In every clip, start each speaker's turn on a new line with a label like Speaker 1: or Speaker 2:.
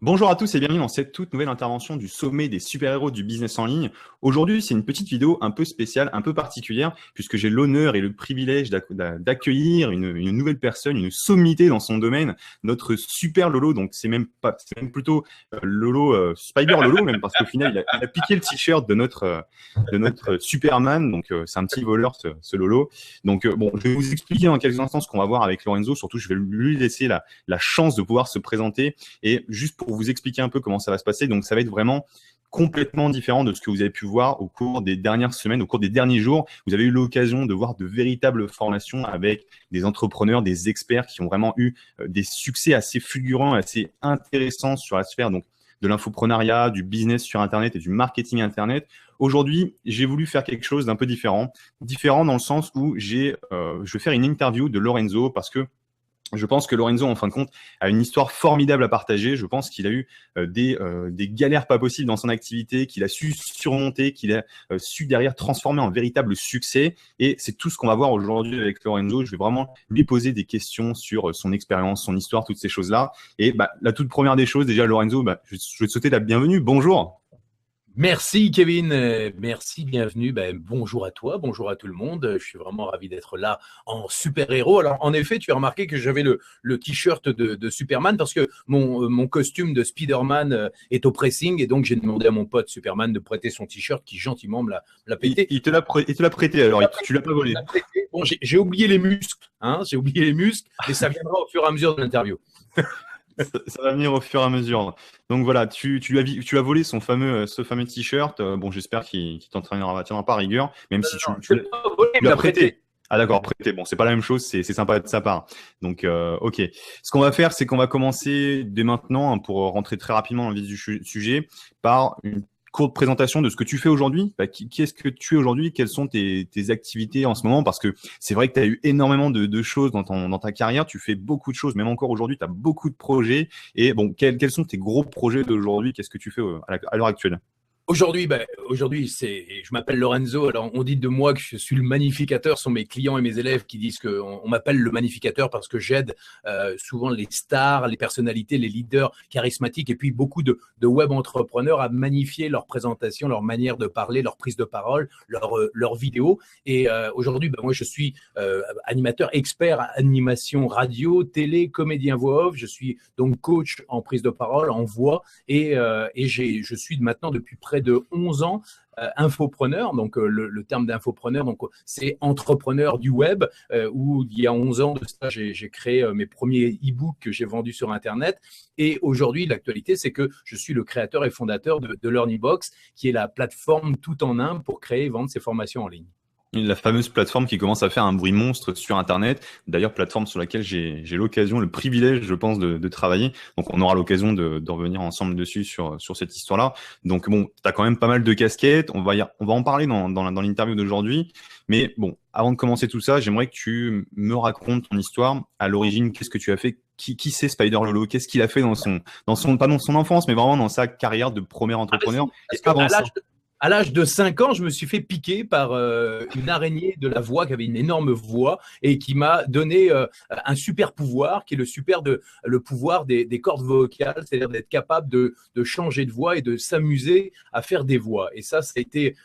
Speaker 1: Bonjour à tous et bienvenue dans cette toute nouvelle intervention du sommet des super-héros du business en ligne. Aujourd'hui, c'est une petite vidéo un peu spéciale, un peu particulière, puisque j'ai l'honneur et le privilège d'accueillir une nouvelle personne, une sommité dans son domaine, notre super Lolo. Donc, c'est même plutôt Lolo, Spider Lolo même, parce qu'au final, il a piqué le t-shirt de notre Superman. Donc, c'est un petit voleur, ce Lolo. Donc, bon, je vais vous expliquer dans quelques instants ce qu'on va voir avec Lorenzo. Surtout, je vais lui laisser la chance de pouvoir se présenter. Et juste pour vous expliquer un peu comment ça va se passer, donc ça va être vraiment complètement différent de ce que vous avez pu voir au cours des dernières semaines, au cours des derniers jours. Vous avez eu l'occasion de voir de véritables formations avec des entrepreneurs, des experts qui ont vraiment eu des succès assez fulgurants, assez intéressants sur la sphère donc de l'infoprenariat, du business sur Internet et du marketing Internet. Aujourd'hui, j'ai voulu faire quelque chose d'un peu différent. Différent dans le sens où je vais faire une interview de Lorenzo parce que je pense que Lorenzo, en fin de compte, a une histoire formidable à partager. Je pense qu'il a eu des galères pas possibles dans son activité, qu'il a su surmonter, qu'il a su derrière transformer en véritable succès. Et c'est tout ce qu'on va voir aujourd'hui avec Lorenzo. Je vais vraiment lui poser des questions sur son expérience, son histoire, toutes ces choses-là. Et la toute première des choses, déjà, Lorenzo, je vais te souhaiter la bienvenue. Bonjour.
Speaker 2: Merci Kevin, merci, bienvenue, bonjour à toi, bonjour à tout le monde, je suis vraiment ravi d'être là en super-héros. Alors en effet, tu as remarqué que j'avais le t-shirt de Superman parce que mon costume de Spider-Man est au pressing et donc j'ai demandé à mon pote Superman de prêter son t-shirt qui gentiment me l'a pété.
Speaker 1: Il te l'a prêté alors, tu l'as pas volé.
Speaker 2: Bon, j'ai oublié les muscles, j'ai oublié les muscles, mais ça viendra au fur et à mesure de l'interview.
Speaker 1: Ça va venir au fur et à mesure. Donc voilà, tu as volé ce fameux t-shirt. Bon, j'espère qu'il tiendra pas à rigueur, même si tu l'as prêté. Ah d'accord, prêté. Bon, c'est pas la même chose, c'est sympa de sa part. Donc, ok. Ce qu'on va faire, c'est qu'on va commencer dès maintenant, pour rentrer très rapidement dans le vif du sujet, par une courte présentation de ce que tu fais aujourd'hui. Qui est-ce que tu es aujourd'hui? Quelles sont tes activités en ce moment? Parce que c'est vrai que tu as eu énormément de choses dans ta carrière. Tu fais beaucoup de choses, même encore aujourd'hui, tu as beaucoup de projets. Et bon, quels sont tes gros projets d'aujourd'hui? Qu'est-ce que tu fais à l'heure actuelle?
Speaker 2: Aujourd'hui, je m'appelle Lorenzo. Alors, on dit de moi que je suis le magnificateur. Ce sont mes clients et mes élèves qui disent qu'on m'appelle le magnificateur parce que j'aide souvent les stars, les personnalités, les leaders charismatiques et puis beaucoup de web entrepreneurs à magnifier leur présentation, leur manière de parler, leur prise de parole, leur vidéo. Et aujourd'hui, moi, je suis animateur expert à animation radio, télé, comédien voix off. Je suis donc coach en prise de parole, en voix et je suis maintenant depuis près de 11 ans infopreneur. Donc le terme d'infopreneur, donc c'est entrepreneur du web, où il y a 11 ans de ça, j'ai créé mes premiers e-books que j'ai vendus sur Internet. Et aujourd'hui, l'actualité, c'est que je suis le créateur et fondateur de LearnyBox, qui est la plateforme tout en un pour créer et vendre ses formations en ligne.
Speaker 1: La fameuse plateforme qui commence à faire un bruit monstre sur Internet. D'ailleurs, plateforme sur laquelle j'ai l'occasion, le privilège, je pense, de travailler. Donc, on aura l'occasion de revenir ensemble dessus sur cette histoire-là. Donc, bon, tu as quand même pas mal de casquettes. On va en parler dans l'interview d'aujourd'hui. Mais bon, avant de commencer tout ça, j'aimerais que tu me racontes ton histoire. À l'origine, qu'est-ce que tu as fait? Qui c'est Spider Lolo? Qu'est-ce qu'il a fait pas dans son enfance, mais vraiment dans sa carrière de premier entrepreneur?
Speaker 2: À l'âge de 5 ans, je me suis fait piquer par une araignée de la voix qui avait une énorme voix et qui m'a donné un super pouvoir, qui est le pouvoir des cordes vocales, c'est-à-dire d'être capable de changer de voix et de s'amuser à faire des voix. Et ça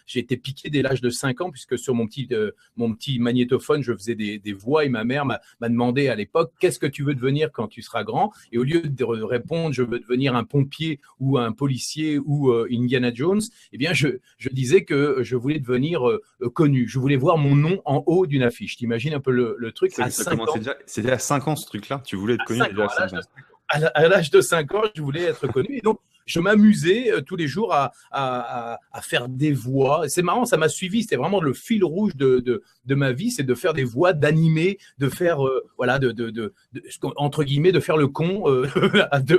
Speaker 2: j'ai été piqué dès l'âge de 5 ans, puisque sur mon petit magnétophone, je faisais des voix et ma mère m'a demandé à l'époque, qu'est-ce que tu veux devenir quand tu seras grand? Et au lieu de répondre, je veux devenir un pompier ou un policier ou Indiana Jones, eh bien, je disais que je voulais devenir connu. Je voulais voir mon nom en haut d'une affiche. T'imagines un peu le truc?
Speaker 1: C'était à 5 ans ce truc-là. Tu voulais être connu déjà à 5 ans.
Speaker 2: À l'âge de 5 ans, je voulais être connu. Et donc, je m'amusais tous les jours à faire des voix. C'est marrant, ça m'a suivi. C'était vraiment le fil rouge de ma vie, c'est de faire des voix, d'animer, de faire, entre guillemets, de faire le con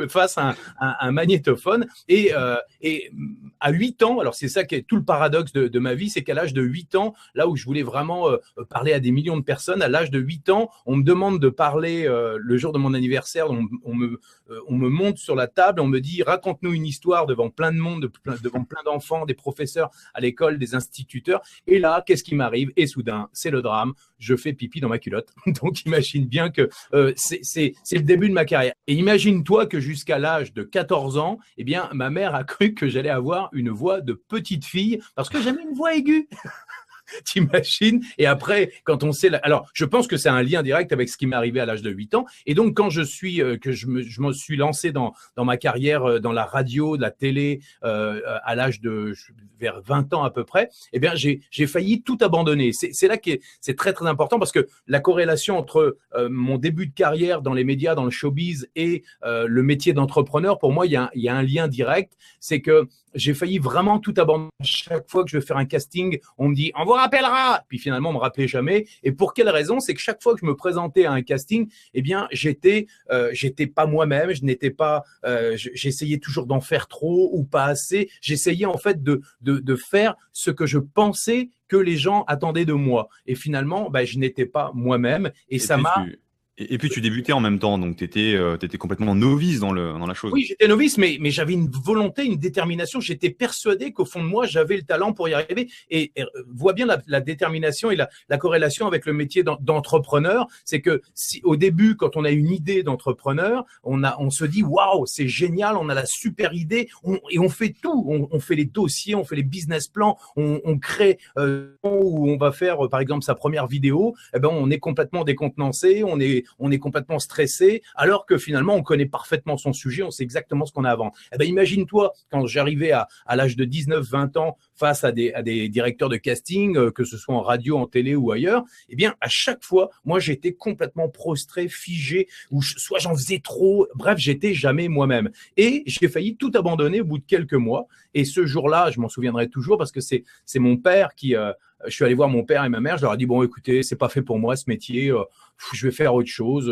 Speaker 2: face à un magnétophone. Et à 8 ans, alors c'est ça qui est tout le paradoxe de ma vie, c'est qu'à l'âge de 8 ans, là où je voulais vraiment parler à des millions de personnes, à l'âge de 8 ans, on me demande de parler le jour de mon anniversaire, on me monte sur la table, on me dit raconte-nous une histoire devant plein de monde, devant plein d'enfants, des professeurs à l'école, des instituteurs. Et là, qu'est-ce qui m'arrive? Et soudain, c'est le drame. Je fais pipi dans ma culotte. Donc, imagine bien que c'est le début de ma carrière. Et imagine-toi que jusqu'à l'âge de 14 ans, eh bien, ma mère a cru que j'allais avoir une voix de petite fille parce que j'avais une voix aiguë. T'imagines? Et après, quand on sait… Alors, je pense que c'est un lien direct avec ce qui m'est arrivé à l'âge de 8 ans. Et donc, quand je me suis lancé dans ma carrière, dans la radio, de la télé, à l'âge de vers 20 ans à peu près, eh bien, j'ai failli tout abandonner. C'est là que c'est très, très important parce que la corrélation entre mon début de carrière dans les médias, dans le showbiz et le métier d'entrepreneur, pour moi, il y a un lien direct. C'est que j'ai failli vraiment tout abandonner. Chaque fois que je vais faire un casting, on me dit « on vous rappellera ». Puis finalement, on me rappelait jamais. Et pour quelle raison? C'est que chaque fois que je me présentais à un casting, eh bien, j'étais pas moi-même. Je n'étais pas. J'essayais toujours d'en faire trop ou pas assez. J'essayais en fait de faire ce que je pensais que les gens attendaient de moi. Et finalement, je n'étais pas moi-même. Et ça m'a…
Speaker 1: Et puis tu débutais en même temps, donc tu étais complètement novice dans la chose.
Speaker 2: Oui, j'étais novice, mais j'avais une volonté, une détermination. J'étais persuadé qu'au fond de moi, j'avais le talent pour y arriver. Et vois bien la détermination et la corrélation avec le métier d'entrepreneur. C'est que si, au début, quand on a une idée d'entrepreneur, on se dit waouh, c'est génial, on a la super idée, et on fait tout. On fait les dossiers, on fait les business plans, on crée où on va faire, par exemple, sa première vidéo. Eh ben, on est complètement décontenancé, on est complètement stressé, alors que finalement, on connaît parfaitement son sujet, on sait exactement ce qu'on a à vendre. Eh ben, imagine-toi, quand j'arrivais à l'âge de 19-20 ans face à des directeurs de casting, que ce soit en radio, en télé ou ailleurs, eh bien, à chaque fois, moi, j'étais complètement prostré, figé, ou soit j'en faisais trop, bref, j'étais jamais moi-même. Et j'ai failli tout abandonner au bout de quelques mois. Et ce jour-là, je m'en souviendrai toujours parce que c'est mon père qui… je suis allé voir mon père et ma mère, je leur ai dit, bon, écoutez, c'est pas fait pour moi ce métier, je vais faire autre chose,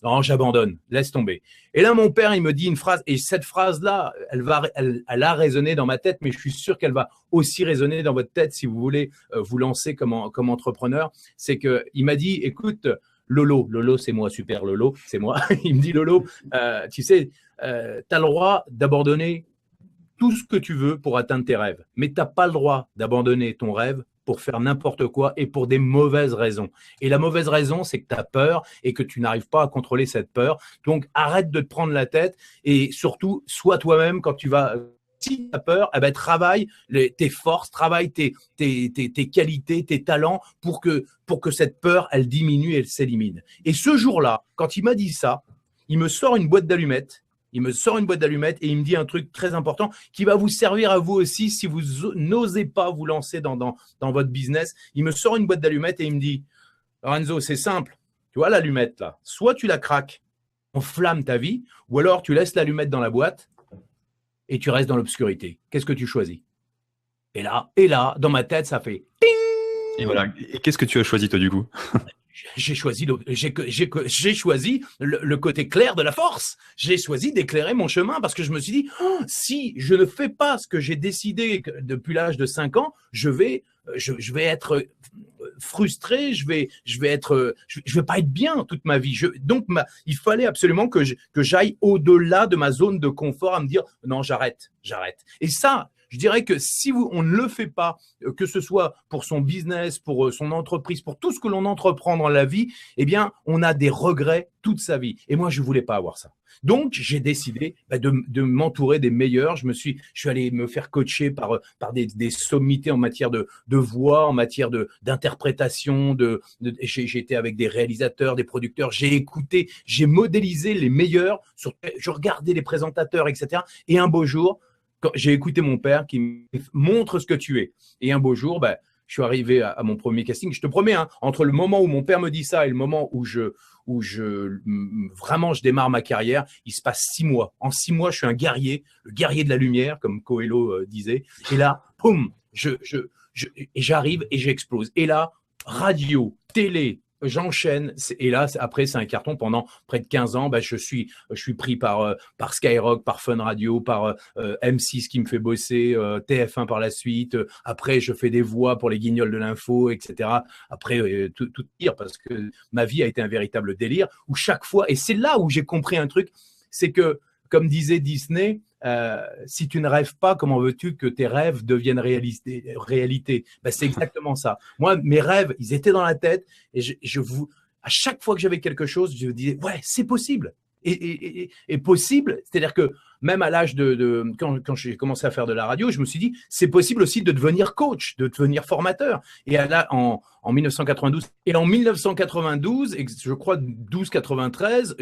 Speaker 2: non, j'abandonne, laisse tomber. Et là, mon père, il me dit une phrase, et cette phrase-là, elle a résonné dans ma tête, mais je suis sûr qu'elle va aussi résonner dans votre tête si vous voulez vous lancer comme entrepreneur. C'est qu'il m'a dit, écoute, Lolo, c'est moi, super Lolo, c'est moi. Il me dit, Lolo, tu sais, tu as le droit d'abandonner tout ce que tu veux pour atteindre tes rêves. Mais tu n'as pas le droit d'abandonner ton rêve pour faire n'importe quoi et pour des mauvaises raisons. Et la mauvaise raison, c'est que tu as peur et que tu n'arrives pas à contrôler cette peur. Donc, arrête de te prendre la tête et surtout, sois toi-même quand tu vas… Si tu as peur, eh ben, travaille tes forces, travaille tes qualités, tes talents pour que cette peur, elle diminue et elle s'élimine. Et ce jour-là, quand il m'a dit ça, il me sort une boîte d'allumettes. Il me sort une boîte d'allumettes et il me dit un truc très important qui va vous servir à vous aussi si vous n'osez pas vous lancer dans votre business. Il me sort une boîte d'allumettes et il me dit « Lorenzo, c'est simple. Tu vois l'allumette là, soit tu la craques, enflamme ta vie, ou alors tu laisses l'allumette dans la boîte et tu restes dans l'obscurité. Qu'est-ce que tu choisis ?» Et là, dans ma tête, ça fait « ting !»
Speaker 1: Et voilà. Et qu'est-ce que tu as choisi toi du coup?
Speaker 2: J'ai choisi le côté clair de la force. J'ai choisi d'éclairer mon chemin parce que je me suis dit, oh, si je ne fais pas ce que j'ai décidé depuis l'âge de 5 ans, je vais être frustré, je vais pas être bien toute ma vie. Donc, il fallait absolument que j'aille au-delà de ma zone de confort à me dire, non, j'arrête. Et ça, je dirais que si on ne le fait pas, que ce soit pour son business, pour son entreprise, pour tout ce que l'on entreprend dans la vie, eh bien, on a des regrets toute sa vie. Et moi, je voulais pas avoir ça. Donc, j'ai décidé de m'entourer des meilleurs. Je suis allé me faire coacher par des sommités en matière de voix, en matière d'interprétation. J'ai été avec des réalisateurs, des producteurs. J'ai écouté, j'ai modélisé les meilleurs. Je regardais les présentateurs, etc. Et un beau jour, quand j'ai écouté mon père qui me montre ce que tu es. Et un beau jour, je suis arrivé à mon premier casting. Je te promets, entre le moment où mon père me dit ça et le moment où vraiment je démarre ma carrière, il se passe 6 mois. En 6 mois, je suis un guerrier, le guerrier de la lumière, comme Coelho disait. Et là, boum, et j'arrive et j'explose. Et là, radio, télé, j'enchaîne. Et là, après, c'est un carton. Pendant près de 15 ans, je suis pris par Skyrock, par Fun Radio, par M6 qui me fait bosser, TF1 par la suite. Après, je fais des voix pour les Guignols de l'info, etc. Après, tout pire parce que ma vie a été un véritable délire où chaque fois, et c'est là où j'ai compris un truc, c'est que comme disait Disney, si tu ne rêves pas, comment veux-tu que tes rêves deviennent réalité? Ben, c'est exactement ça. Moi, mes rêves, ils étaient dans la tête et à chaque fois que j'avais quelque chose, je me disais, ouais, c'est possible. Et possible, c'est-à-dire que même à l'âge quand j'ai commencé à faire de la radio, je me suis dit, c'est possible aussi de devenir coach, de devenir formateur. Et là, en 1992, et en 1992, et je crois 12-93,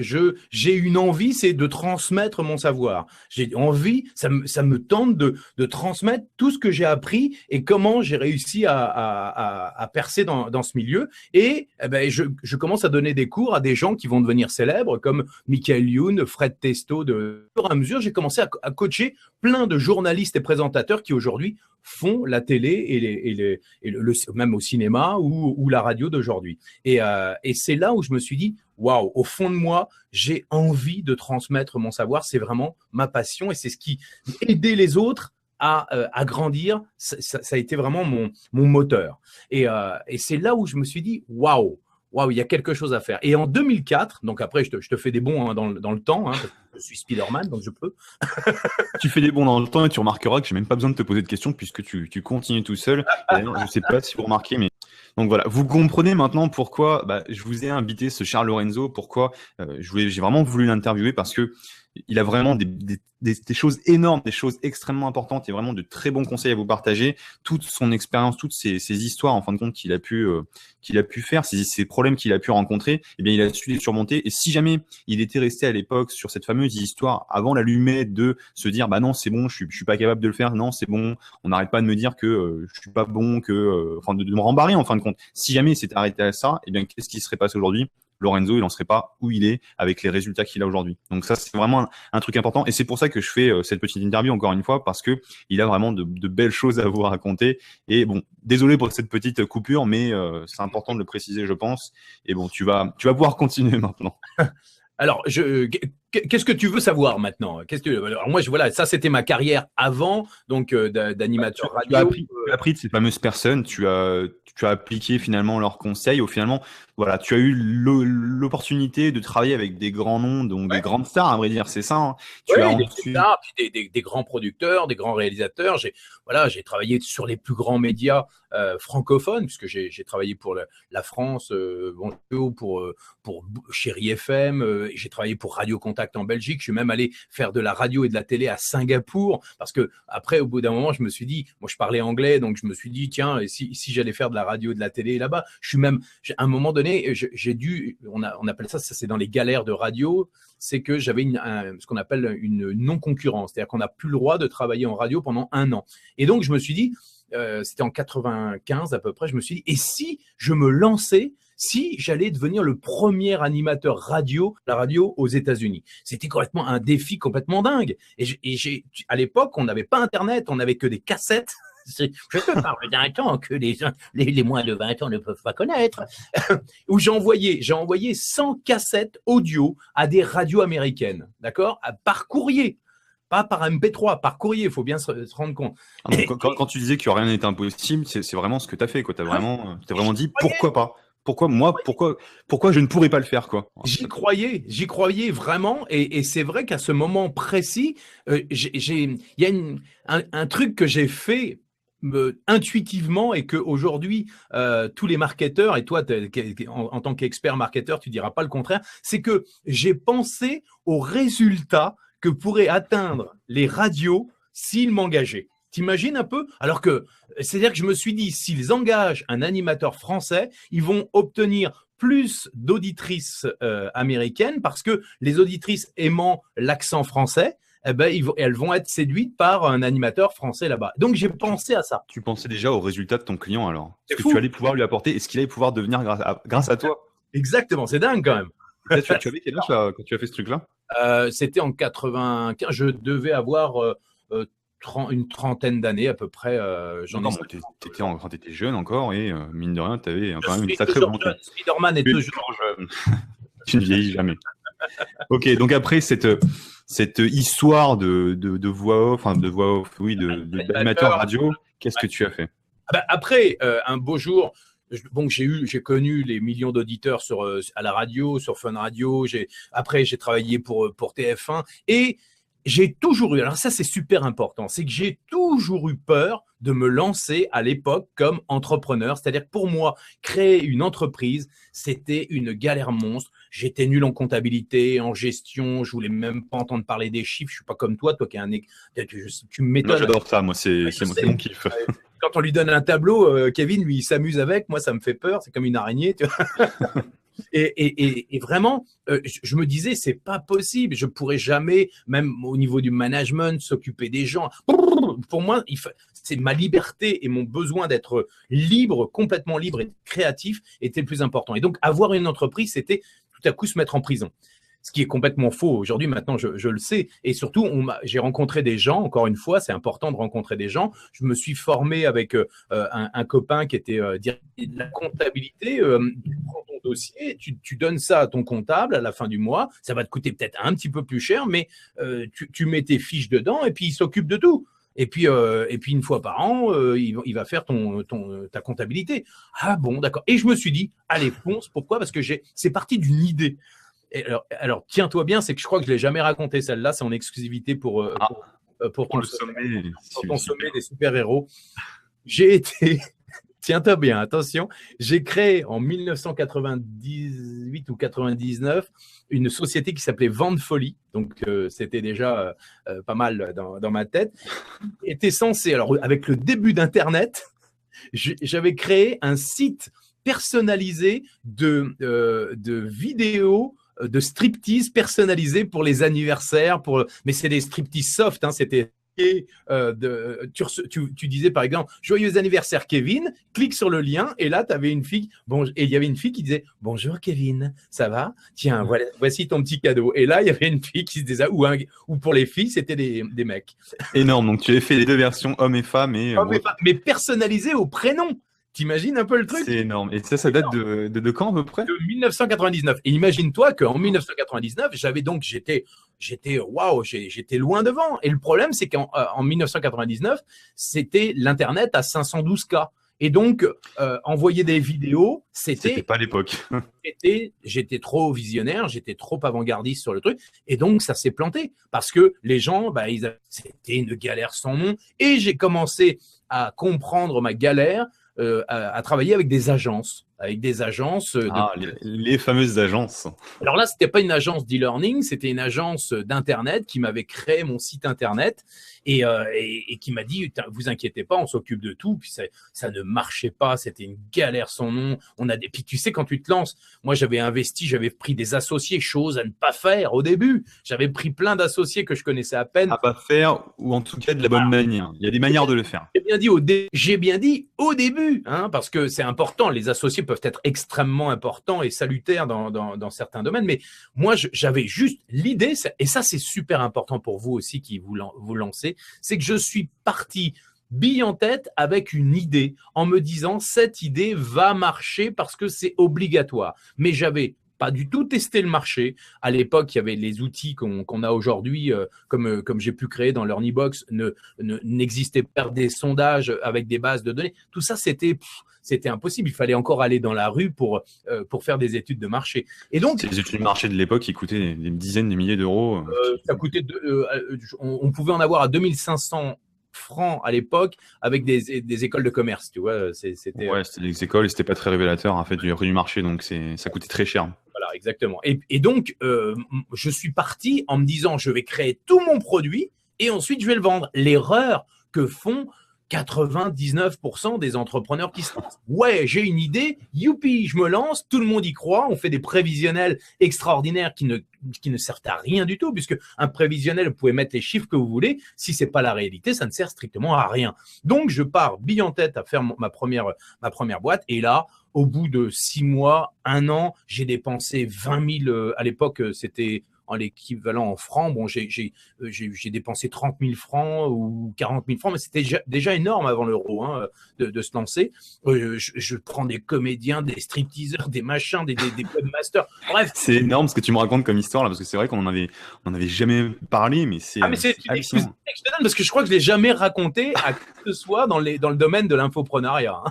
Speaker 2: j'ai une envie, c'est de transmettre mon savoir. J'ai envie, ça me tente de transmettre tout ce que j'ai appris et comment j'ai réussi à percer dans ce milieu. Et je commence à donner des cours à des gens qui vont devenir célèbres, comme Michael Youn, Fred Testo. Au fur et à mesure, j'ai commencé à coacher plein de journalistes et présentateurs qui aujourd'hui font la télé et même au cinéma ou la radio d'aujourd'hui. Et c'est là où je me suis dit, waouh, au fond de moi, j'ai envie de transmettre mon savoir. C'est vraiment ma passion et c'est ce qui aider les autres à grandir. Ça a été vraiment mon moteur. Et c'est là où je me suis dit, waouh, il y a quelque chose à faire. Et en 2004, donc après, je te fais des bons dans le temps, parce que je suis Spider-Man, donc je peux.
Speaker 1: Tu fais des bons dans le temps et tu remarqueras que j'ai même pas besoin de te poser de questions puisque tu continues tout seul. D'ailleurs, je sais pas si vous remarquez, mais donc voilà, vous comprenez maintenant pourquoi je vous ai invité ce Charles Lorenzo, pourquoi j'ai vraiment voulu l'interviewer parce que il a vraiment des choses énormes, des choses extrêmement importantes et vraiment de très bons conseils à vous partager. Toute son expérience, toutes ces histoires, en fin de compte, qu'il a pu faire, ces problèmes qu'il a pu rencontrer, eh bien, il a su les surmonter. Et si jamais il était resté à l'époque sur cette fameuse histoire avant l'allumette de se dire, bah non, c'est bon, je suis pas capable de le faire, non, c'est bon, on n'arrête pas de me dire que je suis pas bon, enfin, de me rembarrer, en fin de compte. Si jamais il s'était arrêté à ça, eh bien, qu'est-ce qui serait passé aujourd'hui? Lorenzo, il n'en serait pas où il est avec les résultats qu'il a aujourd'hui. Donc ça, c'est vraiment un truc important. Et c'est pour ça que je fais cette petite interview encore une fois, parce que il a vraiment de belles choses à vous raconter. Et bon, désolé pour cette petite coupure, mais c'est important de le préciser, je pense. Et bon, tu vas pouvoir continuer maintenant.
Speaker 2: Alors, qu'est-ce que tu veux savoir maintenant? Alors moi, voilà, ça c'était ma carrière avant, donc d'animateur radio.
Speaker 1: Tu as appris de ces fameuses personnes, tu as appliqué finalement leurs conseils. Finalement, voilà, tu as eu l'opportunité de travailler avec des grands noms, donc des grandes stars, à vrai dire, c'est ça. Hein.
Speaker 2: Des stars, puis des grands producteurs, des grands réalisateurs. J'ai travaillé sur les plus grands médias francophones, puisque j'ai travaillé pour la France, pour Chéri FM. J'ai travaillé pour Radio Contact en Belgique. Je suis même allé faire de la radio et de la télé à Singapour, parce que après, au bout d'un moment, je me suis dit, moi, je parlais anglais, donc je me suis dit, tiens, et si j'allais faire de la radio et de la télé là-bas, à un moment donné, j'ai dû, on appelle ça, c'est dans les galères de radio, c'est que j'avais ce qu'on appelle une non-concurrence, c'est-à-dire qu'on n'a plus le droit de travailler en radio pendant 1 an. Et donc, je me suis dit, c'était en 95 à peu près, je me suis dit, et si je me lançais, si j'allais devenir le premier animateur radio, la radio aux États-Unis. C'était complètement un défi complètement dingue. Et à l'époque, on n'avait pas Internet, on n'avait que des cassettes. Je te parle d'un temps que les moins de 20 ans ne peuvent pas connaître, où j'ai envoyé 100 cassettes audio à des radios américaines, d'accord, par courrier. Pas par MP3, par courrier, il faut bien se rendre compte.
Speaker 1: Quand tu disais que rien n'était impossible, c'est vraiment ce que tu as fait. Tu as vraiment dit pourquoi pas. Pourquoi je ne pourrais pas le faire, quoi.
Speaker 2: J'y croyais vraiment, et c'est vrai qu'à ce moment précis, il y a un truc que j'ai fait intuitivement et que aujourd'hui tous les marketeurs, et toi en tant qu'expert marketeur, tu diras pas le contraire, c'est que j'ai pensé aux résultats que pourraient atteindre les radios s'ils m'engageaient. T'imagines un peu? Alors que, c'est-à-dire que je me suis dit, s'ils engagent un animateur français, ils vont obtenir plus d'auditrices américaines, parce que les auditrices aimant l'accent français, elles vont être séduites par un animateur français là-bas. Donc, j'ai pensé à ça.
Speaker 1: Tu pensais déjà aux résultats de ton client, alors? Ce que tu allais pouvoir lui apporter et ce qu'il allait pouvoir devenir grâce à toi.
Speaker 2: Exactement, c'est dingue quand même.
Speaker 1: Tu avais quel âge là, quand tu as fait ce truc-là?
Speaker 2: C'était en 95. Je devais avoir une trentaine d'années à peu près.
Speaker 1: T'étais jeune encore et mine de rien, tu avais quand même une sacrée volonté.
Speaker 2: Spider-Man est toujours
Speaker 1: jeune. Tu ne vieillis jamais. Ok, donc après cette histoire de voix off, d'animateur radio, qu'est-ce que tu as fait?
Speaker 2: Après, un beau jour, j'ai connu les millions d'auditeurs à la radio, sur Fun Radio. Après, j'ai travaillé pour TF1 et j'ai toujours eu, alors ça c'est super important, c'est que j'ai toujours eu peur de me lancer à l'époque comme entrepreneur. C'est-à-dire que pour moi, créer une entreprise, c'était une galère monstre. J'étais nul en comptabilité, en gestion, je voulais même pas entendre parler des chiffres. Je suis pas comme toi qui tu me
Speaker 1: Moi,
Speaker 2: m'étonnes.
Speaker 1: j'adore ça. Moi, c'est mon kiff.
Speaker 2: Quand on lui donne un tableau, Kevin, lui, il s'amuse avec. Moi, ça me fait peur. C'est comme une araignée. Tu vois. Et vraiment, je me disais, c'est pas possible. Je pourrais jamais, même au niveau du management, s'occuper des gens. Pour moi, c'est ma liberté et mon besoin d'être libre, complètement libre et créatif était le plus important. Et donc, avoir une entreprise, c'était tout à coup se mettre en prison. Ce qui est complètement faux aujourd'hui, maintenant je le sais. Et surtout, j'ai rencontré des gens, encore une fois, c'est important de rencontrer des gens. Je me suis formé avec un copain qui était directeur de la comptabilité. Tu prends ton dossier, tu donnes ça à ton comptable à la fin du mois. Ça va te coûter peut-être un petit peu plus cher, mais tu mets tes fiches dedans et puis il s'occupe de tout. Et puis une fois par an, il va faire ta comptabilité. Ah bon, d'accord. Et je me suis dit, allez, fonce. Pourquoi? Parce que c'est parti d'une idée. Et alors tiens-toi bien, c'est que je crois que je l'ai jamais raconté celle-là, c'est en exclusivité pour ton sommet des super-héros. J'ai été, tiens-toi bien, attention, j'ai créé en 1998 ou 99 une société qui s'appelait Vente Folie, donc c'était déjà pas mal dans ma tête. Était censé, alors avec le début d'Internet, j'avais créé un site personnalisé de vidéos de striptease personnalisés pour les anniversaires, mais c'est des striptease soft, hein, c'était tu disais par exemple joyeux anniversaire Kevin, clique sur le lien et là tu avais une fille, et il y avait une fille qui disait bonjour Kevin, ça va, tiens voici ton petit cadeau, et là il y avait une fille qui se disait ou pour les filles c'était des mecs.
Speaker 1: Énorme, donc tu avais fait les deux versions hommes et femmes
Speaker 2: mais personnalisées au prénom. T'imagines un peu le truc?
Speaker 1: C'est énorme. Et ça date de quand à peu près?
Speaker 2: De 1999. Et imagine-toi qu'en 1999, j'étais loin devant. Et le problème, c'est qu'en 1999, c'était l'Internet à 512K. Et donc, envoyer des vidéos,
Speaker 1: c'était pas l'époque.
Speaker 2: J'étais trop visionnaire, j'étais trop avant-gardiste sur le truc. Et donc, ça s'est planté. Parce que les gens, c'était une galère sans nom. Et j'ai commencé à comprendre ma galère à travailler avec des agences.
Speaker 1: Les fameuses agences.
Speaker 2: Alors là, c'était pas une agence d'e-learning, c'était une agence d'internet qui m'avait créé mon site internet et qui m'a dit vous inquiétez pas, on s'occupe de tout. Puis ça ne marchait pas, c'était une galère sans nom. Puis tu sais, quand tu te lances, moi j'avais investi, j'avais pris des associés, chose à ne pas faire au début. J'avais pris plein d'associés que je connaissais à peine.
Speaker 1: À pas faire, ou en tout cas de la bonne manière. Il y a des manières de le faire.
Speaker 2: J'ai bien dit au début, hein, parce que c'est important. Les associés peuvent être extrêmement importants et salutaires dans certains domaines. Mais moi, j'avais juste l'idée, et ça, c'est super important pour vous aussi qui vous lancez, c'est que je suis parti bille en tête avec une idée en me disant cette idée va marcher parce que c'est obligatoire. Mais j'avais pas du tout testé le marché. À l'époque, il y avait les outils qu'on a aujourd'hui, comme j'ai pu créer dans LearnyBox, n'existaient pas, des sondages avec des bases de données. Tout ça, c'était impossible. Il fallait encore aller dans la rue pour faire des études de marché. Et donc,
Speaker 1: ces études de marché de l'époque qui coûtaient des dizaines de milliers d'euros.
Speaker 2: Ça coûtait, on pouvait en avoir à 2500 francs à l'époque avec des écoles de commerce, tu vois. C'était
Speaker 1: des écoles et c'était pas très révélateur en fait du prix du marché, donc ça coûtait très cher.
Speaker 2: Voilà, exactement. Et donc, je suis parti en me disant, je vais créer tout mon produit et ensuite je vais le vendre. L'erreur que font 99% des entrepreneurs qui se lancent. Ouais, j'ai une idée, youpi, je me lance, tout le monde y croit, on fait des prévisionnels extraordinaires qui ne servent à rien du tout, puisque un prévisionnel, vous pouvez mettre les chiffres que vous voulez, si c'est pas la réalité, ça ne sert strictement à rien. Donc, je pars bille en tête à faire ma première boîte, et là, au bout de 6 mois, 1 an, j'ai dépensé 20 000, à l'époque, c'était en l'équivalent en francs, bon, j'ai dépensé 30 000 francs ou 40 000 francs, mais c'était déjà énorme avant l'euro, hein, de se lancer. Je prends des comédiens, des stripteaseurs, des machins, des webmasters, bref.
Speaker 1: C'est énorme ce que tu me racontes comme histoire là, parce que c'est vrai qu'on en avait jamais parlé, mais c'est.
Speaker 2: Ah, mais c'est hallucinant. Je te donne parce que je crois que je l'ai jamais raconté à qui que ce soit dans le domaine de l'infoprenariat.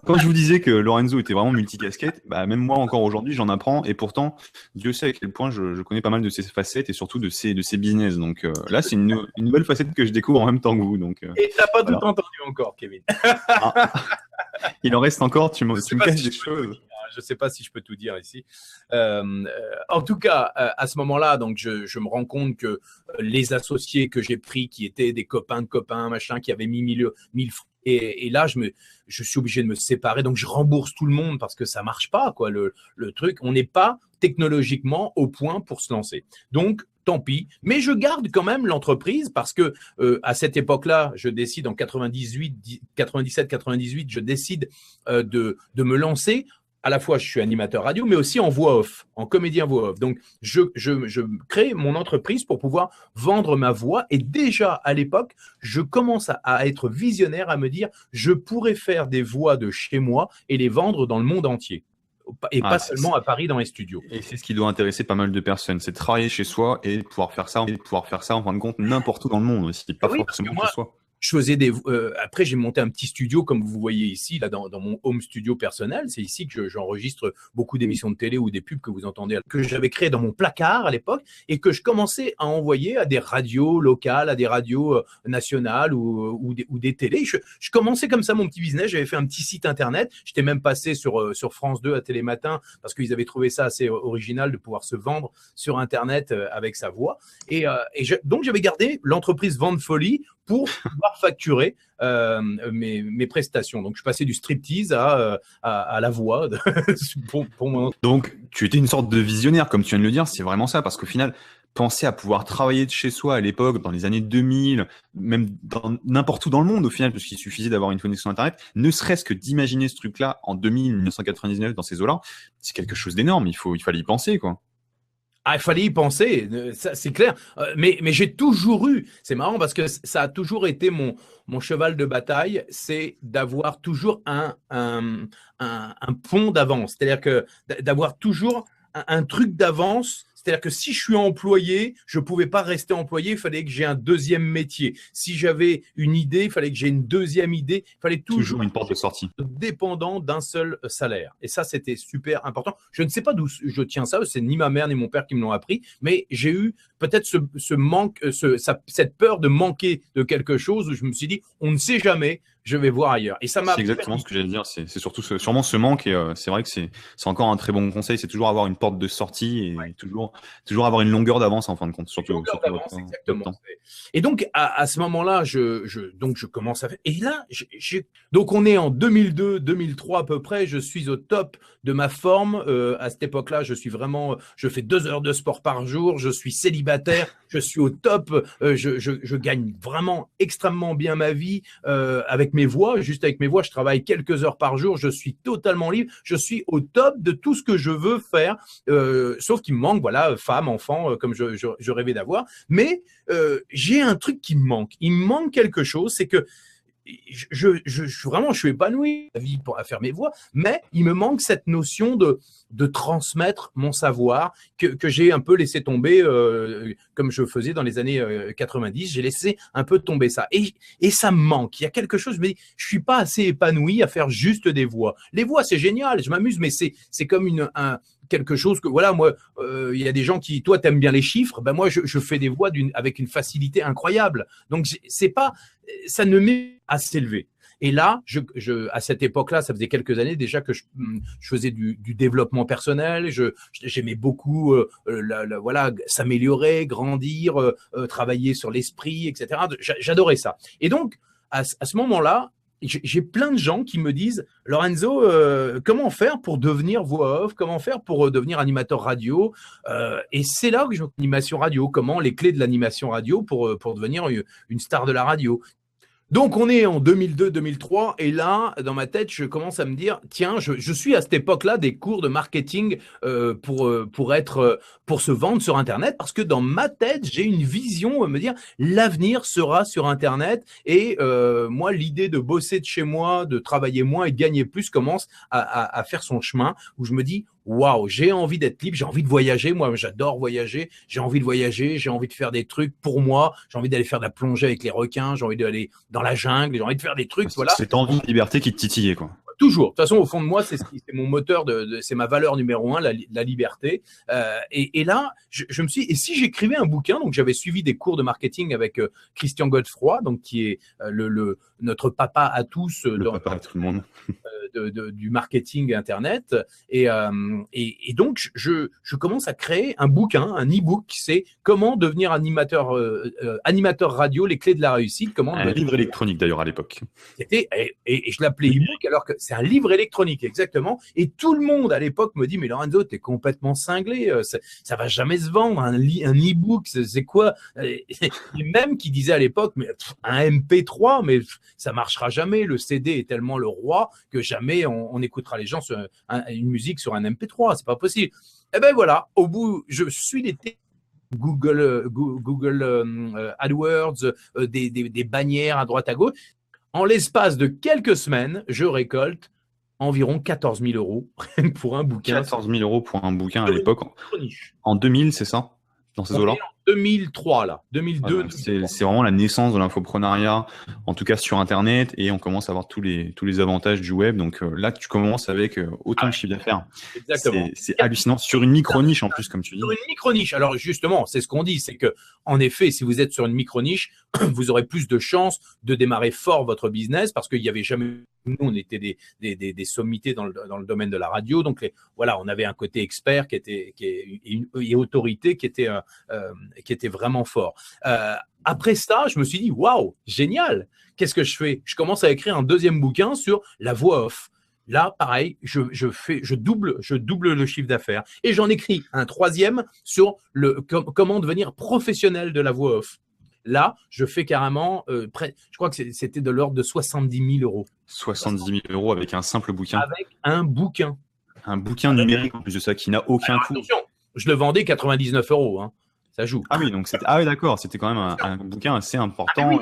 Speaker 1: Quand je vous disais que Lorenzo était vraiment multicasquette, bah même moi encore aujourd'hui j'en apprends, et pourtant Dieu sait à quel point je connais pas mal de ses facettes et surtout de ses business. Donc là, c'est une nouvelle facette que je découvre en même temps que vous. Donc,
Speaker 2: et t'as pas
Speaker 1: voilà.
Speaker 2: tout entendu encore, Kevin.
Speaker 1: Ah, il en reste encore, tu me caches des choses.
Speaker 2: Je ne sais pas si je peux tout dire ici. En tout cas, à ce moment-là, donc je me rends compte que les associés que j'ai pris, qui étaient des copains de copains, machin, qui avaient mis 1000 francs, et là, je suis obligé de me séparer. Donc, je rembourse tout le monde parce que ça marche pas, quoi. Le truc, on n'est pas technologiquement au point pour se lancer. Donc, tant pis. Mais je garde quand même l'entreprise parce que à cette époque-là, je décide en 97-98, je décide de me lancer. À la fois, je suis animateur radio, mais aussi en voix off, en comédien voix off. Donc, je crée mon entreprise pour pouvoir vendre ma voix. Et déjà, à l'époque, je commence à être visionnaire, à me dire, je pourrais faire des voix de chez moi et les vendre dans le monde entier. Et pas seulement à Paris dans les studios.
Speaker 1: Et c'est ce qui doit intéresser pas mal de personnes, c'est de travailler chez soi et pouvoir faire ça, en fin de compte, n'importe où dans le monde aussi, pas forcément chez soi.
Speaker 2: Je faisais après, j'ai monté un petit studio, comme vous voyez ici, là, dans mon home studio personnel. C'est ici que j'enregistre beaucoup d'émissions de télé ou des pubs que vous entendez, que j'avais créé dans mon placard à l'époque et que je commençais à envoyer à des radios locales, à des radios nationales ou des télés. Je commençais comme ça mon petit business. J'avais fait un petit site internet. J'étais même passé sur France 2 à Télématin parce qu'ils avaient trouvé ça assez original de pouvoir se vendre sur Internet avec sa voix. Donc, j'avais gardé l'entreprise Vente Folie pour pouvoir facturer mes prestations. Donc, je passais du striptease à la voix pour mon...
Speaker 1: Donc, tu étais une sorte de visionnaire, comme tu viens de le dire, c'est vraiment ça, parce qu'au final, penser à pouvoir travailler de chez soi à l'époque, dans les années 2000, même n'importe où dans le monde, au final, parce qu'il suffisait d'avoir une connexion Internet, ne serait-ce que d'imaginer ce truc-là en 2000, 1999, dans ces eaux-là, c'est quelque chose d'énorme, il fallait y penser, quoi.
Speaker 2: Ah, il fallait y penser, ça, c'est clair. Mais j'ai toujours eu, c'est marrant parce que ça a toujours été mon cheval de bataille, c'est d'avoir toujours un pont d'avance. C'est-à-dire que d'avoir toujours un truc d'avance. C'est-à-dire que si je suis employé, je ne pouvais pas rester employé, il fallait que j'ai un deuxième métier. Si j'avais une idée, il fallait que j'ai une deuxième idée. Il fallait toujours
Speaker 1: une porte de sortie.
Speaker 2: Dépendant d'un seul salaire. Et ça, c'était super important. Je ne sais pas d'où je tiens ça, c'est ni ma mère ni mon père qui me l'ont appris, mais j'ai eu peut-être ce manque, cette peur de manquer de quelque chose où je me suis dit, on ne sait jamais, je vais voir ailleurs. Et ça m'a.
Speaker 1: C'est exactement ce que j'allais dire. C'est surtout sûrement ce manque. Et c'est vrai que c'est encore un très bon conseil. C'est toujours avoir une porte de sortie et toujours avoir une longueur d'avance en fin de compte. Surtout
Speaker 2: exactement. Et donc à ce moment-là, donc je commence à faire. Et là, donc on est en 2002-2003 à peu près. Je suis au top de ma forme. À cette époque-là, je fais 2 heures de sport par jour. Je suis célibataire. Je suis au top. Je gagne vraiment extrêmement bien ma vie avec mes voix. Juste avec mes voix, je travaille quelques heures par jour. Je suis totalement libre. Je suis au top de tout ce que je veux faire. Sauf qu'il me manque, voilà, femme, enfant, comme je rêvais d'avoir. Mais j'ai un truc qui me manque. Il me manque quelque chose, c'est que je suis épanoui à faire mes voix, mais il me manque cette notion de transmettre mon savoir que j'ai un peu laissé tomber comme je faisais dans les années 90. J'ai laissé un peu tomber ça et ça me manque. Il y a quelque chose, je me dis, je suis pas assez épanoui à faire juste des voix. Les voix, c'est génial, je m'amuse, mais c'est comme quelque chose que, voilà, moi, il y a des gens qui, toi, t'aimes bien les chiffres, ben moi, je fais des voix avec une facilité incroyable. Donc, ça ne m'est pas assez élevé. Et là, à cette époque-là, ça faisait quelques années déjà que je faisais du développement personnel. J'aimais beaucoup, voilà, s'améliorer, grandir, travailler sur l'esprit, etc. J'adorais ça. Et donc, à ce moment-là, j'ai plein de gens qui me disent, Lorenzo, comment faire pour devenir voix off, comment faire pour devenir animateur radio, et c'est là que je animation radio, comment les clés de l'animation radio pour devenir une star de la radio. Donc, on est en 2002-2003 et là, dans ma tête, je commence à me dire, tiens, je suis à cette époque-là des cours de marketing pour se vendre sur Internet parce que dans ma tête, j'ai une vision, me dire, l'avenir sera sur Internet et moi, l'idée de bosser de chez moi, de travailler moins et de gagner plus commence à faire son chemin où je me dis, waouh, j'ai envie d'être libre, j'ai envie de voyager. Moi, j'adore voyager. J'ai envie de voyager, j'ai envie de faire des trucs pour moi. J'ai envie d'aller faire de la plongée avec les requins. J'ai envie d'aller dans la jungle. J'ai envie de faire des trucs. Voilà.
Speaker 1: Cette envie de liberté qui te titillait, quoi.
Speaker 2: Toujours. De toute façon, au fond de moi, c'est mon moteur, c'est ma valeur numéro 1, la liberté. Et là, je me suis dit, et si j'écrivais un bouquin, donc j'avais suivi des cours de marketing avec Christian Godefroy, donc qui est notre papa à tous,
Speaker 1: papa à tout le monde.
Speaker 2: Du marketing Internet. Et donc, je commence à créer un bouquin, un e-book, c'est comment devenir animateur radio, les clés de la réussite.
Speaker 1: Un livre électronique d'ailleurs à l'époque.
Speaker 2: Et je l'appelais e-book alors que c'est un livre électronique, exactement. Et tout le monde à l'époque me dit, mais Lorenzo, t'es complètement cinglé, ça va jamais se vendre, un e-book, c'est quoi? Et même qui disait à l'époque, mais un MP3, mais ça marchera jamais, le CD est tellement le roi que jamais on écoutera les gens sur une musique sur un MP3, c'est pas possible. Et ben voilà, au bout, je suis l'été. Google AdWords, des bannières à droite à gauche. En l'espace de quelques semaines, je récolte environ 14 000 euros pour un bouquin.
Speaker 1: 14 000 euros pour un bouquin à l'époque. En 2000, c'est ça? Dans ces eaux-là?
Speaker 2: 2003, là. 2002.
Speaker 1: C'est vraiment la naissance de l'infoprenariat, en tout cas sur Internet, et on commence à avoir tous les avantages du web. Donc là, tu commences avec autant de chiffre d'affaires.
Speaker 2: Exactement.
Speaker 1: C'est hallucinant. Sur une micro-niche en plus, comme tu dis.
Speaker 2: Sur une micro-niche. Alors justement, c'est ce qu'on dit, c'est que en effet, si vous êtes sur une micro-niche, vous aurez plus de chances de démarrer fort votre business parce qu'il n'y avait jamais. Nous, on était des sommités dans le domaine de la radio. Donc, voilà, on avait un côté expert et autorité qui était vraiment fort. Après ça, je me suis dit, waouh, génial. Qu'est-ce que je fais? Je commence à écrire un deuxième bouquin sur la voix off. Là, pareil, je double le chiffre d'affaires. Et j'en écris un troisième sur comment devenir professionnel de la voix off. Là, je fais carrément, je crois que c'était de l'ordre de 70 000 euros.
Speaker 1: 70 000 euros avec un simple bouquin.
Speaker 2: Avec un bouquin.
Speaker 1: Un bouquin numérique en plus de ça qui n'a aucun coût.
Speaker 2: Attention, je le vendais 99 euros. Hein. Ça joue.
Speaker 1: Ah oui, donc d'accord, c'était quand même un bouquin assez important.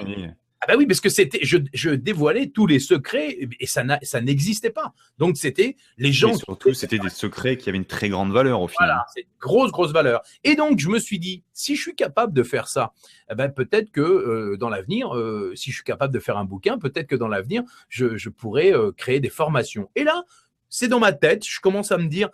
Speaker 2: Ah bah oui, parce que je dévoilais tous les secrets et ça n'existait pas. Donc c'était les gens.
Speaker 1: Et surtout, c'était des secrets qui avaient une très grande valeur au final.
Speaker 2: Voilà, c'est une grosse valeur. Et donc je me suis dit, si je suis capable de faire ça, eh ben, peut-être que dans l'avenir, si je suis capable de faire un bouquin, peut-être que dans l'avenir, je pourrais créer des formations. Et là, c'est dans ma tête, je commence à me dire.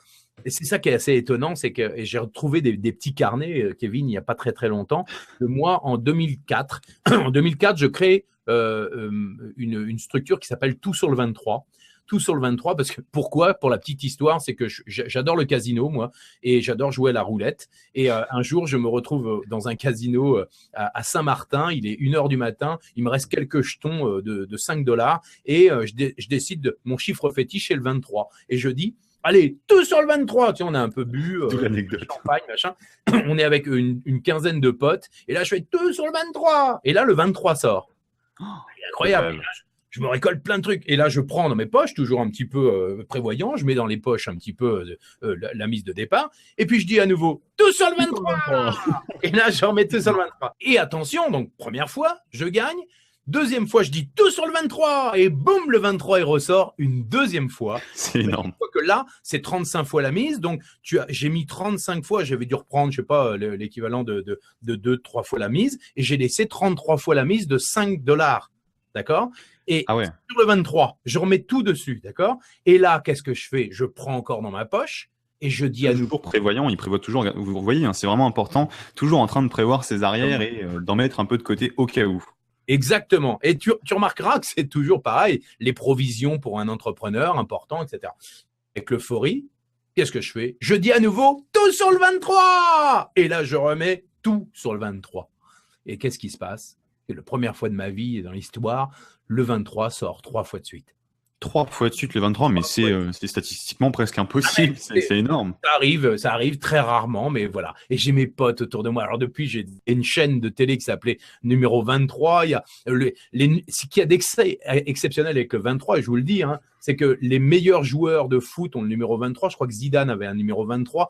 Speaker 2: Et c'est ça qui est assez étonnant, c'est que j'ai retrouvé des petits carnets, Kevin, il n'y a pas très très longtemps, de moi en 2004. En 2004, je crée une structure qui s'appelle Tout sur le 23. Tout sur le 23, parce que pourquoi? Pour la petite histoire, c'est que j'adore le casino, moi, et j'adore jouer à la roulette. Et un jour, je me retrouve dans un casino à Saint-Martin, il est 1h du matin, il me reste quelques jetons de 5 $, et je décide, mon chiffre fétiche est le 23. Et je dis, allez, tout sur le 23. Tu sais, on a un peu bu, champagne, machin. On est avec une quinzaine de potes. Et là, je fais tout sur le 23. Et là, le 23 sort. C'est incroyable. Je me récolte plein de trucs. Et là, je prends dans mes poches, toujours un petit peu prévoyant. Je mets dans les poches un petit peu la mise de départ. Et puis, je dis à nouveau, tout sur le 23. Et là, je remets tout sur le 23. Et attention, donc, première fois, je gagne. Deuxième fois, je dis tout sur le 23 et boum, le 23 il ressort une deuxième fois.
Speaker 1: C'est énorme.
Speaker 2: Que là, c'est 35 fois la mise. Donc, j'ai mis 35 fois, j'avais dû reprendre, je sais pas, l'équivalent de 2-3 fois la mise et j'ai laissé 33 fois la mise de 5 $. D'accord? Et sur le 23, je remets tout dessus. D'accord? Et là, qu'est-ce que je fais? Je prends encore dans ma poche. Et je dis à nouveau.
Speaker 1: Toujours prévoyant, il prévoit toujours. Vous voyez, hein, c'est vraiment important. Toujours en train de prévoir ses arrières et d'en mettre un peu de côté au cas où.
Speaker 2: Exactement. Et tu remarqueras que c'est toujours pareil. Les provisions pour un entrepreneur important, etc. Avec l'euphorie, qu'est-ce que je fais? Je dis à nouveau, tout sur le 23! Et là, je remets tout sur le 23. Et qu'est-ce qui se passe? C'est la première fois de ma vie dans l'histoire, le 23 sort 3 fois de suite.
Speaker 1: 3 fois de suite le 23, mais c'est statistiquement presque impossible. C'est énorme.
Speaker 2: Ça arrive très rarement, mais voilà. Et j'ai mes potes autour de moi. Alors depuis, j'ai une chaîne de télé qui s'appelait Numéro 23. Il y a ce qu'il y a d'exceptionnel avec le 23, et je vous le dis, hein, c'est que les meilleurs joueurs de foot ont le numéro 23. Je crois que Zidane avait un numéro 23.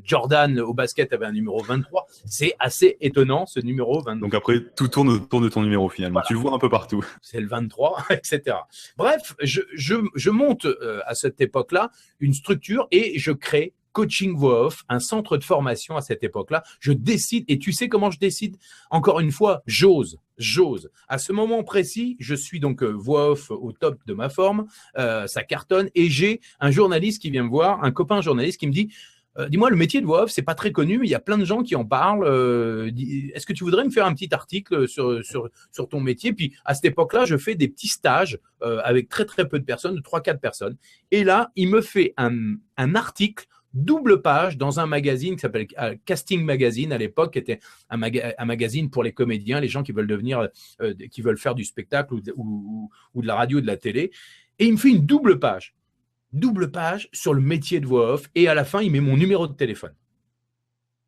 Speaker 2: Jordan au basket avait un numéro 23. C'est assez étonnant, ce numéro 23.
Speaker 1: Donc après, tout tourne autour de ton numéro finalement. Voilà. Tu le vois un peu partout.
Speaker 2: C'est le 23, etc. Bref, je monte à cette époque-là une structure et je crée coaching voix off, un centre de formation à cette époque-là. Je décide, et tu sais comment je décide? Encore une fois, j'ose. À ce moment précis, je suis donc voix off au top de ma forme, ça cartonne, et j'ai un journaliste qui vient me voir, un copain journaliste qui me dit dis-moi, le métier de voix off, c'est pas très connu, mais il y a plein de gens qui en parlent. Est-ce que tu voudrais me faire un petit article sur ton métier? Puis à cette époque-là, je fais des petits stages avec très très peu de personnes, de 3-4 personnes. Et là, il me fait un article double page dans un magazine qui s'appelle Casting Magazine à l'époque, qui était un magazine pour les comédiens, les gens qui veulent devenir, qui veulent faire du spectacle ou de la radio, de la télé. Et il me fait une double page sur le métier de voix off, et à la fin, il met mon numéro de téléphone.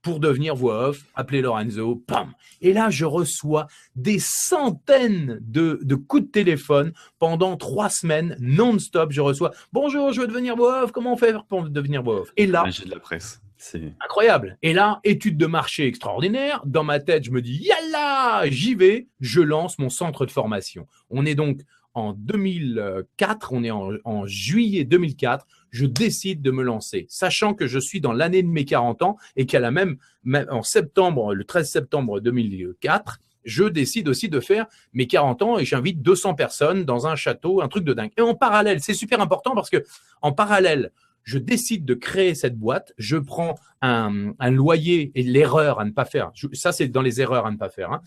Speaker 2: Pour devenir voix off, appelez Lorenzo, pam. Et là, je reçois des centaines de coups de téléphone pendant 3 semaines, non-stop. Je reçois « Bonjour, je veux devenir voix off, comment on fait pour devenir voix off ?» Et là,
Speaker 1: magie de la presse. C'est
Speaker 2: incroyable. Et là, étude de marché extraordinaire. Dans ma tête, je me dis « Yallah, j'y vais !» Je lance mon centre de formation. On est donc en 2004, on est en juillet 2004, je décide de me lancer, sachant que je suis dans l'année de mes 40 ans et qu'à en septembre, le 13 septembre 2004, je décide aussi de faire mes 40 ans et j'invite 200 personnes dans un château, un truc de dingue. Et en parallèle, c'est super important parce que en parallèle, je décide de créer cette boîte, je prends un loyer, et l'erreur à ne pas faire, ça c'est dans les erreurs à ne pas faire, hein.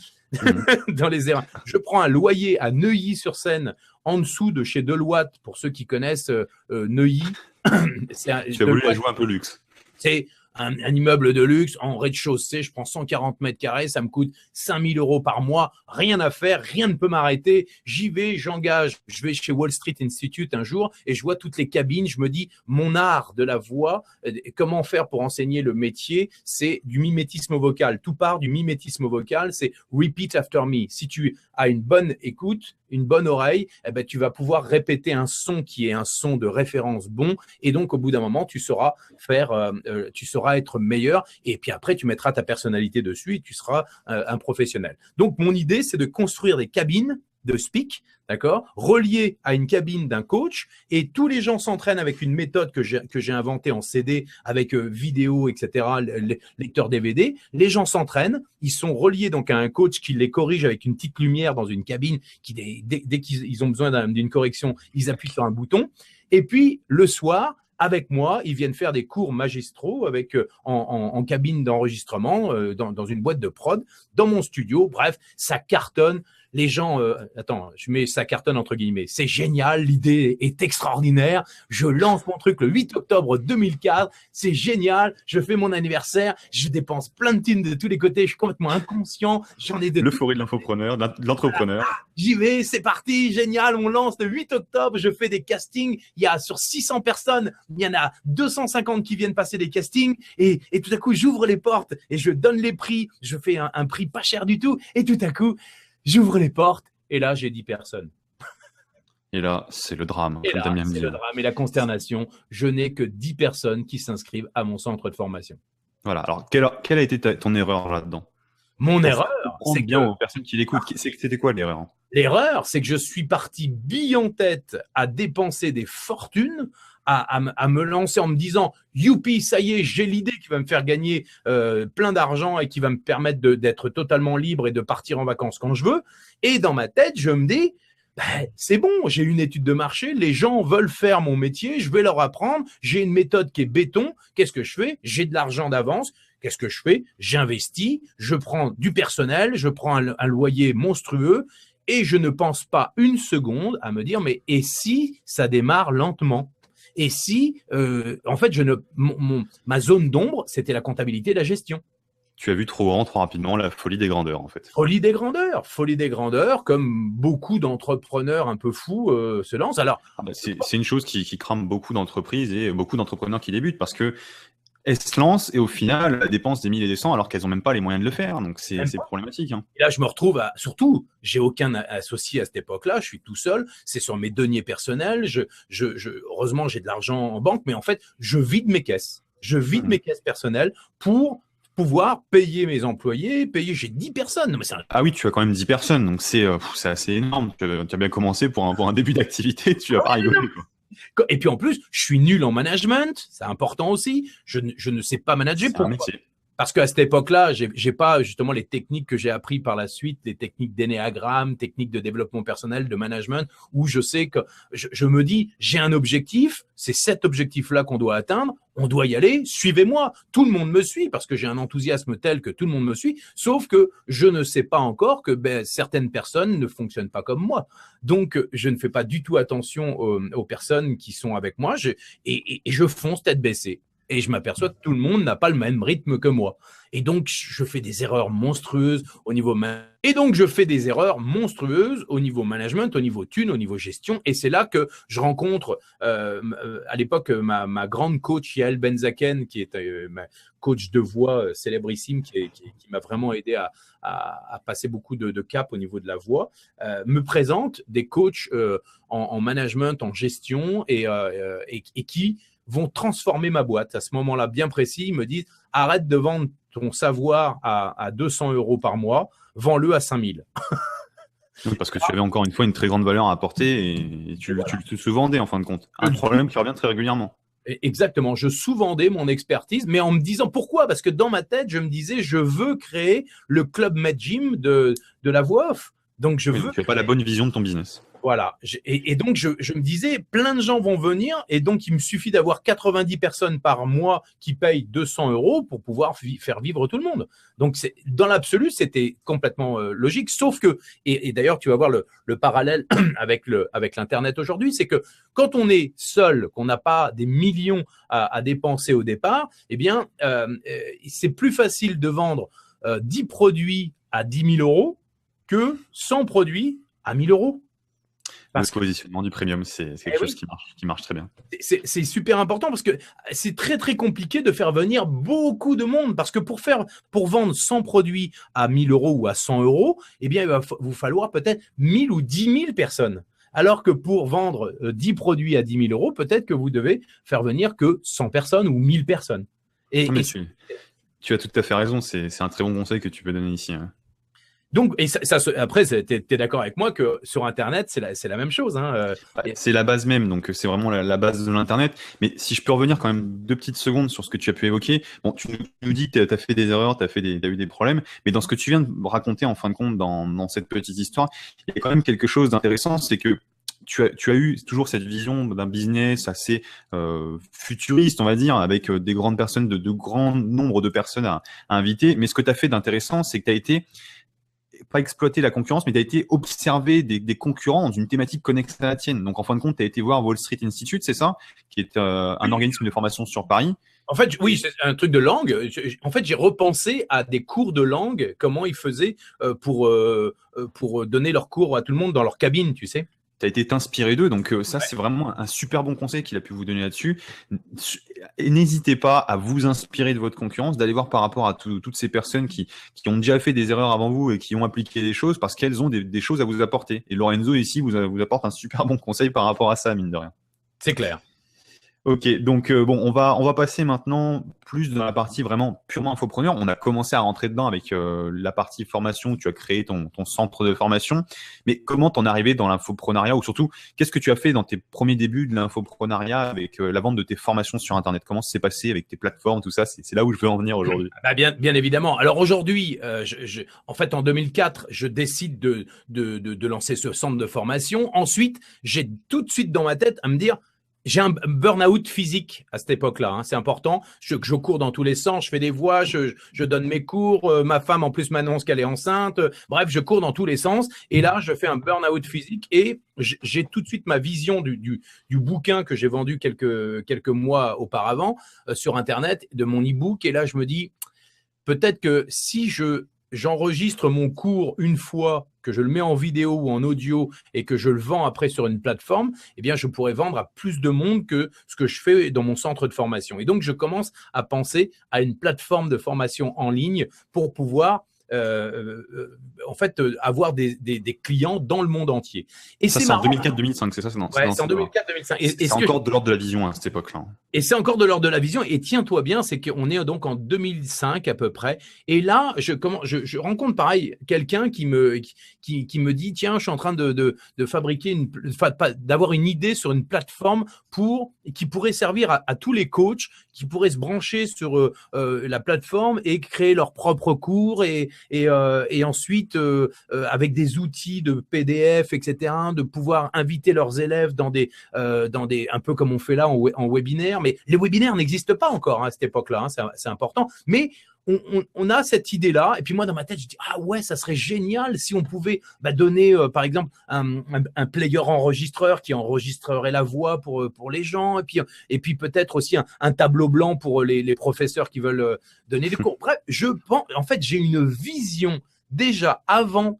Speaker 2: Dans les erreurs, je prends un loyer à Neuilly-sur-Seine, en dessous de chez Deloitte, pour ceux qui connaissent Neuilly.
Speaker 1: Tu as voulu jouer un peu luxe.
Speaker 2: C'est un immeuble de luxe en rez-de-chaussée, je prends 140 mètres carrés, ça me coûte 5 000 € par mois, rien à faire, rien ne peut m'arrêter, j'y vais, j'engage, je vais chez Wall Street Institute un jour et je vois toutes les cabines, je me dis, mon art de la voix, comment faire pour enseigner le métier, c'est du mimétisme vocal, tout part du mimétisme vocal, c'est repeat after me. Si tu as une bonne écoute, une bonne oreille, eh ben, tu vas pouvoir répéter un son qui est un son de référence bon, et donc au bout d'un moment, tu sauras être meilleur, et puis après, tu mettras ta personnalité dessus et tu seras un professionnel. Donc, mon idée, c'est de construire des cabines de speak, d'accord, reliées à une cabine d'un coach, et tous les gens s'entraînent avec une méthode que j'ai inventée en CD, avec vidéo, etc., lecteur DVD. Les gens s'entraînent, ils sont reliés donc à un coach qui les corrige avec une petite lumière dans une cabine, qui dès qu'ils ont besoin d'une correction, ils appuient sur un bouton, et puis le soir, avec moi, ils viennent faire des cours magistraux avec en cabine d'enregistrement, dans une boîte de prod, dans mon studio. Bref, ça cartonne. Les gens, je mets ça cartonne entre guillemets. C'est génial, l'idée est extraordinaire. Je lance mon truc le 8 octobre 2004. C'est génial. Je fais mon anniversaire. Je dépense plein de thunes de tous les côtés. Je suis complètement inconscient. J'en ai de
Speaker 1: l'euphorie de l'infopreneur, de l'entrepreneur.
Speaker 2: J'y vais, c'est parti, génial. On lance le 8 octobre. Je fais des castings. Il y a sur 600 personnes, il y en a 250 qui viennent passer des castings. Et tout à coup, j'ouvre les portes et je donne les prix. Je fais un prix pas cher du tout. Et tout à coup, j'ouvre les portes et là, j'ai 10 personnes.
Speaker 1: Et là, c'est le drame.
Speaker 2: Et là, c'est le drame et la consternation. Je n'ai que 10 personnes qui s'inscrivent à mon centre de formation.
Speaker 1: Voilà. Alors, quelle a été ton erreur là-dedans?
Speaker 2: Mon erreur,
Speaker 1: c'est bien aux personnes qui l'écoutent. C'était quoi l'erreur?
Speaker 2: L'erreur, c'est que je suis parti bille en tête à dépenser des fortunes, à me lancer en me disant « Youpi, ça y est, j'ai l'idée qui va me faire gagner plein d'argent et qui va me permettre d'être totalement libre et de partir en vacances quand je veux. » Et dans ma tête, je me dis c'est bon, j'ai une étude de marché, les gens veulent faire mon métier, je vais leur apprendre, j'ai une méthode qui est béton. Qu'est-ce que je fais? J'ai de l'argent d'avance. Qu'est-ce que je fais? J'investis, je prends du personnel, je prends un loyer monstrueux et je ne pense pas une seconde à me dire mais et si ça démarre lentement? Et si, en fait, ma zone d'ombre, c'était la comptabilité et la gestion.
Speaker 1: Tu as vu trop grand, trop rapidement la folie des grandeurs, en fait.
Speaker 2: Folie des grandeurs, comme beaucoup d'entrepreneurs un peu fous se lancent. Alors,
Speaker 1: c'est une chose qui crame beaucoup d'entreprises et beaucoup d'entrepreneurs qui débutent parce que elles se lancent et au final, elles dépensent des milliers et des cents alors qu'elles n'ont même pas les moyens de le faire. Donc, c'est problématique. Hein.
Speaker 2: Et là, je me retrouve surtout, j'ai aucun associé à cette époque-là, je suis tout seul, c'est sur mes deniers personnels. Heureusement, j'ai de l'argent en banque, mais en fait, je vide mes caisses. Je vide mes caisses personnelles pour pouvoir payer mes employés, j'ai 10 personnes. Non, mais
Speaker 1: ah oui, tu as quand même 10 personnes, donc c'est assez énorme. Tu as bien commencé pour un début d'activité, tu vas pas rigoler. Quoi.
Speaker 2: Et puis en plus, je suis nul en management, c'est important aussi. Je ne sais pas manager.
Speaker 1: C'est un métier.
Speaker 2: Parce qu'à cette époque-là, j'ai pas justement les techniques que j'ai appris par la suite, les techniques d'énéagramme, techniques de développement personnel, de management, où je sais que je me dis, j'ai un objectif, c'est cet objectif-là qu'on doit atteindre, on doit y aller, suivez-moi. Tout le monde me suit parce que j'ai un enthousiasme tel que tout le monde me suit, sauf que je ne sais pas encore que certaines personnes ne fonctionnent pas comme moi. Donc, je ne fais pas du tout attention aux personnes qui sont avec moi et je fonce tête baissée. Et je m'aperçois que tout le monde n'a pas le même rythme que moi. Et donc, je fais des erreurs monstrueuses au niveau management, au niveau thune, au niveau gestion. Et c'est là que je rencontre, à l'époque, ma grande coach, Yael Benzaken, qui est ma coach de voix célébrissime, qui m'a vraiment aidé à passer beaucoup de cap au niveau de la voix, me présente des coachs en management, en gestion et qui vont transformer ma boîte. À ce moment-là, bien précis, ils me disent « Arrête de vendre ton savoir à 200 € par mois, vends-le à 5000 ».
Speaker 1: Oui, parce que tu avais encore une fois une très grande valeur à apporter et tu te sous-vendais en fin de compte. Un problème qui revient très régulièrement.
Speaker 2: Exactement, je sous-vendais mon expertise, mais en me disant pourquoi? Parce que dans ma tête, je me disais, je veux créer le Club Med Gym de la voix off. Donc, tu
Speaker 1: n'as pas la bonne vision de ton business.
Speaker 2: Voilà. Et donc, je me disais, plein de gens vont venir et donc, il me suffit d'avoir 90 personnes par mois qui payent 200 € pour pouvoir faire vivre tout le monde. Donc, dans l'absolu, c'était complètement logique. Sauf que, et d'ailleurs, tu vas voir le parallèle avec l'Internet aujourd'hui, c'est que quand on est seul, qu'on n'a pas des millions à dépenser au départ, eh bien, c'est plus facile de vendre 10 produits à 10 000 € que 100 produits à 1 000 €.
Speaker 1: Le positionnement du premium, c'est quelque chose qui marche très bien.
Speaker 2: C'est super important parce que c'est très, très compliqué de faire venir beaucoup de monde parce que pour vendre 100 produits à 1 000 € ou à 100 €, eh bien, il va vous falloir peut-être 1000 ou 10 000 personnes. Alors que pour vendre 10 produits à 10 000 €, peut-être que vous devez faire venir que 100 personnes ou 1000 personnes.
Speaker 1: Tu as tout à fait raison. C'est un très bon conseil que tu peux donner ici. Hein.
Speaker 2: Donc, après, tu es d'accord avec moi que sur Internet, c'est la même chose. Hein.
Speaker 1: C'est la base même, donc c'est vraiment la base de l'Internet. Mais si je peux revenir quand même 2 petites secondes sur ce que tu as pu évoquer. Bon, tu nous dis que tu as fait des erreurs, tu as eu des problèmes, mais dans ce que tu viens de raconter en fin de compte dans cette petite histoire, il y a quand même quelque chose d'intéressant, c'est que tu as eu toujours cette vision d'un business assez futuriste, on va dire, avec des grandes personnes, de grands nombres de personnes à inviter. Mais ce que tu as fait d'intéressant, c'est que tu as été pas exploiter la concurrence, mais tu as été observer des concurrents dans une thématique connexe à la tienne. Donc, en fin de compte, tu as été voir Wall Street Institute, c'est ça? Qui est un organisme de formation sur Paris.
Speaker 2: En fait, oui, c'est un truc de langue. En fait, j'ai repensé à des cours de langue, comment ils faisaient pour donner leurs cours à tout le monde dans leur cabine, tu sais.
Speaker 1: Tu as été t'inspirer d'eux, donc ça, c'est vraiment un super bon conseil qu'il a pu vous donner là-dessus. Et n'hésitez pas à vous inspirer de votre concurrence, d'aller voir par rapport à toutes ces personnes qui ont déjà fait des erreurs avant vous et qui ont appliqué des choses parce qu'elles ont des choses à vous apporter. Et Lorenzo, ici, vous apporte un super bon conseil par rapport à ça, mine de rien.
Speaker 2: C'est clair.
Speaker 1: Ok, donc bon, on va passer maintenant plus dans la partie vraiment purement infopreneur. On a commencé à rentrer dedans avec la partie formation où tu as créé ton centre de formation. Mais comment t'en es arrivé dans l'infoprenariat ou surtout, qu'est-ce que tu as fait dans tes premiers débuts de l'infoprenariat avec la vente de tes formations sur Internet? Comment ça s'est passé avec tes plateformes, tout ça? C'est là où je veux en venir aujourd'hui.
Speaker 2: Bien évidemment. Alors aujourd'hui, en fait, en 2004, je décide de lancer ce centre de formation. Ensuite, j'ai tout de suite dans ma tête à me dire, j'ai un burn-out physique à cette époque-là, hein, c'est important. Je cours dans tous les sens, je fais des voix, je donne mes cours. Ma femme, en plus, m'annonce qu'elle est enceinte. Bref, je cours dans tous les sens. Et là, je fais un burn-out physique et j'ai tout de suite ma vision du bouquin que j'ai vendu quelques mois auparavant sur Internet, de mon e-book. Et là, je me dis, peut-être que si j'enregistre mon cours une fois, que je le mets en vidéo ou en audio et que je le vends après sur une plateforme, eh bien, je pourrais vendre à plus de monde que ce que je fais dans mon centre de formation. Et donc, je commence à penser à une plateforme de formation en ligne pour pouvoir en fait, avoir des clients dans le monde entier. Et
Speaker 1: ça, c'est en 2004-2005, c'est ça?
Speaker 2: Ouais, c'est en 2004-2005.
Speaker 1: C'est encore de l'ordre de la vision à cette époque-là.
Speaker 2: Et c'est encore de l'ordre de la vision. Et tiens-toi bien, c'est qu'on est donc en 2005 à peu près. Et là, je rencontre pareil quelqu'un qui me dit, tiens, je suis en train de fabriquer d'avoir une idée sur une plateforme qui pourrait servir à tous les coachs, qui pourraient se brancher sur la plateforme et créer leurs propres cours et ensuite avec des outils de PDF, etc., de pouvoir inviter leurs élèves dans des un peu comme on fait là en webinaire. Mais les webinaires n'existent pas encore à cette époque-là, c'est important. Mais on a cette idée-là. Et puis moi, dans ma tête, je dis, ah ouais, ça serait génial si on pouvait donner, par exemple, un player enregistreur qui enregistrerait la voix pour les gens. Et puis peut-être aussi un tableau blanc pour les professeurs qui veulent donner des cours. Bref, je pense, en fait, j'ai une vision déjà avant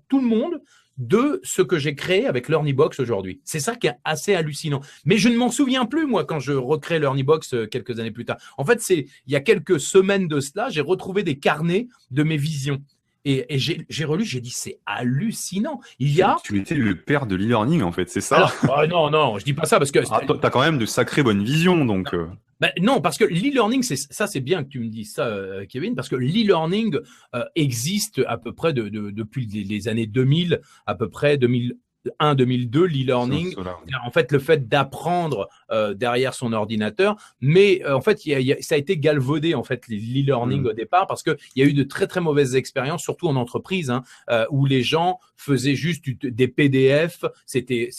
Speaker 2: tout le monde de ce que j'ai créé avec LearnyBox aujourd'hui. C'est ça qui est assez hallucinant. Mais je ne m'en souviens plus, moi, quand je recrée LearnyBox quelques années plus tard. En fait, il y a quelques semaines de cela, j'ai retrouvé des carnets de mes visions. Et j'ai relu, j'ai dit, c'est hallucinant.
Speaker 1: Tu étais le père de l'e-learning, en fait, c'est ça?
Speaker 2: Alors, non, je dis pas ça parce que…
Speaker 1: tu as quand même de sacrées bonnes visions, donc…
Speaker 2: non, parce que l'e-learning, c'est bien que tu me dises ça, Kevin, parce que l'e-learning existe à peu près depuis les années 2000, à peu près 2001, 2002, l'e-learning, en fait, le fait d'apprendre derrière son ordinateur, mais en fait, ça a été galvaudé, en fait, l'e-learning au départ, parce qu'il y a eu de très, très mauvaises expériences, surtout en entreprise, où les gens faisaient juste des PDF, c'était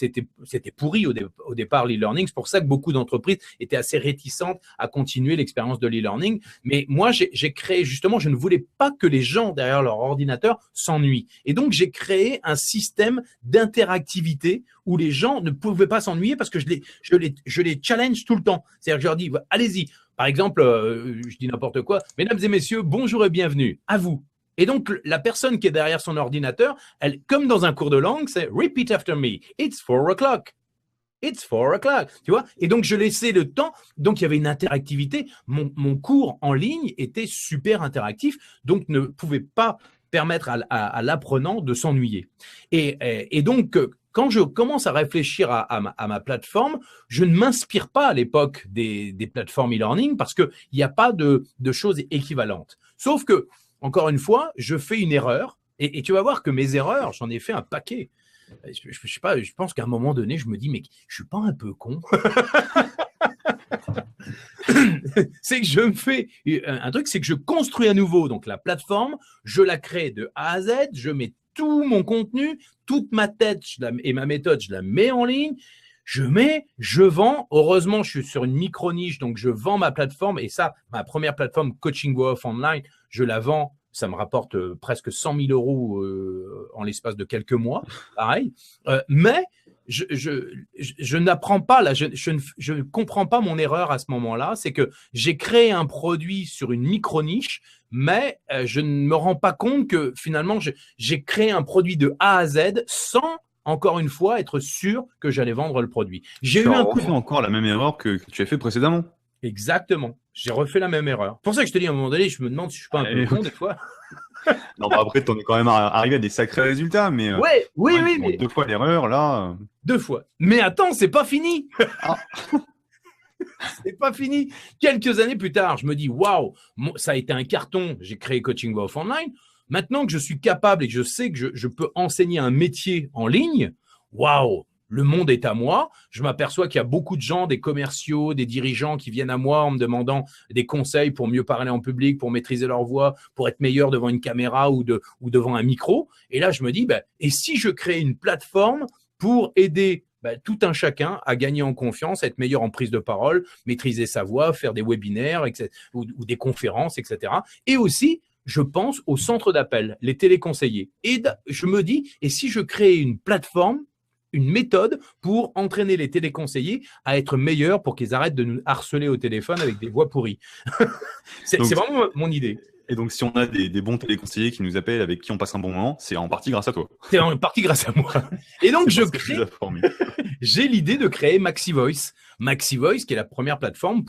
Speaker 2: pourri au départ, l'e-learning. C'est pour ça que beaucoup d'entreprises étaient assez réticentes à continuer l'expérience de l'e-learning. Mais moi, j'ai créé, justement, je ne voulais pas que les gens derrière leur ordinateur s'ennuient. Et donc, j'ai créé un système d'interactivité où les gens ne pouvaient pas s'ennuyer parce que je les challenge tout le temps. C'est-à-dire que je leur dis, allez-y. Par exemple, je dis n'importe quoi. Mesdames et messieurs, bonjour et bienvenue. À vous. Et donc, la personne qui est derrière son ordinateur, elle, comme dans un cours de langue, c'est « Repeat after me. It's 4 o'clock. It's 4 o'clock. » Tu vois? Et donc, je laissais le temps. Donc, il y avait une interactivité. Mon cours en ligne était super interactif, donc ne pouvait pas permettre à l'apprenant de s'ennuyer. Et donc, quand je commence à réfléchir à ma plateforme, je ne m'inspire pas à l'époque des plateformes e-learning parce qu'il n'y a pas de choses équivalentes. Sauf que, encore une fois, je fais une erreur et tu vas voir que mes erreurs, j'en ai fait un paquet. Je sais pas, je pense qu'à un moment donné, je me dis, mais je suis pas un peu con? C'est que je me fais un truc, c'est que je construis à nouveau donc la plateforme, je la crée de A à Z, je mets tout mon contenu, toute ma tête et ma méthode, je la mets en ligne, je vends. Heureusement, je suis sur une micro-niche, donc je vends ma plateforme et ça, ma première plateforme Coaching Go Off Online, je la vends. Ça me rapporte presque 100 000 euros en l'espace de quelques mois, pareil. Mais je n'apprends pas là, je ne comprends pas mon erreur à ce moment-là. C'est que j'ai créé un produit sur une micro-niche, mais je ne me rends pas compte que finalement, j'ai créé un produit de A à Z sans, encore une fois, être sûr que j'allais vendre le produit. J'ai eu
Speaker 1: encore la même erreur que tu as fait précédemment.
Speaker 2: Exactement. J'ai refait la même erreur. C'est pour ça que je te dis, à un moment donné, je me demande si je suis pas un peu con des fois.
Speaker 1: Non, après, tu en es quand même arrivé à des sacrés résultats, mais…
Speaker 2: Oui,
Speaker 1: mais… 2 fois l'erreur, là…
Speaker 2: 2 fois. Mais attends, c'est pas fini. C'est pas fini. Quelques années plus tard, je me dis, waouh, ça a été un carton. J'ai créé Coaching Go Off Online. Maintenant que je suis capable et que je sais que je peux enseigner un métier en ligne, waouh, le monde est à moi. Je m'aperçois qu'il y a beaucoup de gens, des commerciaux, des dirigeants qui viennent à moi en me demandant des conseils pour mieux parler en public, pour maîtriser leur voix, pour être meilleur devant une caméra ou devant un micro. Et là, je me dis, et si je crée une plateforme pour aider tout un chacun à gagner en confiance, être meilleur en prise de parole, maîtriser sa voix, faire des webinaires ou des conférences, etc. Et aussi, je pense aux centres d'appel, les téléconseillers. Et je me dis, et si je crée une plateforme, une méthode pour entraîner les téléconseillers à être meilleurs pour qu'ils arrêtent de nous harceler au téléphone avec des voix pourries. C'est vraiment mon idée.
Speaker 1: Et donc, si on a des bons téléconseillers qui nous appellent, avec qui on passe un bon moment, c'est en partie grâce à toi.
Speaker 2: C'est en partie grâce à moi. Et donc, j'ai l'idée de créer MaxiVoice. MaxiVoice, qui est la première plateforme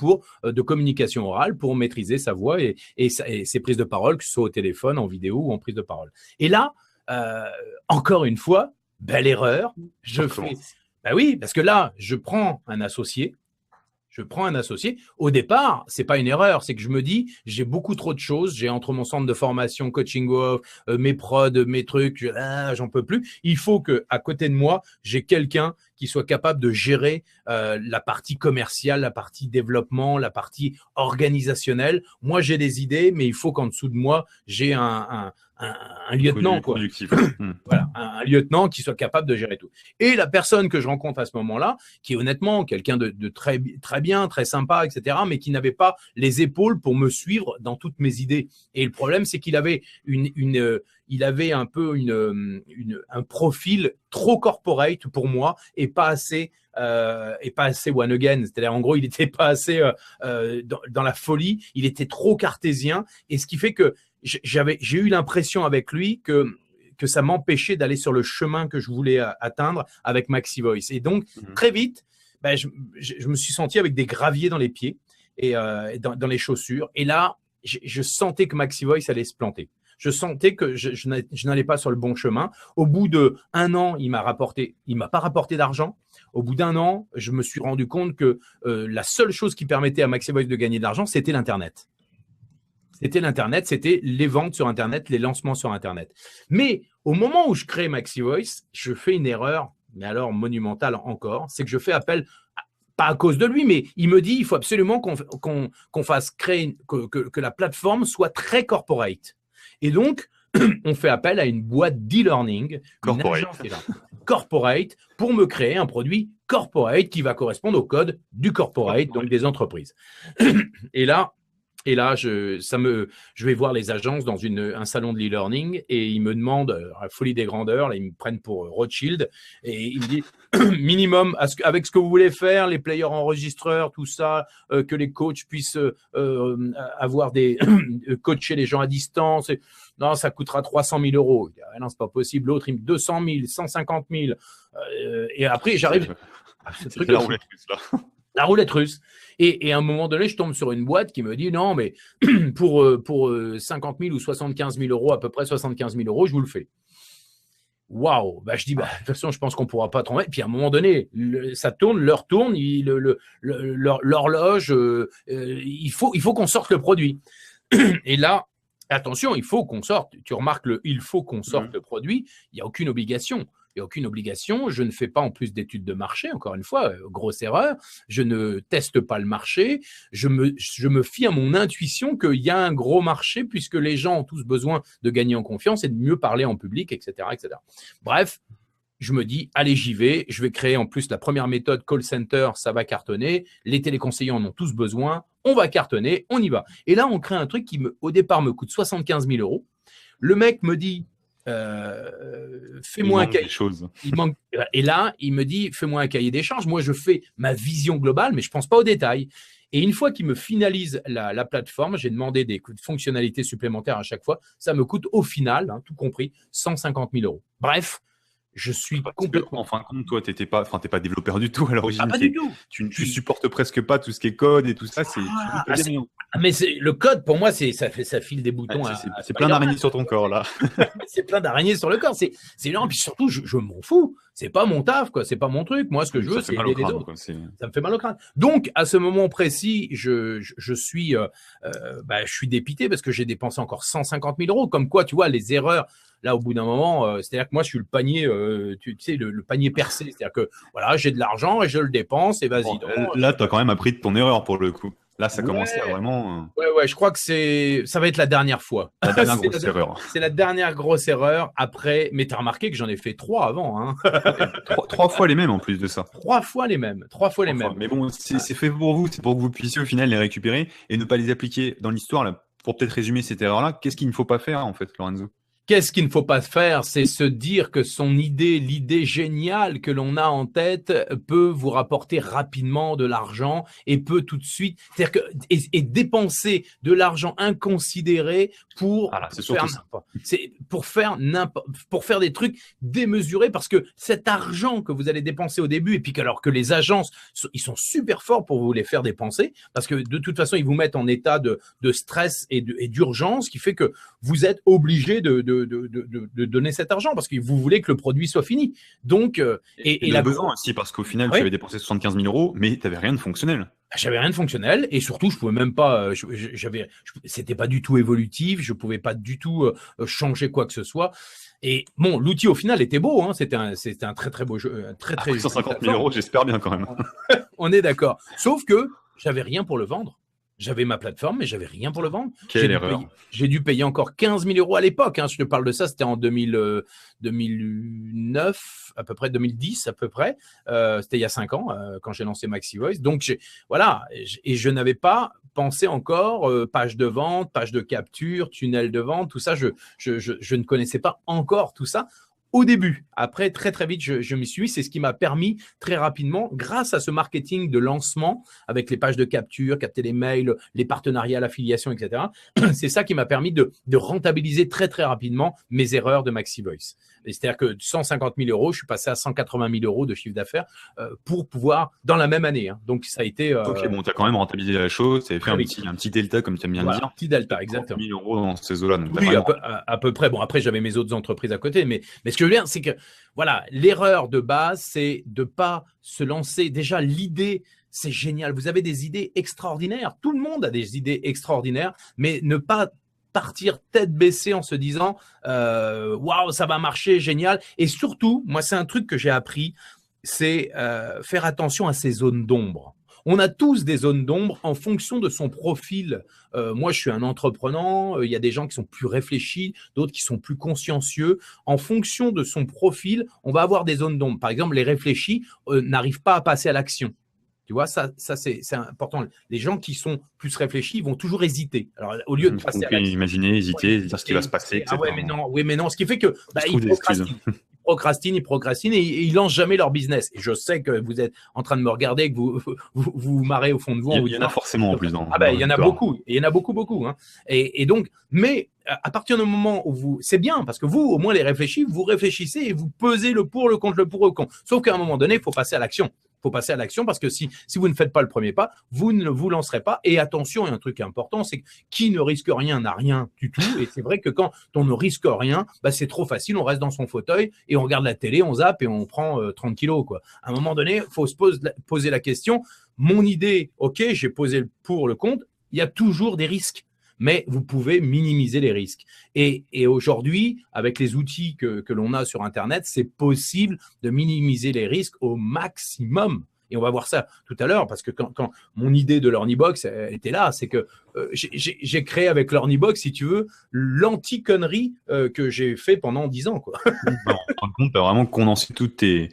Speaker 2: de communication orale pour maîtriser sa voix et ses prises de parole, que ce soit au téléphone, en vidéo ou en prise de parole. Et là, encore une fois, belle erreur. Bah oui, parce que là, je prends un associé. Au départ, c'est pas une erreur, c'est que je me dis, j'ai beaucoup trop de choses. J'ai entre mon centre de formation, coaching off, mes prods, mes trucs, j'en peux plus. Il faut que, à côté de moi, j'ai quelqu'un qui soit capable de gérer la partie commerciale, la partie développement, la partie organisationnelle. Moi, j'ai des idées, mais il faut qu'en dessous de moi, j'ai un lieutenant, quoi. Voilà, un lieutenant qui soit capable de gérer tout. Et la personne que je rencontre à ce moment-là, qui est honnêtement quelqu'un de très, très bien, très sympa, etc., mais qui n'avait pas les épaules pour me suivre dans toutes mes idées. Et le problème, c'est qu'il avait il avait un peu un profil trop corporate pour moi et pas assez one again. C'est-à-dire, en gros, il n'était pas assez dans la folie. Il était trop cartésien. Et ce qui fait que j'ai eu l'impression avec lui que ça m'empêchait d'aller sur le chemin que je voulais atteindre avec MaxiVoice. Et donc, très vite, je me suis senti avec des graviers dans les pieds et dans les chaussures. Et là, je sentais que MaxiVoice allait se planter. Je sentais que je n'allais pas sur le bon chemin. Au bout d'1 an, il m'a pas rapporté d'argent. Au bout d'1 an, je me suis rendu compte que la seule chose qui permettait à MaxiVoice de gagner de l'argent, c'était l'Internet. C'était les ventes sur Internet, les lancements sur Internet. Mais au moment où je crée MaxiVoice, je fais une erreur, mais alors monumentale encore, c'est que je fais appel, pas à cause de lui, mais il me dit il faut absolument qu'on fasse créer, que la plateforme soit très corporate. Et donc, on fait appel à une boîte d'e-learning, corporate, pour me créer un produit corporate qui va correspondre au code du corporate, donc des entreprises. Et là, je vais voir les agences dans un salon de l'e-learning et ils me demandent, à folie des grandeurs, là, ils me prennent pour Rothschild et ils me disent minimum, avec ce que vous voulez faire, les players enregistreurs, tout ça, que les coachs puissent avoir coacher les gens à distance. Non, ça coûtera 300 000 euros. Je dis, ah, non, c'est pas possible. L'autre, il me dit 200 000, 150 000. Et après, j'arrive.
Speaker 1: C'est la roulette russe, là.
Speaker 2: La roulette russe. Et à un moment donné, je tombe sur une boîte qui me dit non, mais pour 50 000 ou 75 000 euros, à peu près 75 000 euros, je vous le fais. Waouh! Je dis, de toute façon, je pense qu'on ne pourra pas tromper. Puis à un moment donné, ça tourne, l'heure tourne, l'horloge, il faut qu'on sorte le produit. Et là, attention, il faut qu'on sorte. Tu remarques il faut qu'on sorte le produit. Il n'y a aucune obligation. Il n'y a aucune obligation. Je ne fais pas en plus d'études de marché, encore une fois, grosse erreur. Je ne teste pas le marché. Je me fie à mon intuition qu'il y a un gros marché puisque les gens ont tous besoin de gagner en confiance et de mieux parler en public, etc., etc. Bref, je me dis, allez, j'y vais. Je vais créer en plus la première méthode call center, ça va cartonner. Les téléconseillers en ont tous besoin. On va cartonner, on y va. Et là, on crée un truc qui, au départ, me coûte 75 000 euros. Le mec me dit, fais-moi un cahier. Et là, il me dit, fais-moi un cahier des charges. Moi, je fais ma vision globale, mais je ne pense pas aux détails. Et une fois qu'il me finalise la plateforme, j'ai demandé des fonctionnalités supplémentaires à chaque fois. Ça me coûte au final, tout compris, 150 000 euros. Bref, je suis complètement.
Speaker 1: En fin de compte, toi, t'es pas développeur du tout à l'origine.
Speaker 2: Pas du tout.
Speaker 1: Tu supportes presque pas tout ce qui est code et tout ça.
Speaker 2: Mais le code, pour moi, ça file des boutons.
Speaker 1: C'est plein d'araignées sur ton corps, là.
Speaker 2: C'est plein d'araignées sur le corps. C'est énorme. Puis surtout, je m'en fous. C'est pas mon taf, quoi. C'est pas mon truc. Moi, ce que je veux, c'est aider les autres. Ça me fait mal au crâne. Donc, à ce moment précis, je suis dépité parce que j'ai dépensé encore 150 000 euros. Comme quoi, tu vois, les erreurs. Là, au bout d'un moment, c'est-à-dire que moi, je suis le panier, tu sais, le panier percé. C'est-à-dire que voilà, j'ai de l'argent et je le dépense et vas-y.
Speaker 1: Bon, là, tu as quand même appris de ton erreur pour le coup. Là, ça commence à vraiment.
Speaker 2: Ouais, je crois que ça va être la dernière fois.
Speaker 1: La dernière grosse erreur.
Speaker 2: C'est la dernière grosse erreur après. Mais tu as remarqué que j'en ai fait 3 avant. Hein.
Speaker 1: 3 fois les mêmes en plus de ça.
Speaker 2: 3 fois les mêmes. 3 fois les mêmes.
Speaker 1: Mais bon, c'est fait pour vous. C'est pour que vous puissiez au final les récupérer et ne pas les appliquer dans l'histoire. Là, pour peut-être résumer cette erreur-là, qu'est-ce qu'il ne faut pas faire en fait, Lorenzo?
Speaker 2: Qu'est-ce qu'il ne faut pas faire? C'est se dire que son idée, l'idée géniale que l'on a en tête peut vous rapporter rapidement de l'argent et peut tout de suite, c'est-à-dire que, et dépenser de l'argent inconsidéré pour
Speaker 1: Voilà, c'est
Speaker 2: faire,
Speaker 1: surtout ça.
Speaker 2: c'est pour faire des trucs démesurés parce que cet argent que vous allez dépenser au début et puis alors que les agences, ils sont super forts pour vous les faire dépenser parce que de toute façon, ils vous mettent en état de stress et d'urgence qui fait que vous êtes obligé de donner cet argent parce que vous voulez que le produit soit fini. Donc,
Speaker 1: Et de besoin aussi, parce qu'au final, tu avais dépensé 75 000 euros, mais tu n'avais rien de fonctionnel.
Speaker 2: J'avais rien de fonctionnel et surtout, je pouvais même pas, c'était pas du tout évolutif, je pouvais pas du tout changer quoi que ce soit. Et bon, l'outil au final était beau, hein, c'était un très très beau jeu, très très.
Speaker 1: 150 000 euros, j'espère bien quand même.
Speaker 2: On est d'accord. Sauf que j'avais rien pour le vendre. J'avais ma plateforme, mais j'avais rien pour le vendre.
Speaker 1: Quelle erreur.
Speaker 2: J'ai dû payer encore 15 000 euros à l'époque. Hein. Je te parle de ça, c'était en 2009, à peu près 2010 à peu près. C'était il y a 5 ans quand j'ai lancé MaxiVoice. Donc voilà, et je n'avais pas pensé encore page de vente, page de capture, tunnel de vente, tout ça. Je ne connaissais pas encore tout ça. Au début, après, très très vite, je m'y suis mis. C'est ce qui m'a permis très rapidement, grâce à ce marketing de lancement, avec les pages de capture, capter les mails, les partenariats, l'affiliation, etc. C'est ça qui m'a permis de rentabiliser très très rapidement mes erreurs de MaxiVoice. C'est-à-dire que de 150 000 euros, je suis passé à 180 000 euros de chiffre d'affaires pour pouvoir, dans la même année. Hein. Donc, ça a été…
Speaker 1: Ok, bon, tu as quand même rentabilisé la chose, tu avais fait un petit delta, comme tu aimes bien le dire.
Speaker 2: Petit delta, exactement.
Speaker 1: 100 000 euros dans ces eaux-là.
Speaker 2: Oui, à peu près. Bon, après, j'avais mes autres entreprises à côté, mais ce que je veux dire, c'est que voilà, l'erreur de base, c'est de pas se lancer. Déjà, l'idée, c'est génial. Vous avez des idées extraordinaires. Tout le monde a des idées extraordinaires, mais ne pas partir tête baissée en se disant waouh, ça va marcher, génial. Et surtout, moi, c'est un truc que j'ai appris, c'est faire attention à ces zones d'ombre. On a tous des zones d'ombre en fonction de son profil. Moi, je suis un entrepreneur. Il y a des gens qui sont plus réfléchis, d'autres qui sont plus consciencieux. En fonction de son profil, on va avoir des zones d'ombre. Par exemple, les réfléchis n'arrivent pas à passer à l'action. Tu vois, ça c'est important. Les gens qui sont plus réfléchis vont toujours hésiter. Alors, au lieu de passer à l'action,
Speaker 1: imaginer, hésiter, dire ce qui va se passer, etc.
Speaker 2: Ah ouais, mais non. Ce qui fait que ils procrastinent et ils lancent jamais leur business. Et je sais que vous êtes en train de me regarder, que vous marrez au fond de vous.
Speaker 1: Il y en a forcément en plus dans.
Speaker 2: Il y en a beaucoup. Et il y en a beaucoup. Hein. Et donc, mais à partir du moment où c'est bien parce que vous, au moins les réfléchis, vous réfléchissez et vous pesez le pour, le contre, le pour, le contre. Sauf qu'à un moment donné, il faut passer à l'action. Il faut passer à l'action parce que si vous ne faites pas le premier pas, vous ne vous lancerez pas. Et attention, il y a un truc important, c'est que qui ne risque rien n'a rien du tout. Et c'est vrai que quand on ne risque rien, c'est trop facile. On reste dans son fauteuil et on regarde la télé, on zappe et on prend 30 kilos, quoi. À un moment donné, il faut se poser la question. Mon idée, ok, j'ai posé le pour, le contre. Il y a toujours des risques. Mais vous pouvez minimiser les risques. Et aujourd'hui, avec les outils que l'on a sur Internet, c'est possible de minimiser les risques au maximum. Et on va voir ça tout à l'heure, parce que quand mon idée de l'Ornibox était là, c'est que j'ai créé avec l'Ornibox, si tu veux, l'anti-connerie que j'ai fait pendant 10 ans, quoi.
Speaker 1: En fin de compte, tu as vraiment condensé toutes tes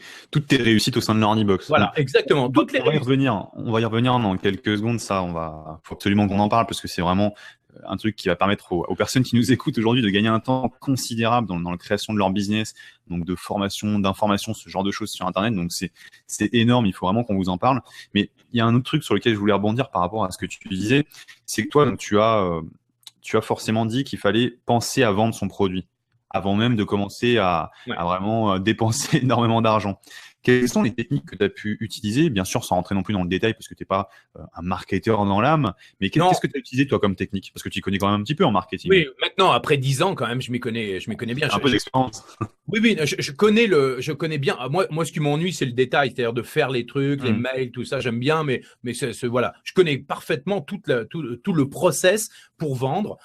Speaker 1: réussites au sein de l'Ornibox.
Speaker 2: Voilà, exactement.
Speaker 1: On va y revenir dans quelques secondes. Ça, faut absolument qu'on en parle, parce que c'est vraiment un truc qui va permettre aux personnes qui nous écoutent aujourd'hui de gagner un temps considérable dans la création de leur business, donc de formation, d'information, ce genre de choses sur Internet. Donc c'est énorme, il faut vraiment qu'on vous en parle. Mais il y a un autre truc sur lequel je voulais rebondir par rapport à ce que tu disais, c'est que toi, donc, tu as forcément dit qu'il fallait penser à vendre son produit avant même de commencer à vraiment dépenser énormément d'argent. Quelles sont les techniques que tu as pu utiliser? Bien sûr, sans rentrer non plus dans le détail, parce que tu n'es pas un marketeur dans l'âme, mais qu'est-ce que tu as utilisé, toi, comme technique? Parce que tu connais quand même un petit peu en marketing.
Speaker 2: Oui, maintenant, après 10 ans, quand même, je m'y connais bien.
Speaker 1: Un peu d'expérience.
Speaker 2: Oui, je connais bien. Moi, ce qui m'ennuie, c'est le détail, c'est-à-dire de faire les trucs, les mails, tout ça, j'aime bien, mais voilà. Je connais parfaitement tout le process pour vendre.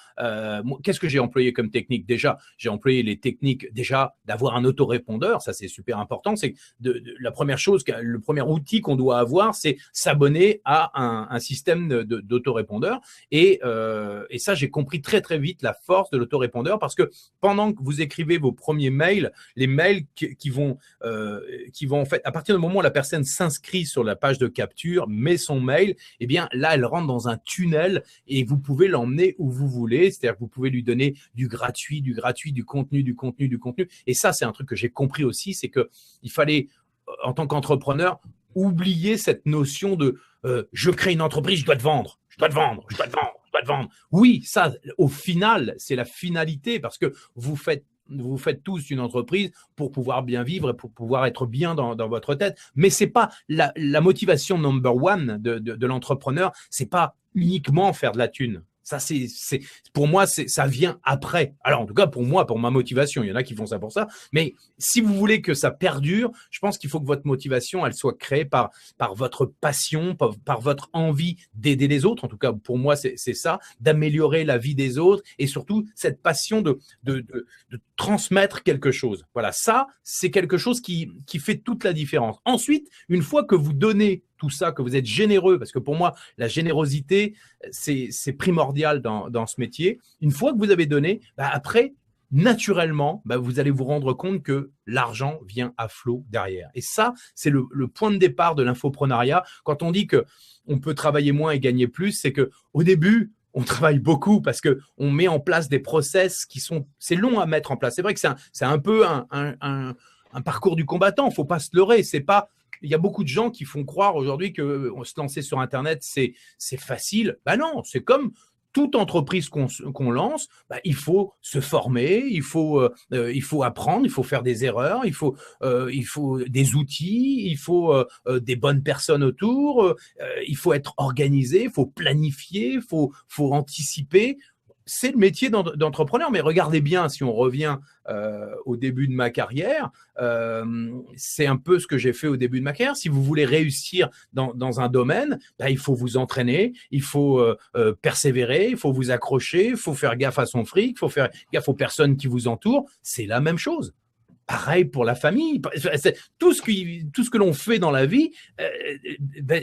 Speaker 2: Qu'est-ce que j'ai employé comme technique? Déjà, j'ai employé les techniques, d'avoir un autorépondeur, ça c'est super important, c'est la première chose, le premier outil qu'on doit avoir, c'est s'abonner à un système d'autorépondeur. Et ça, j'ai compris très très vite la force de l'autorépondeur, parce que pendant que vous écrivez vos premiers mails, les mails qui vont en fait, à partir du moment où la personne s'inscrit sur la page de capture, met son mail, eh bien là, elle rentre dans un tunnel et vous pouvez l'emmener où vous voulez. C'est-à-dire que vous pouvez lui donner du gratuit, du contenu. Et ça, c'est un truc que j'ai compris aussi, c'est que il fallait, en tant qu'entrepreneur, oublier cette notion de je crée une entreprise, je dois te vendre. Oui, ça, au final, c'est la finalité, parce que vous faites tous une entreprise pour pouvoir bien vivre et pour pouvoir être bien dans votre tête. Mais c'est pas la motivation number one de l'entrepreneur, c'est pas uniquement faire de la thune. Ça, pour moi, ça vient après. Alors, en tout cas, pour moi, pour ma motivation, il y en a qui font ça pour ça. Mais si vous voulez que ça perdure, je pense qu'il faut que votre motivation, elle soit créée par votre passion, par votre envie d'aider les autres. En tout cas, pour moi, c'est ça, d'améliorer la vie des autres, et surtout cette passion de transmettre quelque chose. Voilà, ça, c'est quelque chose qui fait toute la différence. Ensuite, une fois que vous donnez tout ça, que vous êtes généreux, parce que pour moi, la générosité, c'est primordial dans ce métier. Une fois que vous avez donné, après, naturellement, vous allez vous rendre compte que l'argent vient à flot derrière. Et ça, c'est le point de départ de l'infoprenariat. Quand on dit qu'on peut travailler moins et gagner plus, c'est qu'au début, on travaille beaucoup parce qu'on met en place des process c'est long à mettre en place. C'est vrai que c'est un peu un parcours du combattant. Il ne faut pas se leurrer. Il y a beaucoup de gens qui font croire aujourd'hui que se lancer sur Internet, c'est facile. Non, c'est comme toute entreprise qu'on lance, il faut se former, il faut apprendre, il faut faire des erreurs, il faut des outils, il faut des bonnes personnes autour, il faut être organisé, il faut planifier, il faut anticiper. C'est le métier d'entrepreneur, mais regardez bien, si on revient au début de ma carrière, c'est un peu ce que j'ai fait au début de ma carrière. Si vous voulez réussir dans un domaine, il faut vous entraîner, il faut persévérer, il faut vous accrocher, il faut faire gaffe à son fric, il faut faire gaffe aux personnes qui vous entourent. C'est la même chose. Pareil pour la famille. Tout ce que l'on fait dans la vie,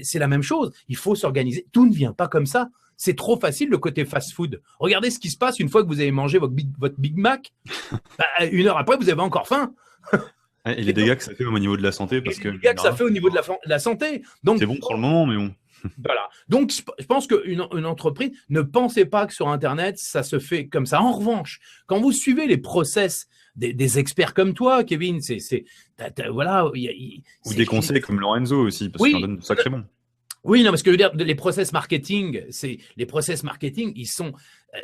Speaker 2: c'est la même chose. Il faut s'organiser. Tout ne vient pas comme ça. C'est trop facile, le côté fast-food. Regardez ce qui se passe une fois que vous avez mangé votre Big Mac. Une heure après, vous avez encore faim.
Speaker 1: Et les dégâts que ça fait au niveau de la santé.
Speaker 2: Les dégâts que ça fait au niveau de la santé. Donc,
Speaker 1: c'est bon sur le moment, mais bon.
Speaker 2: Voilà. Donc, je pense qu'une entreprise, ne pensez pas que sur Internet, ça se fait comme ça. En revanche, quand vous suivez les process des experts comme toi, Kevin, voilà.
Speaker 1: Ou des conseils comme Lorenzo aussi, parce qu'il en donne sacré bon.
Speaker 2: Oui, non, parce que je veux dire, les process marketing, ils sont,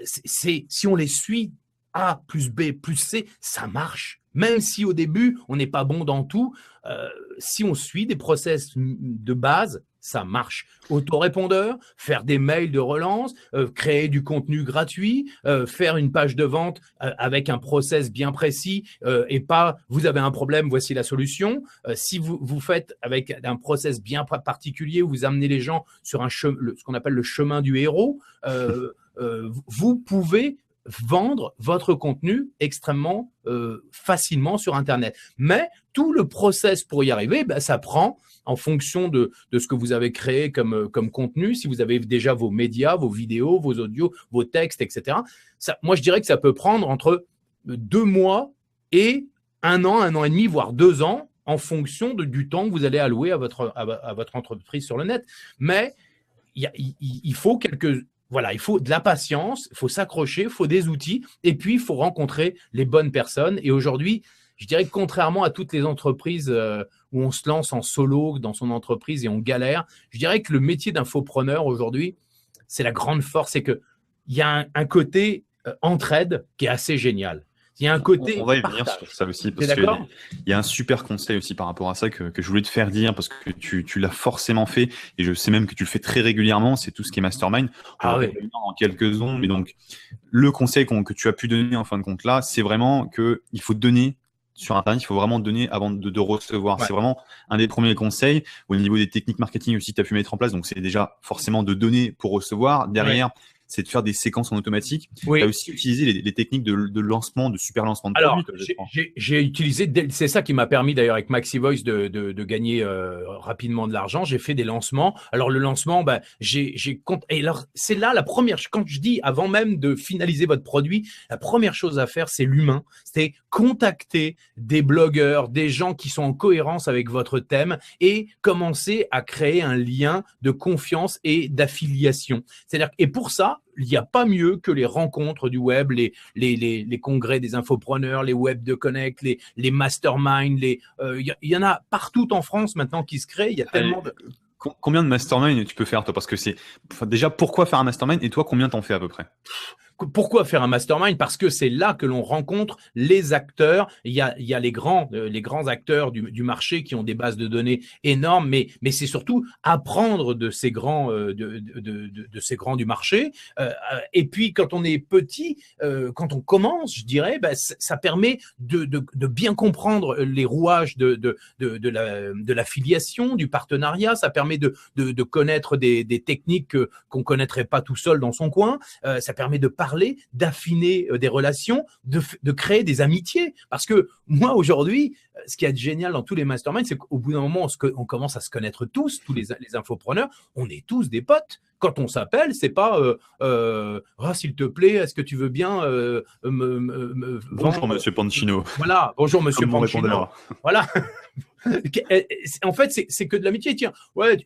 Speaker 2: si on les suit, A plus B plus C, ça marche. Même si au début, on n'est pas bon dans tout, si on suit des process de base, ça marche. Autorépondeur, faire des mails de relance, créer du contenu gratuit, faire une page de vente avec un process bien précis et pas « vous avez un problème, voici la solution ». Si vous faites avec un process bien particulier où vous amenez les gens sur ce qu'on appelle le chemin du héros, vous pouvez vendre votre contenu extrêmement facilement sur Internet. Mais tout le process pour y arriver, ça prend en fonction de ce que vous avez créé comme contenu, si vous avez déjà vos médias, vos vidéos, vos audios, vos textes, etc. Moi, je dirais que ça peut prendre entre 2 mois et 1 an, 1 an et demi, voire 2 ans, en fonction du temps que vous allez allouer à votre entreprise sur le net. Mais il faut il faut de la patience, il faut s'accrocher, il faut des outils, et puis il faut rencontrer les bonnes personnes. Et aujourd'hui, je dirais que contrairement à toutes les entreprises où on se lance en solo dans son entreprise et on galère, je dirais que le métier d'infopreneur aujourd'hui, c'est la grande force, c'est qu'il y a un côté entraide qui est assez génial. Il y a un côté.
Speaker 1: On va y venir sur ça aussi, parce qu'il y a un super conseil aussi par rapport à ça que je voulais te faire dire, parce que tu l'as forcément fait, et je sais même que tu le fais très régulièrement, c'est tout ce qui est mastermind.
Speaker 2: Ah oui.
Speaker 1: En quelques secondes, mais donc, le conseil que tu as pu donner en fin de compte là, c'est vraiment qu'il faut donner sur Internet, il faut vraiment donner avant de recevoir. Ouais. C'est vraiment un des premiers conseils. Au niveau des techniques marketing aussi, tu as pu mettre en place, donc c'est déjà forcément de donner pour recevoir. Derrière, c'est de faire des séquences en automatique.
Speaker 2: Oui.
Speaker 1: Tu as aussi utilisé les techniques de lancement, de super lancement de
Speaker 2: Alors,
Speaker 1: produits.
Speaker 2: j'ai utilisé, c'est ça qui m'a permis d'ailleurs avec MaxiVoice de gagner rapidement de l'argent. J'ai fait des lancements. Alors le lancement, et alors c'est là la première. Quand je dis avant même de finaliser votre produit, la première chose à faire, c'est l'humain. C'est contacter des blogueurs, des gens qui sont en cohérence avec votre thème et commencer à créer un lien de confiance et d'affiliation. C'est-à-dire, et pour ça, il n'y a pas mieux que les rencontres du web, les congrès des infopreneurs, les web de connect, les masterminds, il y en a partout en France maintenant qui se créent. Il y a tellement de...
Speaker 1: Combien de mastermind tu peux faire, toi? Parce que déjà, pourquoi faire un mastermind et toi, combien t'en fais à peu près?
Speaker 2: Pourquoi faire un mastermind? Parce que c'est là que l'on rencontre les acteurs. Il y a les grands acteurs du marché qui ont des bases de données énormes, mais c'est surtout apprendre de ces grands de ces grands du marché. Et puis quand on est petit, quand on commence, je dirais, ça permet de bien comprendre les rouages de l'affiliation, du partenariat. Ça permet de connaître des techniques qu'on connaîtrait pas tout seul dans son coin. Ça permet de parler, d'affiner des relations, de créer des amitiés. Parce que moi, aujourd'hui, ce qui est génial dans tous les masterminds, c'est qu'au bout d'un moment, on commence à se connaître tous les infopreneurs, on est tous des potes. Quand on s'appelle, c'est pas s'il te plaît, est-ce que tu veux bien
Speaker 1: Bonjour Monsieur Pancino.
Speaker 2: Voilà, bonjour Monsieur Pancino. Voilà. En fait, c'est que de l'amitié. Tiens, ouais,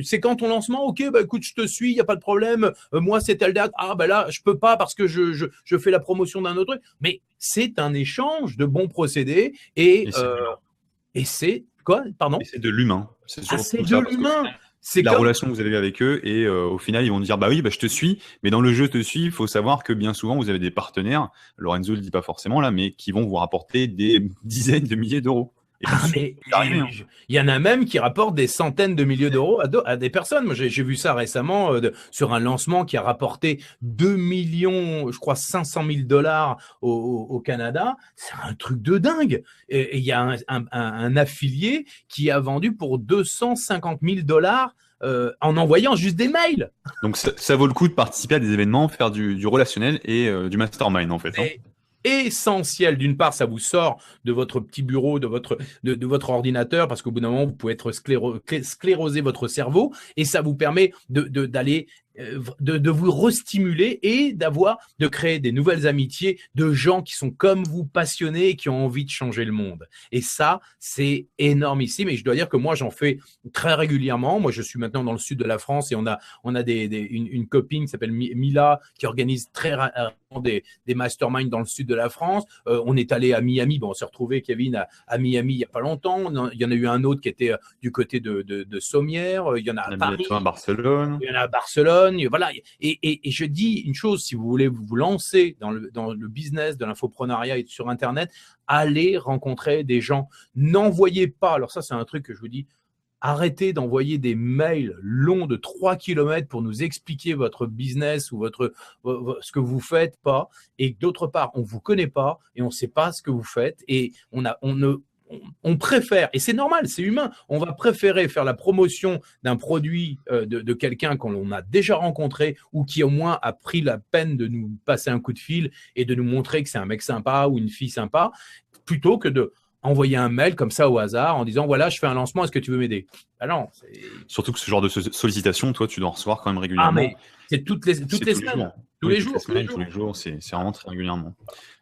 Speaker 2: c'est quand ton lancement? Ok, écoute, je te suis, il y a pas de problème. Moi, c'est telle date. Ah, là, je peux pas parce que je fais la promotion d'un autre truc. Mais c'est un échange de bons procédés et c'est quoi? Pardon?
Speaker 1: Et c'est de l'humain.
Speaker 2: C'est de l'humain.
Speaker 1: C'est la relation que vous avez avec eux et au final, ils vont dire oui, je te suis. Mais dans le jeu te suis, il faut savoir que bien souvent, vous avez des partenaires, Lorenzo le dit pas forcément là, mais qui vont vous rapporter des dizaines de milliers d'euros.
Speaker 2: Mais il y en a même qui rapportent des centaines de milliers d'euros à des personnes. Moi, j'ai vu ça récemment sur un lancement qui a rapporté 2 millions, je crois 500 000 dollars au Canada. C'est un truc de dingue. Et il y a un affilié qui a vendu pour 250 000 dollars en envoyant juste des mails.
Speaker 1: Donc ça vaut le coup de participer à des événements, faire du relationnel et du mastermind en fait.
Speaker 2: Essentiel. D'une part, ça vous sort de votre petit bureau, de votre ordinateur, parce qu'au bout d'un moment, vous pouvez être scléroser votre cerveau, et ça vous permet d'aller de vous restimuler et de créer des nouvelles amitiés de gens qui sont comme vous, passionnés et qui ont envie de changer le monde. Et ça, c'est énormissime. Et je dois dire que moi, j'en fais très régulièrement. Moi, je suis maintenant dans le sud de la France et on a une copine qui s'appelle Mila qui organise très rarement des masterminds dans le sud de la France. On est allé à Miami. Bon, on s'est retrouvé, Kevin, à Miami il n'y a pas longtemps. Il y en a eu un autre qui était du côté de Sommières. Il y en a à Paris.
Speaker 1: À Barcelone.
Speaker 2: Il y en a à Barcelone. Voilà. Et je dis une chose, si vous voulez vous lancer dans le business de l'infoprenariat et sur Internet, allez rencontrer des gens. N'envoyez pas, alors ça c'est un truc que je vous dis, arrêtez d'envoyer des mails longs de 3 km pour nous expliquer votre business ou ce que vous faites pas. Et d'autre part, on vous connaît pas et on sait pas ce que vous faites et on préfère, et c'est normal, c'est humain, on va préférer faire la promotion d'un produit de quelqu'un qu'on a déjà rencontré ou qui au moins a pris la peine de nous passer un coup de fil et de nous montrer que c'est un mec sympa ou une fille sympa, plutôt que de envoyer un mail comme ça au hasard en disant voilà, je fais un lancement, est-ce que tu veux m'aider?
Speaker 1: Surtout que ce genre de sollicitation, toi, tu dois en recevoir quand même régulièrement.
Speaker 2: Mais c'est toutes les semaines. Tous les jours,
Speaker 1: c'est vraiment très régulièrement.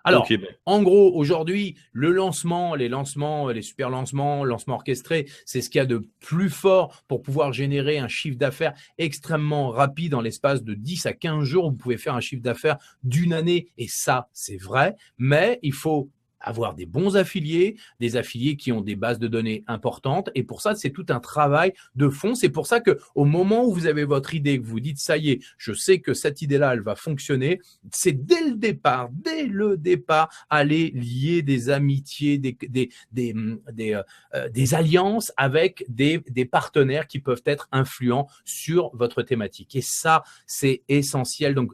Speaker 2: Alors, en gros, aujourd'hui, les super lancements orchestrés, c'est ce qu'il y a de plus fort pour pouvoir générer un chiffre d'affaires extrêmement rapide en l'espace de 10 à 15 jours. Vous pouvez faire un chiffre d'affaires d'une année et ça, c'est vrai, mais il faut avoir des bons affiliés, des affiliés qui ont des bases de données importantes. Et pour ça, c'est tout un travail de fond. C'est pour ça que au moment où vous avez votre idée, que vous dites, ça y est, je sais que cette idée-là, elle va fonctionner, c'est dès le départ, aller lier des amitiés, des alliances avec des partenaires qui peuvent être influents sur votre thématique. Et ça, c'est essentiel. Donc,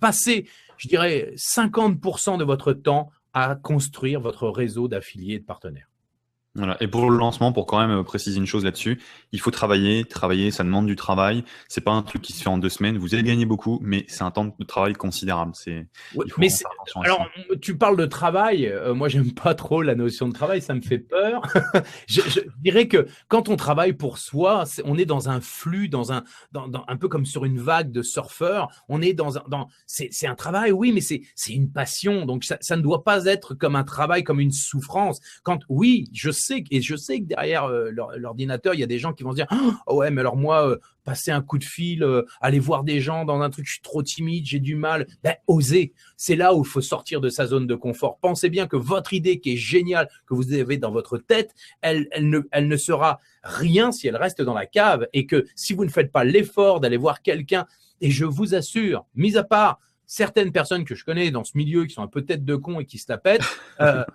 Speaker 2: passez, je dirais, 50% de votre temps à construire votre réseau d'affiliés et de partenaires.
Speaker 1: Voilà. Et pour le lancement, pour quand même préciser une chose là-dessus, il faut travailler, ça demande du travail. C'est pas un truc qui se fait en 2 semaines. Vous allez gagner beaucoup, mais c'est un temps de travail considérable.
Speaker 2: Ouais,
Speaker 1: Il faut
Speaker 2: mais
Speaker 1: vraiment faire attention à
Speaker 2: alors,
Speaker 1: ça.
Speaker 2: tu parles de travail. Moi, j'aime pas trop la notion de travail. Ça me fait peur. Je dirais que quand on travaille pour soi, on est dans un flux, un peu comme sur une vague de surfeurs. On est c'est un travail, oui, mais c'est une passion. Donc, ça ne doit pas être comme un travail, comme une souffrance. Oui, je sais que derrière l'ordinateur, il y a des gens qui vont se dire, oh ouais, mais alors moi, passer un coup de fil, aller voir des gens dans un truc, je suis trop timide, j'ai du mal. Ben, osez. C'est là où il faut sortir de sa zone de confort. Pensez bien que votre idée qui est géniale, que vous avez dans votre tête, elle ne sera rien si elle reste dans la cave, et que si vous ne faites pas l'effort d'aller voir quelqu'un, et je vous assure, mis à part certaines personnes que je connais dans ce milieu qui sont un peu tête de con et qui se la pètent, à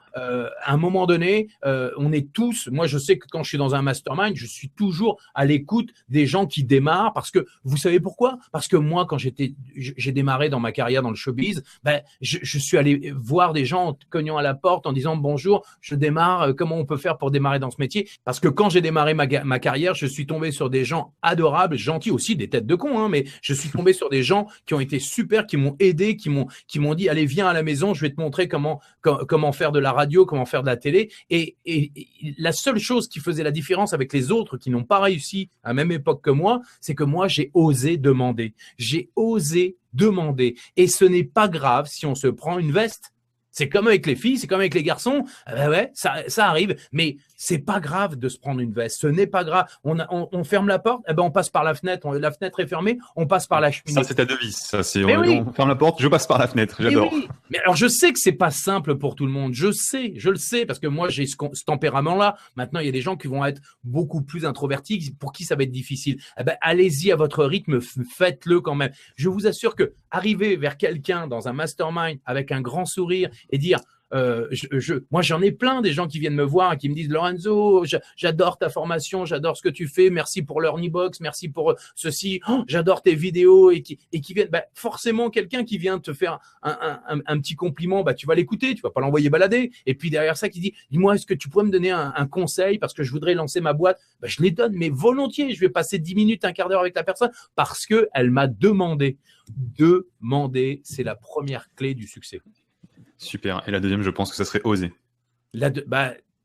Speaker 2: un moment donné, on est tous, moi je sais que quand je suis dans un mastermind, je suis toujours à l'écoute des gens qui démarrent, parce que vous savez pourquoi? Parce que moi, quand j'ai démarré dans ma carrière dans le showbiz, ben, je suis allé voir des gens en cognant à la porte en disant bonjour, je démarre, comment on peut faire pour démarrer dans ce métier? Parce que quand j'ai démarré ma carrière, je suis tombé sur des gens adorables, gentils, aussi des têtes de cons, hein, mais je suis tombé sur des gens qui ont été super, qui m'ont aidé, qui m'ont dit allez, viens à la maison, je vais te montrer comment faire de la radio, comment faire de la télé. Et la seule chose qui faisait la différence avec les autres qui n'ont pas réussi à la même époque que moi, c'est que moi, j'ai osé demander. J'ai osé demander. Et ce n'est pas grave si on se prend une veste. C'est comme avec les filles, c'est comme avec les garçons. Ouais, ça arrive, mais c'est pas grave de se prendre une veste. Ce n'est pas grave. On ferme la porte, on passe par la fenêtre. La fenêtre est fermée, on passe par la
Speaker 1: Ça,
Speaker 2: cheminée.
Speaker 1: c'est ta devise. Ça,
Speaker 2: Mais oui,
Speaker 1: on ferme la porte, je passe par la fenêtre.
Speaker 2: mais
Speaker 1: J'adore.
Speaker 2: oui, mais alors je sais que c'est pas simple pour tout le monde. Je le sais, parce que moi j'ai ce tempérament-là. Maintenant, il y a des gens qui vont être beaucoup plus introvertis, pour qui ça va être difficile. Eh ben, allez-y à votre rythme, faites-le quand même. Je vous assure que arriver vers quelqu'un dans un mastermind avec un grand sourire et dire moi j'en ai plein des gens qui viennent me voir et qui me disent Lorenzo, j'adore ta formation, j'adore ce que tu fais, merci pour l'Earnybox, merci pour ceci, j'adore tes vidéos, et qui viennent, forcément quelqu'un qui vient te faire un petit compliment, tu vas l'écouter, tu vas pas l'envoyer balader, et puis derrière ça qui dit dis-moi, est-ce que tu pourrais me donner un conseil parce que je voudrais lancer ma boîte? Je les donne, mais volontiers. Je vais passer 10 minutes, un quart d'heure avec la personne parce qu'elle m'a demandé. Demander, c'est la première clé du succès.
Speaker 1: Super. Et la deuxième, je pense que ça serait oser.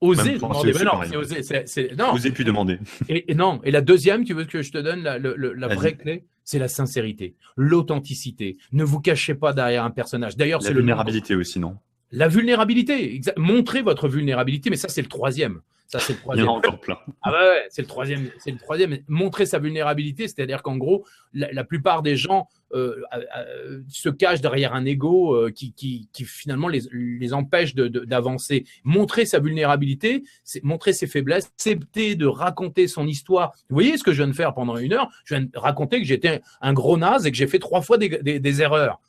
Speaker 2: Oser
Speaker 1: Même
Speaker 2: demander.
Speaker 1: penser, c'est
Speaker 2: Non,
Speaker 1: pareil.
Speaker 2: c'est oser. Non.
Speaker 1: Oser puis demander.
Speaker 2: Et non. Et la deuxième, tu veux que je te donne la
Speaker 1: Vas-y.
Speaker 2: vraie clé? C'est la sincérité, l'authenticité. Ne vous cachez pas derrière un personnage. D'ailleurs,
Speaker 1: La
Speaker 2: c'est
Speaker 1: vulnérabilité aussi, non?
Speaker 2: la vulnérabilité. Montrez votre vulnérabilité, mais ça, c'est le troisième. Ça, c'est le
Speaker 1: Il y en
Speaker 2: troisième.
Speaker 1: a encore plein.
Speaker 2: Ah ouais, c'est le troisième. C'est le troisième. Montrer sa vulnérabilité, c'est-à-dire qu'en gros, la plupart des gens se cachent derrière un ego qui finalement les empêche d'avancer. Montrer sa vulnérabilité, c'est montrer ses faiblesses, accepter de raconter son histoire. Vous voyez ce que je viens de faire pendant 1 heure? Je viens de raconter que j'étais un gros naze et que j'ai fait 3 fois des erreurs.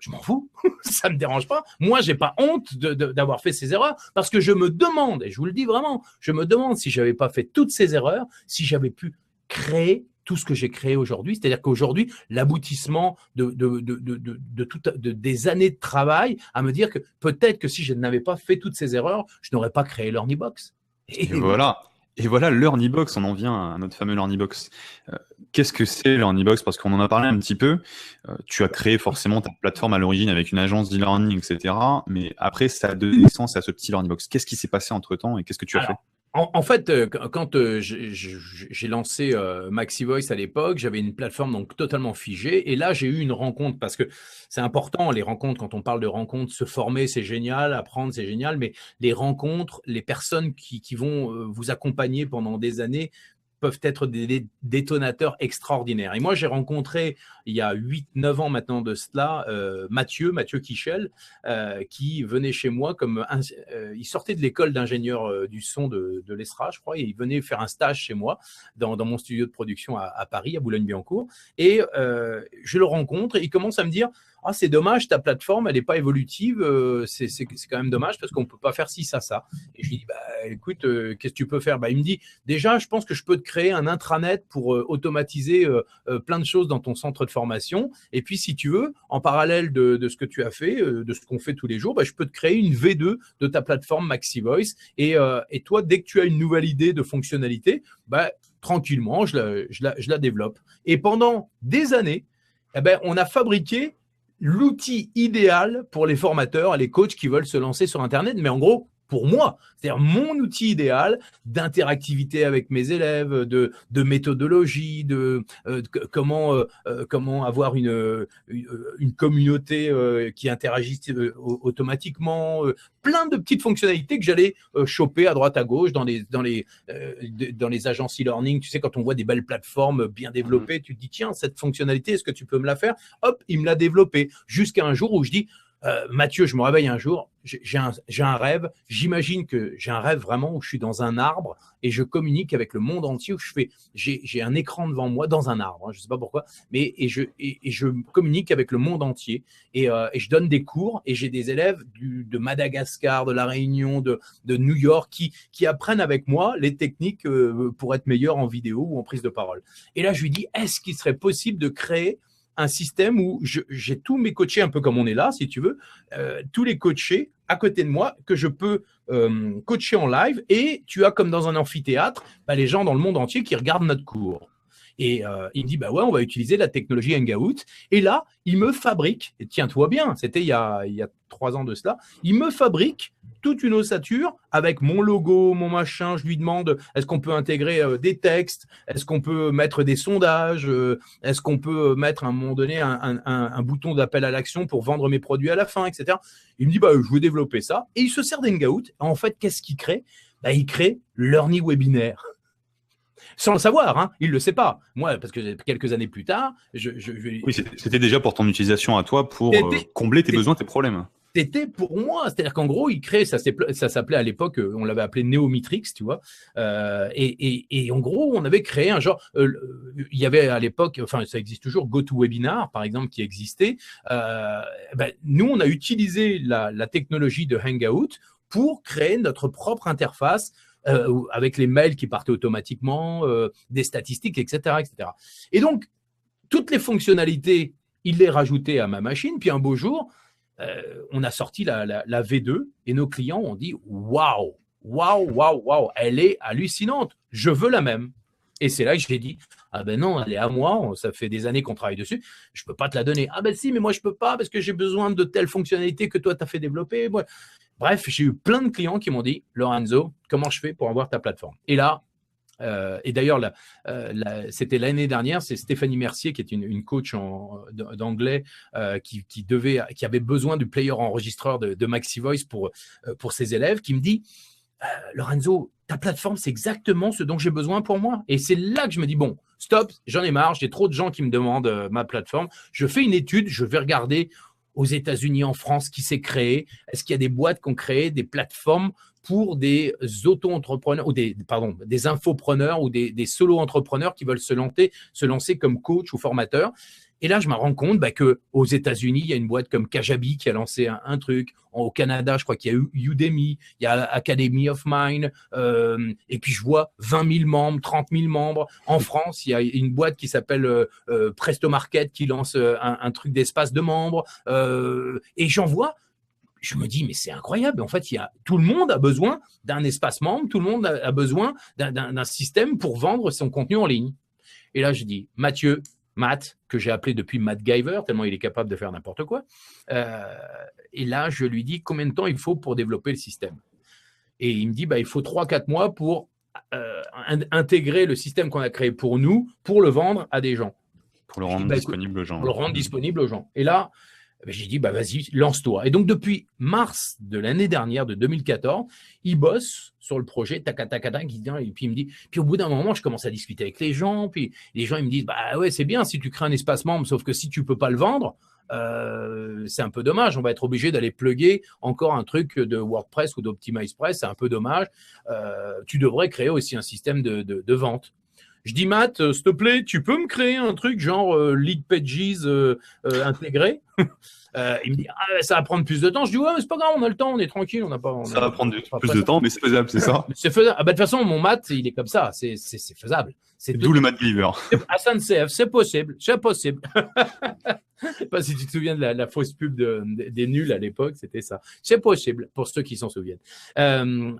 Speaker 2: Je m'en fous, ça me dérange pas. Moi, j'ai pas honte d'avoir fait ces erreurs, parce que je me demande, et je vous le dis vraiment, je me demande si j'avais pas fait toutes ces erreurs, si j'avais pu créer tout ce que j'ai créé aujourd'hui. C'est-à-dire qu'aujourd'hui, l'aboutissement des années de travail, à me dire que peut-être que si je n'avais pas fait toutes ces erreurs, je n'aurais pas créé l'Earnybox.
Speaker 1: Et voilà. Et voilà, l'Earnybox, on en vient à notre fameux l'Earnybox. Qu'est-ce que c'est l'Earnybox? Parce qu'on en a parlé un petit peu. Tu as créé forcément ta plateforme à l'origine avec une agence d'e-learning, etc. Mais après, ça a donné naissance à ce petit l'Earnybox. Qu'est-ce qui s'est passé entre-temps et qu'est-ce que tu as fait?
Speaker 2: En fait, quand j'ai lancé Maxi Voice à l'époque, j'avais une plateforme donc totalement figée. Et là, j'ai eu une rencontre, parce que c'est important, les rencontres. Quand on parle de rencontres, se former, c'est génial, apprendre, c'est génial. Mais les rencontres, les personnes qui vont vous accompagner pendant des années peuvent être des détonateurs extraordinaires. Et moi, j'ai rencontré, il y a 8-9 ans maintenant de cela, Mathieu Kichel, qui venait chez moi il sortait de l'école d'ingénieur du son de l'ESRA, je crois, et il venait faire un stage chez moi dans mon studio de production à Paris, à Boulogne-Billancourt. Et je le rencontre et il commence à me dire, ah, c'est dommage, ta plateforme, elle n'est pas évolutive, c'est quand même dommage parce qu'on ne peut pas faire ci, ça. Et je lui dis, bah, écoute, qu'est-ce que tu peux faire? Bah, il me dit, déjà, je pense que je peux te créer un intranet pour automatiser plein de choses dans ton centre de formation. Et puis, si tu veux, en parallèle de ce que tu as fait, de ce qu'on fait tous les jours, bah, je peux te créer une V2 de ta plateforme MaxiVoice. Et toi, dès que tu as une nouvelle idée de fonctionnalité, bah, tranquillement, je la développe. Et pendant des années, eh ben, on a fabriqué l'outil idéal pour les formateurs et les coachs qui veulent se lancer sur Internet. Mais en gros, pour moi, c'est-à-dire mon outil idéal d'interactivité avec mes élèves, de méthodologie, comment avoir une communauté qui interagisse automatiquement, plein de petites fonctionnalités que j'allais choper à droite à gauche dans les agences e-learning. Tu sais, quand on voit des belles plateformes bien développées, tu te dis tiens, cette fonctionnalité, est-ce que tu peux me la faire? Hop, il me l'a développée jusqu'à un jour où je dis Mathieu, je me réveille un jour, j'ai un rêve, j'imagine que j'ai un rêve vraiment où je suis dans un arbre et je communique avec le monde entier, où j'ai un écran devant moi dans un arbre, hein, je ne sais pas pourquoi, mais je communique avec le monde entier et je donne des cours et j'ai des élèves de Madagascar, de La Réunion, de New York qui apprennent avec moi les techniques pour être meilleurs en vidéo ou en prise de parole. Et là, je lui dis, est-ce qu'il serait possible de créer un système où j'ai tous mes coachés un peu comme on est là, si tu veux, tous les coachés à côté de moi que je peux coacher en live et tu as comme dans un amphithéâtre les gens dans le monde entier qui regardent notre cours. Et il me dit, bah ouais, on va utiliser la technologie Hangout. Et là, il me fabrique, et tiens-toi bien, c'était il y a 3 ans de cela, il me fabrique toute une ossature avec mon logo, mon machin. Je lui demande, est-ce qu'on peut intégrer des textes? Est-ce qu'on peut mettre des sondages? Est-ce qu'on peut mettre à un moment donné un bouton d'appel à l'action pour vendre mes produits à la fin, etc. Il me dit, bah, je veux développer ça. Et il se sert d'Hangout. En fait, qu'est-ce qu'il crée? Bah, il crée Learning Webinaire. Sans le savoir, hein, il ne le sait pas. Moi, parce que quelques années plus tard,
Speaker 1: Oui, c'était déjà pour ton utilisation à toi, pour combler tes besoins, tes problèmes.
Speaker 2: C'était pour moi, c'est-à-dire qu'en gros, il crée, ça s'appelait à l'époque, on l'avait appelé Neomitrix, tu vois, et en gros, on avait créé un genre, il y avait à l'époque, enfin ça existe toujours, GoToWebinar par exemple qui existait. Nous, on a utilisé la technologie de Hangout pour créer notre propre interface. Avec les mails qui partaient automatiquement, des statistiques, etc., etc. Et donc, toutes les fonctionnalités, il les rajoutait à ma machine. Puis un beau jour, on a sorti la V2 et nos clients ont dit waouh, elle est hallucinante, je veux la même. Et c'est là que je l'ai dit, ah ben non, elle est à moi, ça fait des années qu'on travaille dessus, je ne peux pas te la donner. Ah ben si, mais moi je ne peux pas parce que j'ai besoin de telle fonctionnalité que toi tu as fait développer. Moi. Bref, j'ai eu plein de clients qui m'ont dit, Lorenzo, comment je fais pour avoir ta plateforme? Et là, et d'ailleurs, c'était l'année dernière, c'est Stéphanie Mercier, qui est une coach d'anglais, qui avait besoin du player enregistreur de MaxiVoice pour ses élèves, qui me dit, Lorenzo, ta plateforme, c'est exactement ce dont j'ai besoin pour moi. Et c'est là que je me dis, bon, stop, j'en ai marre, j'ai trop de gens qui me demandent ma plateforme. Je fais une étude, je vais regarder aux États-Unis, en France, qui s'est créé. Est-ce qu'il y a des boîtes qui ont créé des plateformes pour des auto-entrepreneurs ou des infopreneurs ou des solo-entrepreneurs qui veulent se lancer comme coach ou formateur? Et là, je me rends compte qu'aux États-Unis, il y a une boîte comme Kajabi qui a lancé un truc. Au Canada, je crois qu'il y a eu Udemy, il y a Academy of Mind. Et puis, je vois 20 000 membres, 30 000 membres. En France, il y a une boîte qui s'appelle Presto Market qui lance un truc d'espace de membres. Et j'en vois. Je me dis, mais c'est incroyable. En fait, tout le monde a besoin d'un espace membre. Tout le monde a besoin d'un système pour vendre son contenu en ligne. Et là, je dis, Matt, que j'ai appelé depuis Matt Giver, tellement il est capable de faire n'importe quoi. Et là, je lui dis combien de temps il faut pour développer le système. Et il me dit, il faut 3-4 mois pour intégrer le système qu'on a créé pour nous, pour le vendre à des gens.
Speaker 1: Pour le rendre disponible aux gens.
Speaker 2: Pour le rendre disponible aux gens. Et là, j'ai dit, vas-y, lance-toi. Et donc, depuis mars de l'année dernière, de 2014, il bosse sur le projet, et puis il me dit, puis au bout d'un moment, je commence à discuter avec les gens, puis les gens, ils me disent, ouais, c'est bien si tu crées un espace membre, sauf que si tu peux pas le vendre, c'est un peu dommage. On va être obligé d'aller plugger encore un truc de WordPress ou d'OptimizePress, c'est un peu dommage. Tu devrais créer aussi un système de vente. Je dis, Matt, s'il te plaît, tu peux me créer un truc genre Lead Pages intégré? Il me dit, ça va prendre plus de temps. Je dis, ouais, mais c'est pas grave, on a le temps, on est tranquille, on n'a pas.
Speaker 1: Ça va prendre plus de temps, mais c'est faisable, c'est ça?
Speaker 2: C'est faisable. De toute façon, mon Matt, il est comme ça, c'est faisable. C'est
Speaker 1: d'où le Matt Believer.
Speaker 2: SNCF, c'est possible, c'est possible. Je sais pas si tu te souviens de la fausse pub des nuls à l'époque, c'était ça. C'est possible, pour ceux qui s'en souviennent.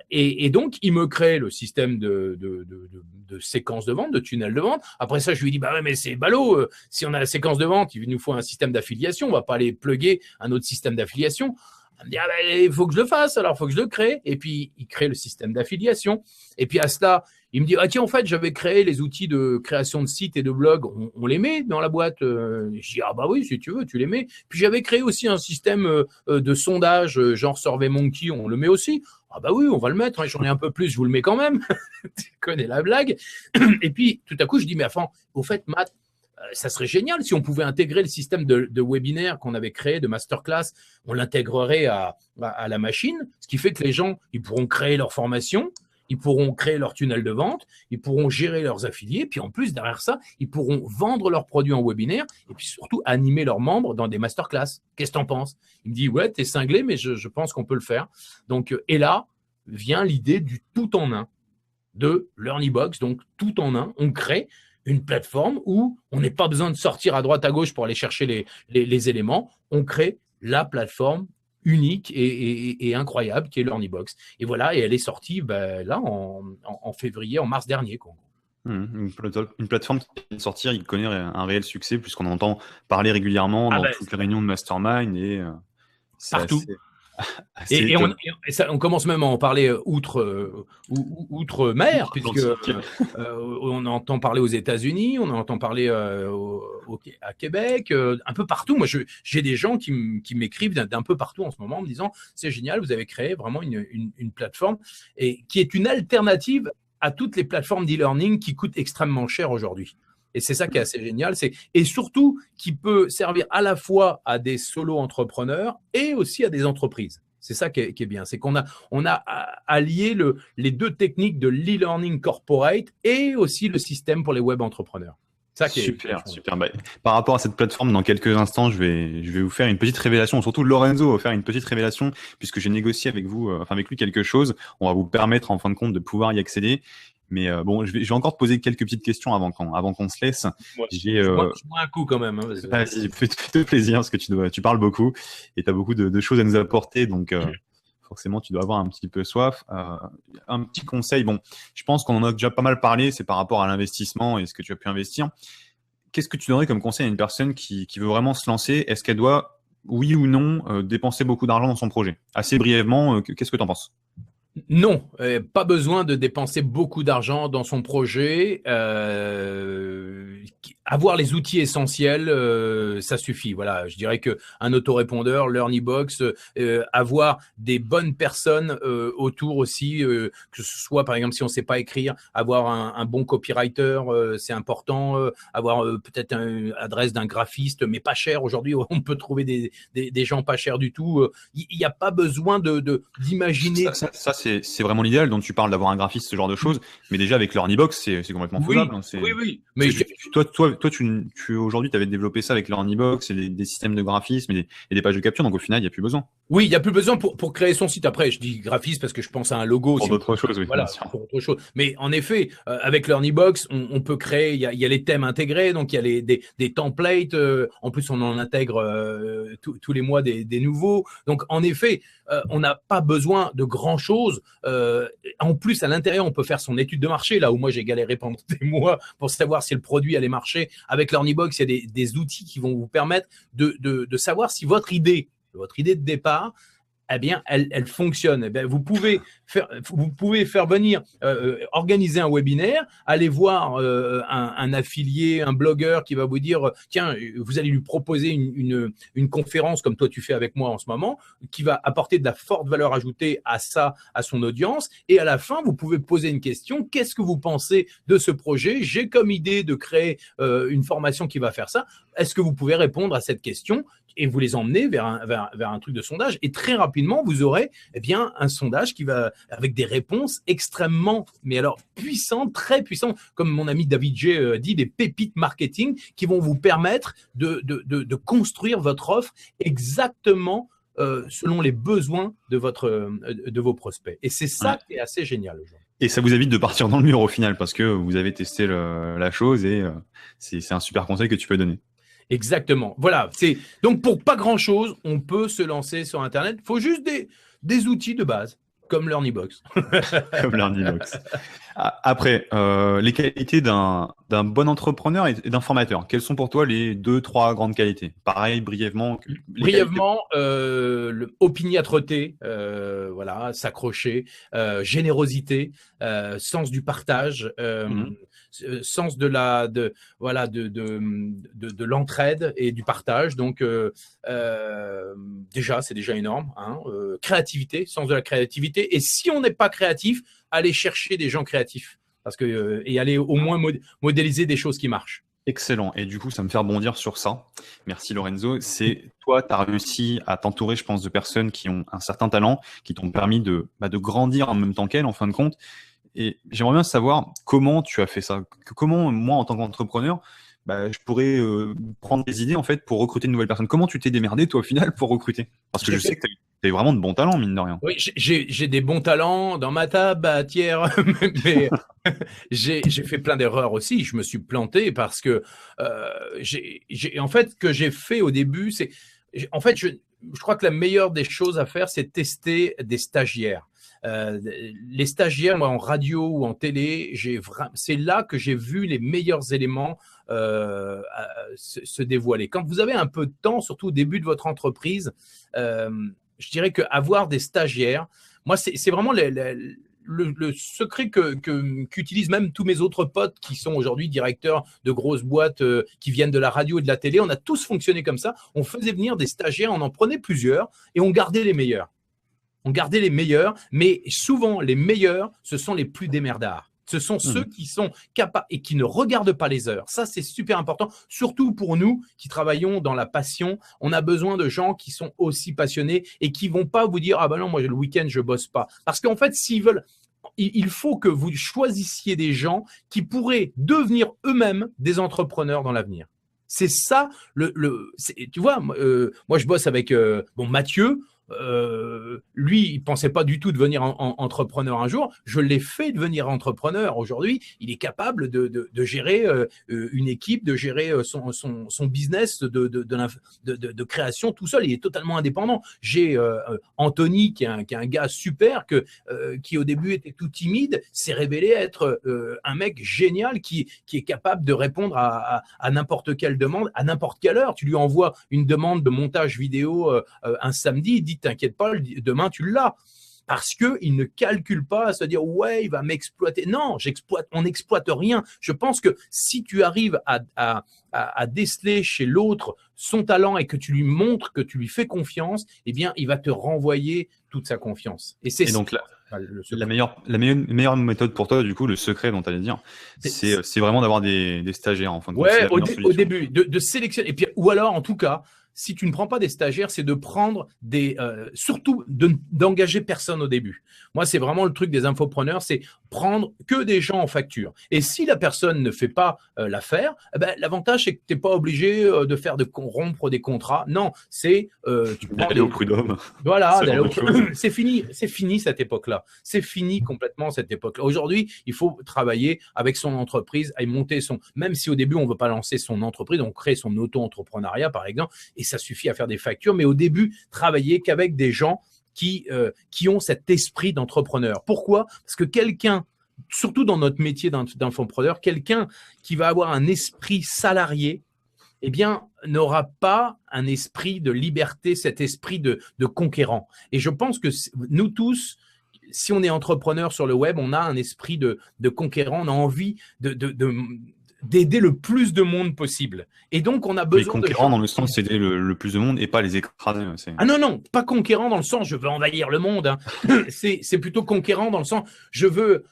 Speaker 2: Et donc, il me crée le système de séquence de vente, de tunnel de vente. Après ça, je lui dis, bah ouais, mais c'est ballot. Si on a la séquence de vente, il nous faut un système d'affiliation. On va pas aller plugger un autre système d'affiliation. Il me dit, il faut que je le fasse, alors il faut que je le crée. Et puis, il crée le système d'affiliation. Et puis, à cela, il me dit, tiens, en fait, j'avais créé les outils de création de sites et de blogs. On les met dans la boîte. Je dis, bah oui, si tu veux, tu les mets. Puis, j'avais créé aussi un système de sondage, genre SurveyMonkey, on le met aussi. Ah bah oui, on va le mettre. J'en ai un peu plus, je vous le mets quand même. Tu connais la blague. Et puis, tout à coup, je dis, mais enfin, au fait, Matt, ça serait génial si on pouvait intégrer le système de webinaire qu'on avait créé, de masterclass, on l'intégrerait à la machine, ce qui fait que les gens, ils pourront créer leur formation, ils pourront créer leur tunnel de vente, ils pourront gérer leurs affiliés, puis en plus, derrière ça, ils pourront vendre leurs produits en webinaire et puis surtout animer leurs membres dans des masterclass. Qu'est-ce que t'en penses? Il me dit, ouais, t'es cinglé, mais je pense qu'on peut le faire. Donc, et là, vient l'idée du tout en un, de LearnyBox, donc tout en un, on crée une plateforme où on n'est pas besoin de sortir à droite à gauche pour aller chercher les éléments. On crée la plateforme unique et incroyable qui est LearnyBox. Et voilà, et elle est sortie là en février, en mars dernier, quoi.
Speaker 1: Une plateforme qui vient de sortir, il connaît un réel succès puisqu'on entend parler régulièrement dans toutes les réunions de mastermind et
Speaker 2: partout. Et on commence même à en parler outre-mer, puisque on entend parler aux États-Unis, on entend parler à Québec, un peu partout. Moi, j'ai des gens qui m'écrivent d'un peu partout en ce moment en me disant « C'est génial, vous avez créé vraiment une plateforme et qui est une alternative à toutes les plateformes d'e-learning qui coûtent extrêmement cher aujourd'hui. » Et c'est ça qui est assez génial. Et surtout, qui peut servir à la fois à des solo-entrepreneurs et aussi à des entreprises. C'est ça qui est bien. C'est qu'on a allié les deux techniques de l'e-learning corporate et aussi le système pour les web entrepreneurs. Ça qui
Speaker 1: super. Par rapport à cette plateforme, dans quelques instants, je vais vous faire une petite révélation. Surtout Lorenzo va faire une petite révélation puisque j'ai négocié avec lui quelque chose. On va vous permettre en fin de compte de pouvoir y accéder. Mais bon, je vais encore te poser quelques petites questions avant qu'on se laisse.
Speaker 2: Je bois un coup quand même.
Speaker 1: Vas-y, fais-toi plaisir parce que tu parles beaucoup et tu as beaucoup de choses à nous apporter. Donc, forcément, tu dois avoir un petit peu soif. Un petit conseil, bon, je pense qu'on en a déjà pas mal parlé, c'est par rapport à l'investissement et ce que tu as pu investir. Qu'est-ce que tu donnerais comme conseil à une personne qui veut vraiment se lancer? Est-ce qu'elle doit, oui ou non, dépenser beaucoup d'argent dans son projet? Assez brièvement, qu'est-ce que tu en penses?
Speaker 2: Non, pas besoin de dépenser beaucoup d'argent dans son projet. Avoir les outils essentiels, ça suffit. Voilà, je dirais que un autorépondeur, LearnyBox, avoir des bonnes personnes autour aussi, que ce soit par exemple si on ne sait pas écrire, avoir un bon copywriter, c'est important. Avoir peut-être une adresse d'un graphiste, mais pas cher. Aujourd'hui, on peut trouver des gens pas chers du tout. Il n'y a pas besoin d'imaginer.
Speaker 1: Ça c'est vraiment l'idéal dont tu parles, d'avoir un graphiste, ce genre de choses. Mais déjà avec LearnyBox, c'est complètement faisable.
Speaker 2: Oui. Mais
Speaker 1: toi, tu aujourd'hui, tu avais développé ça avec LearnyBox et des systèmes de graphisme et des pages de capture. Donc au final, il n'y a plus besoin.
Speaker 2: Oui, il n'y a plus besoin pour créer son site. Après, je dis graphiste parce que je pense à un logo.
Speaker 1: Pour d'autres choses, oui.
Speaker 2: Voilà, pour autre chose. Mais en effet, avec LearnyBox, on peut créer, il y a les thèmes intégrés, donc il y a des templates. En plus, on en intègre tous les mois des nouveaux. Donc en effet, on n'a pas besoin de grand-chose. En plus, à l'intérieur, on peut faire son étude de marché, là où moi, j'ai galéré pendant des mois pour savoir si le produit allait marcher. Avec LearnyBox, il y a des outils qui vont vous permettre de savoir si votre idée de départ, eh bien, elle fonctionne. Eh bien, vous pouvez faire venir, organiser un webinaire, aller voir un affilié, un blogueur qui va vous dire, tiens, vous allez lui proposer une conférence comme toi tu fais avec moi en ce moment, qui va apporter de la forte valeur ajoutée à son audience. Et à la fin, vous pouvez poser une question. Qu'est-ce que vous pensez de ce projet? J'ai comme idée de créer une formation qui va faire ça. Est-ce que vous pouvez répondre à cette question? Et vous les emmenez vers un truc de sondage. Et très rapidement, vous aurez un sondage qui va avec des réponses extrêmement, mais alors puissantes, très puissantes, comme mon ami David J dit, des pépites marketing qui vont vous permettre de construire votre offre exactement selon les besoins de vos prospects. Et c'est ça qui est assez génial aujourd'hui.
Speaker 1: Et ça vous évite de partir dans le mur au final parce que vous avez testé la chose et c'est un super conseil que tu peux donner.
Speaker 2: Exactement. Voilà. Donc, pour pas grand-chose, on peut se lancer sur Internet. Il faut juste des outils de base, comme LearnyBox.
Speaker 1: Comme LearnyBox. Après, les qualités d'un bon entrepreneur et d'un formateur. Quelles sont pour toi les 2-3 grandes qualités? Pareil, brièvement.
Speaker 2: Brièvement, opiniâtreté, voilà, s'accrocher, générosité, sens du partage, sens de l'entraide et du partage. Donc, c'est déjà énorme. Hein, créativité, sens de la créativité. Et si on n'est pas créatif, aller chercher des gens créatifs et aller au moins modéliser des choses qui marchent.
Speaker 1: Excellent. Et du coup, ça me fait rebondir sur ça. Merci Lorenzo. Toi, tu as réussi à t'entourer, je pense, de personnes qui ont un certain talent, qui t'ont permis de grandir en même temps qu'elles, en fin de compte. Et j'aimerais bien savoir comment tu as fait ça. Comment, moi, en tant qu'entrepreneur, je pourrais prendre des idées en fait pour recruter de nouvelles personnes. Comment tu t'es démerdé, toi, au final, pour recruter? Parce que je sais que tu as vraiment de bons talents, mine de rien.
Speaker 2: Oui, j'ai des bons talents dans ma tabatière, mais j'ai fait plein d'erreurs aussi. Je me suis planté parce que en fait, ce que j'ai fait au début, c'est en fait, je crois que la meilleure des choses à faire, c'est tester des stagiaires. Les stagiaires, moi, en radio ou en télé, c'est là que j'ai vu les meilleurs éléments se dévoiler. Quand vous avez un peu de temps, surtout au début de votre entreprise, je dirais qu'avoir des stagiaires, moi, c'est vraiment le secret qu'utilisent même tous mes autres potes qui sont aujourd'hui directeurs de grosses boîtes qui viennent de la radio et de la télé. On a tous fonctionné comme ça. On faisait venir des stagiaires, on en prenait plusieurs et on gardait les meilleurs. On gardait les meilleurs, mais souvent, les meilleurs, ce sont les plus démerdards. Ce sont ceux qui sont capables et qui ne regardent pas les heures. Ça, c'est super important, surtout pour nous qui travaillons dans la passion. On a besoin de gens qui sont aussi passionnés et qui vont pas vous dire « Ah ben non, moi, le week-end, je bosse pas ». Parce qu'en fait, s'ils veulent, il faut que vous choisissiez des gens qui pourraient devenir eux-mêmes des entrepreneurs dans l'avenir. C'est ça, tu vois, moi, je bosse avec Mathieu. Lui, il pensait pas du tout devenir entrepreneur un jour. Je l'ai fait devenir entrepreneur. Aujourd'hui, il est capable de gérer une équipe, de gérer son business de création tout seul. Il est totalement indépendant. J'ai Anthony, qui est un gars super, qui au début était tout timide, s'est révélé être un mec génial qui est capable de répondre à n'importe quelle demande, à n'importe quelle heure. Tu lui envoies une demande de montage vidéo un samedi, il dit t'inquiète pas, demain tu l'as. Parce qu'il ne calcule pas à se dire ouais, il va m'exploiter. Non, on n'exploite rien. Je pense que si tu arrives à déceler chez l'autre son talent et que tu lui montres, que tu lui fais confiance, eh bien, il va te renvoyer toute sa confiance. Et donc
Speaker 1: la meilleure méthode pour toi, du coup, le secret dont tu allais dire, c'est vraiment d'avoir des stagiaires en fin de compte.
Speaker 2: Ouais, au début, de sélectionner. Et puis, ou alors, en tout cas, si tu ne prends pas des stagiaires, c'est de prendre surtout d'engager personne au début. Moi, c'est vraiment le truc des infopreneurs, c'est prendre que des gens en facture. Et si la personne ne fait pas l'affaire, l'avantage, c'est que tu n'es pas obligé de rompre des contrats. Non, c'est…
Speaker 1: d'aller au prud'homme.
Speaker 2: Voilà, c'est fini cette époque-là. C'est fini complètement cette époque-là. Aujourd'hui, il faut travailler avec son entreprise, et monter même si au début, on ne veut pas lancer son entreprise, on crée son auto-entrepreneuriat, par exemple, et ça suffit à faire des factures. Mais au début, travailler qu'avec des gens qui ont cet esprit d'entrepreneur. Pourquoi? Parce que quelqu'un, surtout dans notre métier d'infopreneur, quelqu'un qui va avoir un esprit salarié, eh bien, n'aura pas un esprit de liberté, cet esprit de conquérant. Et je pense que nous tous, si on est entrepreneur sur le web, on a un esprit de conquérant, on a envie d'aider le plus de monde possible. Et donc, on a besoin de…
Speaker 1: conquérant dans le sens d'aider le plus de monde et pas les écraser.
Speaker 2: Ah non, pas conquérant dans le sens je veux envahir le monde. Hein. C'est plutôt conquérant dans le sens je veux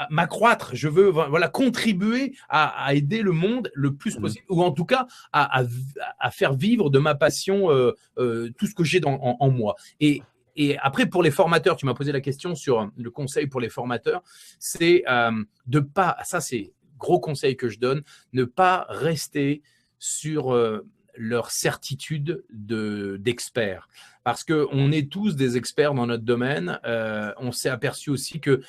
Speaker 2: m'accroître, je veux contribuer à aider le monde le plus possible, ou en tout cas à faire vivre de ma passion tout ce que j'ai en moi. Et et après, pour les formateurs, tu m'as posé la question sur le conseil pour les formateurs, c'est de pas, ça c'est gros conseil que je donne, ne pas rester sur leur certitude d'experts. Parce qu'on est tous des experts dans notre domaine. On s'est aperçu aussi que,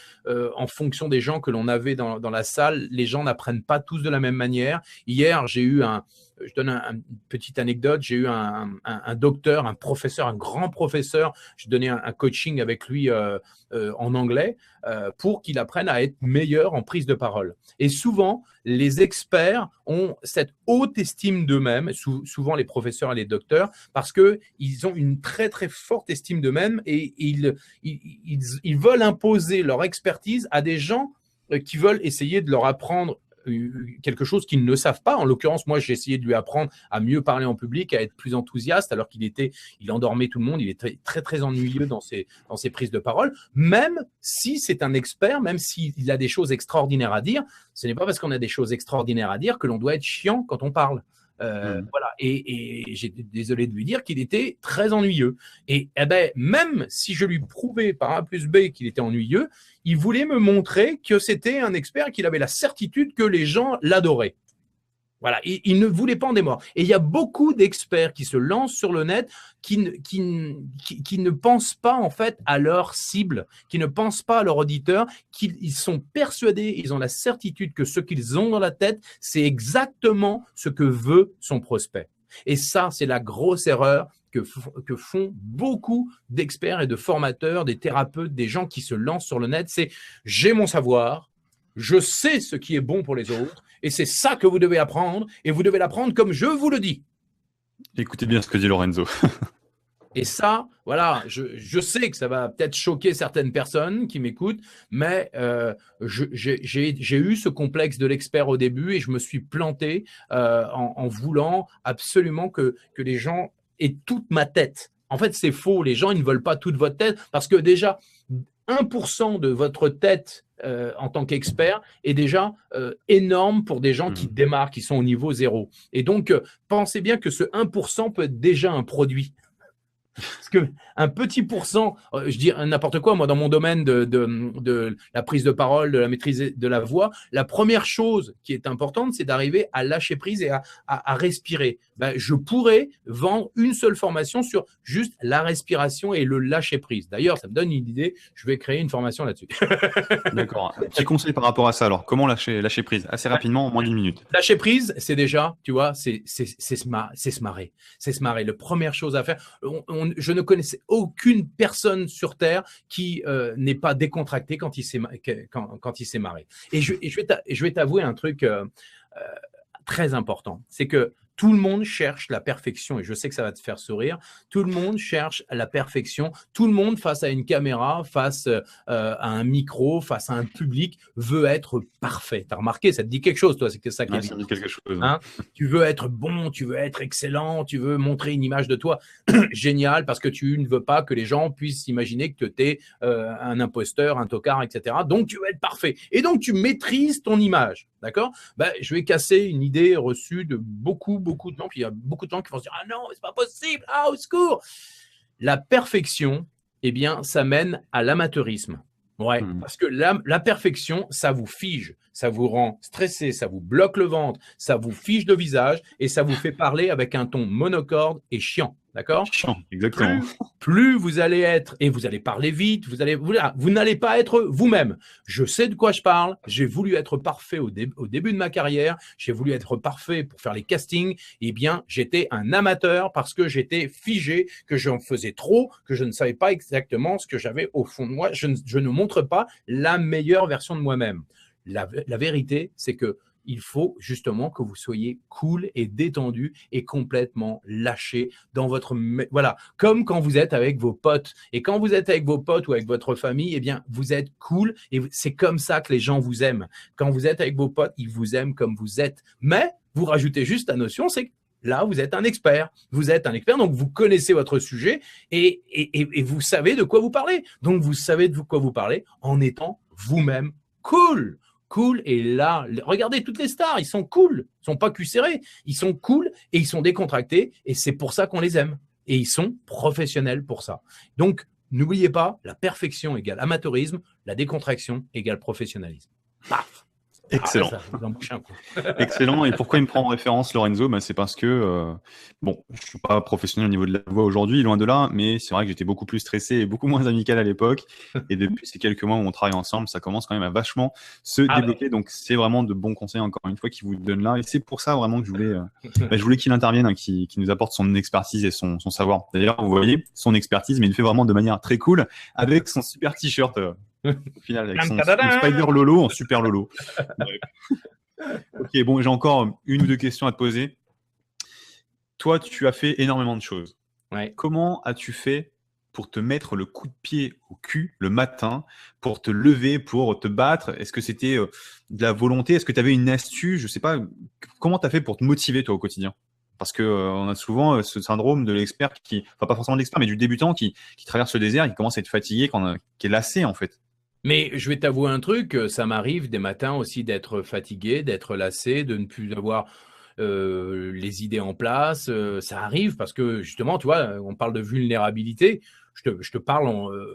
Speaker 2: en fonction des gens que l'on avait dans la salle, les gens n'apprennent pas tous de la même manière. Hier, je donne une petite anecdote, j'ai eu un docteur, un professeur, un grand professeur, je donnais un coaching avec lui en anglais pour qu'il apprenne à être meilleur en prise de parole. Et souvent, les experts ont cette haute estime d'eux-mêmes, souvent les professeurs et les docteurs, parce qu'ils ont une très très forte estime d'eux-mêmes et ils veulent imposer leur expertise à des gens qui veulent essayer de leur apprendre quelque chose qu'ils ne savent pas. En l'occurrence, moi, j'ai essayé de lui apprendre à mieux parler en public, à être plus enthousiaste, alors il endormait tout le monde, il était très, très ennuyeux dans ses prises de parole. Même si c'est un expert, même s'il a des choses extraordinaires à dire, ce n'est pas parce qu'on a des choses extraordinaires à dire que l'on doit être chiant quand on parle. Voilà. Et j'étais désolé de lui dire qu'il était très ennuyeux. Et même si je lui prouvais par A plus B qu'il était ennuyeux, il voulait me montrer que c'était un expert, qu'il avait la certitude que les gens l'adoraient. Voilà, il ne voulait pas en démordre. Et il y a beaucoup d'experts qui se lancent sur le net qui ne pensent pas en fait à leur cible, qui ne pensent pas à leur auditeur, ils sont persuadés, ils ont la certitude que ce qu'ils ont dans la tête, c'est exactement ce que veut son prospect. Et ça, c'est la grosse erreur que font beaucoup d'experts et de formateurs, des thérapeutes, des gens qui se lancent sur le net. C'est « j'ai mon savoir, je sais ce qui est bon pour les autres, et c'est ça que vous devez apprendre, et vous devez l'apprendre comme je vous le dis. »
Speaker 1: Écoutez bien ce que dit Lorenzo.
Speaker 2: Et ça, voilà, je sais que ça va peut-être choquer certaines personnes qui m'écoutent, mais j'ai eu ce complexe de l'expert au début et je me suis planté en voulant absolument que les gens aient toute ma tête. En fait, c'est faux. Les gens, ils ne veulent pas toute votre tête parce que déjà, 1% de votre tête en tant qu'expert est déjà énorme pour des gens qui démarrent, qui sont au niveau 0. Et donc, pensez bien que ce 1% peut être déjà un produit. Parce que un petit pourcent, je dis n'importe quoi, moi dans mon domaine de la prise de parole, de la maîtrise de la voix, la première chose qui est importante, c'est d'arriver à lâcher prise et à respirer. Je pourrais vendre une seule formation sur juste la respiration et le lâcher prise. D'ailleurs, ça me donne une idée, je vais créer une formation là-dessus.
Speaker 1: D'accord. Un petit conseil par rapport à ça. Alors, comment lâcher prise? Assez rapidement, en moins d'1 minute.
Speaker 2: Lâcher prise, c'est déjà, tu vois, c'est se marrer. C'est se marrer. La première chose à faire, je ne connaissais aucune personne sur Terre qui n'est pas décontractée quand il s'est marré. Et je vais t'avouer un truc très important, c'est que tout le monde cherche la perfection et je sais que ça va te faire sourire. Tout le monde cherche la perfection. Tout le monde face à une caméra, face à un micro, face à un public veut être parfait. T'as remarqué, ça te dit quelque chose, toi, c'est que ça qui
Speaker 1: ça me dit quelque chose.
Speaker 2: Hein, tu veux être bon, tu veux être excellent, tu veux montrer une image de toi génial parce que tu ne veux pas que les gens puissent imaginer que tu es un imposteur, un tocard, etc. Donc, tu veux être parfait. Et donc, tu maîtrises ton image. D'accord? Je vais casser une idée reçue de beaucoup de gens. Puis il y a beaucoup de gens qui vont se dire « Ah non, c'est pas possible, ah, au secours !» La perfection, eh bien, ça mène à l'amateurisme. Ouais, parce que la perfection, ça vous fige, ça vous rend stressé, ça vous bloque le ventre, ça vous fige le visage et ça vous fait parler avec un ton monocorde et chiant. D'accord?
Speaker 1: Chiant, exactement.
Speaker 2: Plus vous allez être, et vous allez parler vite, vous n'allez pas être vous-même. Je sais de quoi je parle, j'ai voulu être parfait au début de ma carrière, j'ai voulu être parfait pour faire les castings, eh bien, j'étais un amateur parce que j'étais figé, que j'en faisais trop, que je ne savais pas exactement ce que j'avais au fond de moi. Je ne montre pas la meilleure version de moi-même. La vérité, c'est que il faut justement que vous soyez cool et détendu et complètement lâché dans votre… Voilà, comme quand vous êtes avec vos potes. Et quand vous êtes avec vos potes ou avec votre famille, eh bien, vous êtes cool et c'est comme ça que les gens vous aiment. Quand vous êtes avec vos potes, ils vous aiment comme vous êtes. Mais vous rajoutez juste la notion, c'est que là, vous êtes un expert. Vous êtes un expert, donc vous connaissez votre sujet et vous savez de quoi vous parlez. Donc, vous savez de quoi vous parlez en étant vous-même cool. Cool, et là, regardez toutes les stars, ils sont cool, ils sont pas cul-serrés, ils sont cool et ils sont décontractés et c'est pour ça qu'on les aime et ils sont professionnels pour ça. Donc, N'oubliez pas, la perfection égale amateurisme, la décontraction égale professionnalisme. Paf.
Speaker 1: Excellent.
Speaker 2: Ça vous en bouche un coup.
Speaker 1: Excellent. Et pourquoi il me prend en référence Lorenzo? C'est parce que, bon, je suis pas professionnel au niveau de la voix aujourd'hui, loin de là, mais c'est vrai que j'étais beaucoup plus stressé et beaucoup moins amical à l'époque. Et depuis ces quelques mois où on travaille ensemble, ça commence quand même à vachement se débloquer. Donc, c'est vraiment de bons conseils, encore une fois, qu'il vous donne là. Et c'est pour ça vraiment que je voulais qu'il intervienne, hein, qu'il nous apporte son expertise et son savoir. D'ailleurs, vous voyez, son expertise, mais il le fait vraiment de manière très cool avec son super t-shirt. Au final, avec son Spider Lolo en super Lolo. Ok, bon, j'ai encore une ou deux questions à te poser. Toi, tu as fait énormément de choses.
Speaker 2: Ouais.
Speaker 1: Comment as-tu fait pour te mettre le coup de pied au cul le matin, pour te lever, pour te battre? Est-ce que c'était de la volonté? Est-ce que tu avais une astuce? Je sais pas. Comment tu as fait pour te motiver, toi, au quotidien? Parce que on a souvent ce syndrome de l'expert enfin pas forcément de l'expert, mais du débutant qui traverse le désert, qui commence à être fatigué, qui est lassé, en fait.
Speaker 2: Mais je vais t'avouer un truc, ça m'arrive des matins aussi d'être fatigué, d'être lassé, de ne plus avoir les idées en place. Ça arrive parce que justement, tu vois, on parle de vulnérabilité. Je te parle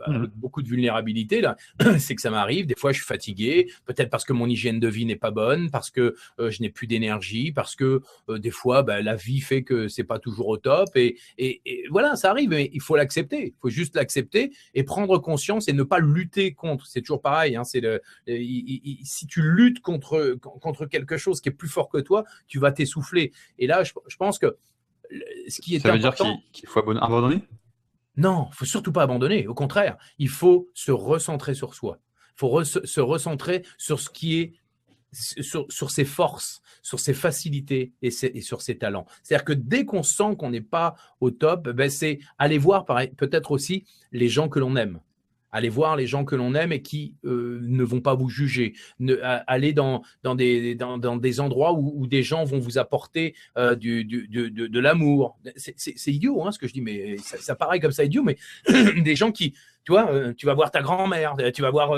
Speaker 2: avec beaucoup de vulnérabilité là. C'est que ça m'arrive. Des fois, je suis fatigué, peut-être parce que mon hygiène de vie n'est pas bonne, parce que je n'ai plus d'énergie, parce que des fois, la vie fait que c'est pas toujours au top. Et voilà, ça arrive. Mais il faut l'accepter. Il faut juste l'accepter et prendre conscience et ne pas lutter contre. C'est toujours pareil. Hein, si tu luttes contre quelque chose qui est plus fort que toi, tu vas t'essouffler. Et là, je pense que ce qui est
Speaker 1: Ça veut
Speaker 2: important,
Speaker 1: dire qu'il faut abandonner?
Speaker 2: non, il faut surtout pas abandonner. Au contraire, il faut se recentrer sur soi. Il faut se recentrer sur ce qui est sur ses forces, sur ses facilités et sur ses talents. C'est-à-dire que dès qu'on sent qu'on n'est pas au top, c'est aller voir peut-être aussi les gens que l'on aime. Allez voir les gens que l'on aime et qui ne vont pas vous juger. Aller dans des endroits où des gens vont vous apporter de l'amour. C'est idiot, hein, ce que je dis, mais ça paraît comme ça idiot, mais des gens qui, tu vois, tu vas voir ta grand-mère, tu vas voir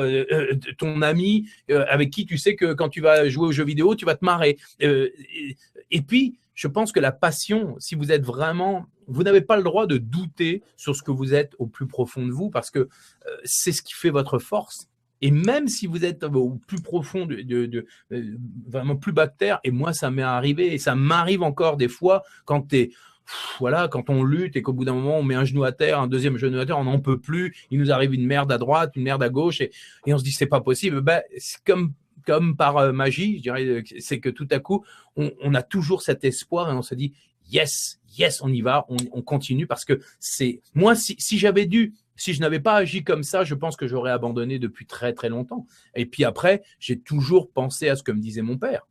Speaker 2: ton ami avec qui tu sais que quand tu vas jouer aux jeux vidéo, tu vas te marrer. Et puis, je pense que la passion, si vous êtes vraiment, vous n'avez pas le droit de douter sur ce que vous êtes au plus profond de vous, parce que c'est ce qui fait votre force. Et même si vous êtes au plus profond, vraiment plus bas que terre, et moi ça m'est arrivé, et ça m'arrive encore des fois quand quand on lutte et qu'au bout d'un moment on met un genou à terre, un deuxième genou à terre, on n'en peut plus, il nous arrive une merde à droite, une merde à gauche, et on se dit c'est pas possible. C'est comme par magie, je dirais, c'est que tout à coup, on a toujours cet espoir et on se dit yes, on y va, on continue, parce que c'est moi, si je n'avais pas agi comme ça, je pense que j'aurais abandonné depuis très très longtemps. Et puis après, j'ai toujours pensé à ce que me disait mon père.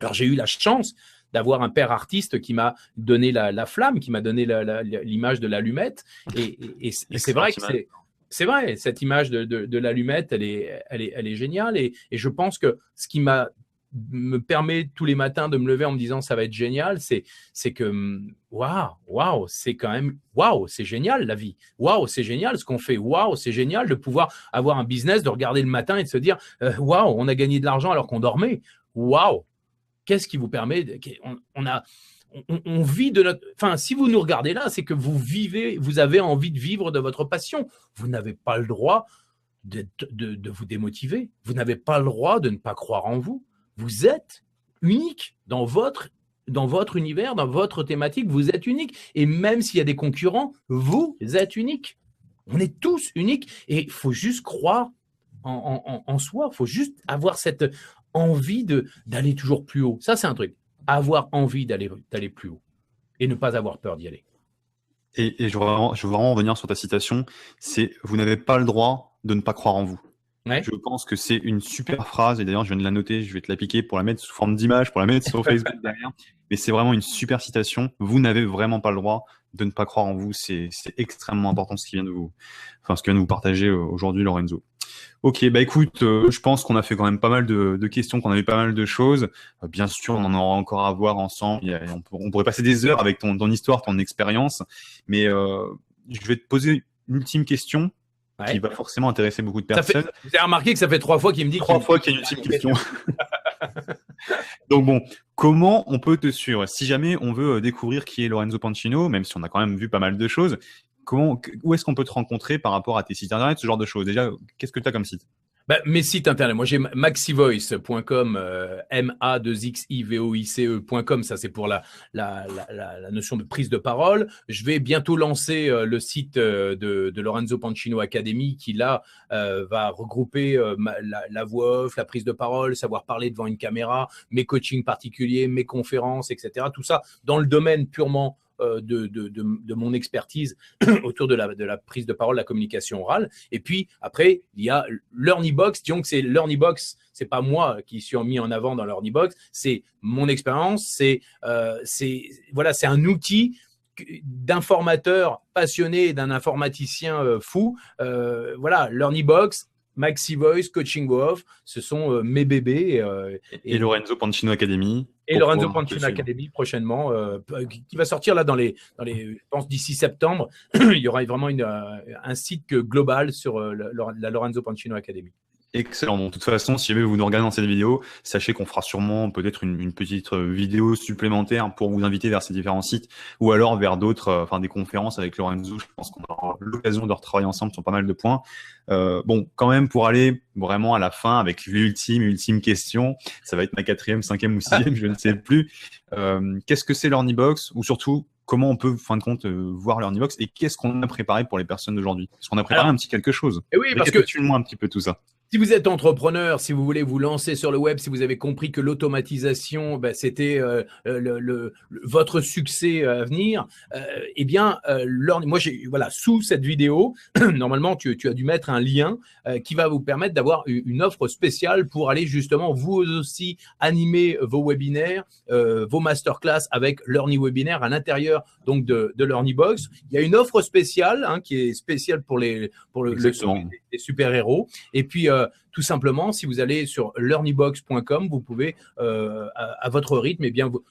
Speaker 2: Alors j'ai eu la chance d'avoir un père artiste qui m'a donné la flamme, qui m'a donné l'image de l'allumette. Et c'est vrai que c'est vrai, cette image de l'allumette, elle est géniale. Et je pense que ce qui me permet tous les matins de me lever en me disant ça va être génial, c'est que waouh, c'est quand même waouh, c'est génial la vie. Waouh, c'est génial ce qu'on fait. Waouh, c'est génial de pouvoir avoir un business, de regarder le matin et de se dire waouh, on a gagné de l'argent alors qu'on dormait. Waouh, qu'est-ce qui vous permet on vit de notre. Enfin, si vous nous regardez là, c'est que vous avez envie de vivre de votre passion. Vous n'avez pas le droit de vous démotiver. Vous n'avez pas le droit de ne pas croire en vous. Vous êtes unique dans votre univers, dans votre thématique. Vous êtes unique. Et même s'il y a des concurrents, vous êtes unique. On est tous uniques. Et il faut juste croire en soi. Il faut juste avoir cette envie d'aller toujours plus haut. Ça, c'est un truc. Avoir envie d'aller plus haut et ne pas avoir peur d'y aller.
Speaker 1: Et je veux vraiment revenir sur ta citation, c'est « Vous n'avez pas le droit de ne pas croire en vous ».
Speaker 2: Ouais.
Speaker 1: Je pense que c'est une super phrase, et d'ailleurs je viens de la noter, je vais te la piquer pour la mettre sous forme d'image, pour la mettre sur Facebook derrière, mais c'est vraiment une super citation. Vous n'avez vraiment pas le droit de ne pas croire en vous, c'est extrêmement important ce qui vient de vous partager aujourd'hui, Lorenzo. Ok, écoute, je pense qu'on a fait quand même pas mal de questions, qu'on avait pas mal de choses. Bien sûr, on en aura encore à voir ensemble. On pourrait passer des heures avec ton histoire, ton expérience. Mais je vais te poser une ultime question qui va forcément intéresser beaucoup de personnes.
Speaker 2: Vous avez remarqué que ça fait 3 fois qu'il me dit
Speaker 1: qu'il y a une ultime question. Donc bon, comment on peut te suivre? Si jamais on veut découvrir qui est Lorenzo Pancino, même si on a quand même vu pas mal de choses, où est-ce qu'on peut te rencontrer par rapport à tes sites internet, ce genre de choses? Déjà, qu'est-ce que tu as comme site?
Speaker 2: Mes sites internet, moi j'ai maxivoice.com, MA2XIVOICE.com, ça c'est pour la notion de prise de parole. Je vais bientôt lancer le site de Lorenzo Pancino Academy qui là va regrouper la voix off, la prise de parole, savoir parler devant une caméra, mes coachings particuliers, mes conférences, etc. Tout ça dans le domaine purement de mon expertise autour de la prise de parole, la communication orale. Et puis après, il y a LearnyBox. Disons que c'est LearnyBox, c'est pas moi qui suis mis en avant dans LearnyBox, c'est mon expérience, c'est un outil d'informateur passionné et d'un informaticien fou. LearnyBox, MaxiVoice, Coaching Go Off, ce sont mes bébés.
Speaker 1: Et Lorenzo Pancino Academy.
Speaker 2: Et Lorenzo Pancino Academy prochainement, qui va sortir là dans les, je pense d'ici septembre. Il y aura vraiment un site global sur la Lorenzo Pancino Academy.
Speaker 1: Excellent. Bon, de toute façon, si jamais vous nous regardez dans cette vidéo, sachez qu'on fera sûrement peut-être une petite vidéo supplémentaire pour vous inviter vers ces différents sites ou alors vers d'autres, des conférences avec Lorenzo. Je pense qu'on aura l'occasion de retravailler ensemble sur pas mal de points. Quand même, pour aller vraiment à la fin avec l'ultime question, ça va être ma 4e, 5e ou 6e, je ne sais plus. Qu'est-ce que c'est LearnyBox, ou surtout, comment on peut, fin de compte, voir LearnyBox, et qu'est-ce qu'on a préparé pour les personnes d'aujourd'hui? Est-ce qu'on a préparé un petit quelque chose?
Speaker 2: Et oui, parce que
Speaker 1: récapitule-moi un petit peu tout ça.
Speaker 2: Si vous êtes entrepreneur, si vous voulez vous lancer sur le web, si vous avez compris que l'automatisation, c'était votre succès à venir, moi, sous cette vidéo, normalement, tu as dû mettre un lien qui va vous permettre d'avoir une offre spéciale pour aller justement vous aussi animer vos webinaires, vos masterclass avec LearnyWebinaire à l'intérieur donc de LearnyBox. Il y a une offre spéciale qui est spéciale pour les super-héros. Et puis, tout simplement, si vous allez sur learnybox.com, vous pouvez, à votre rythme,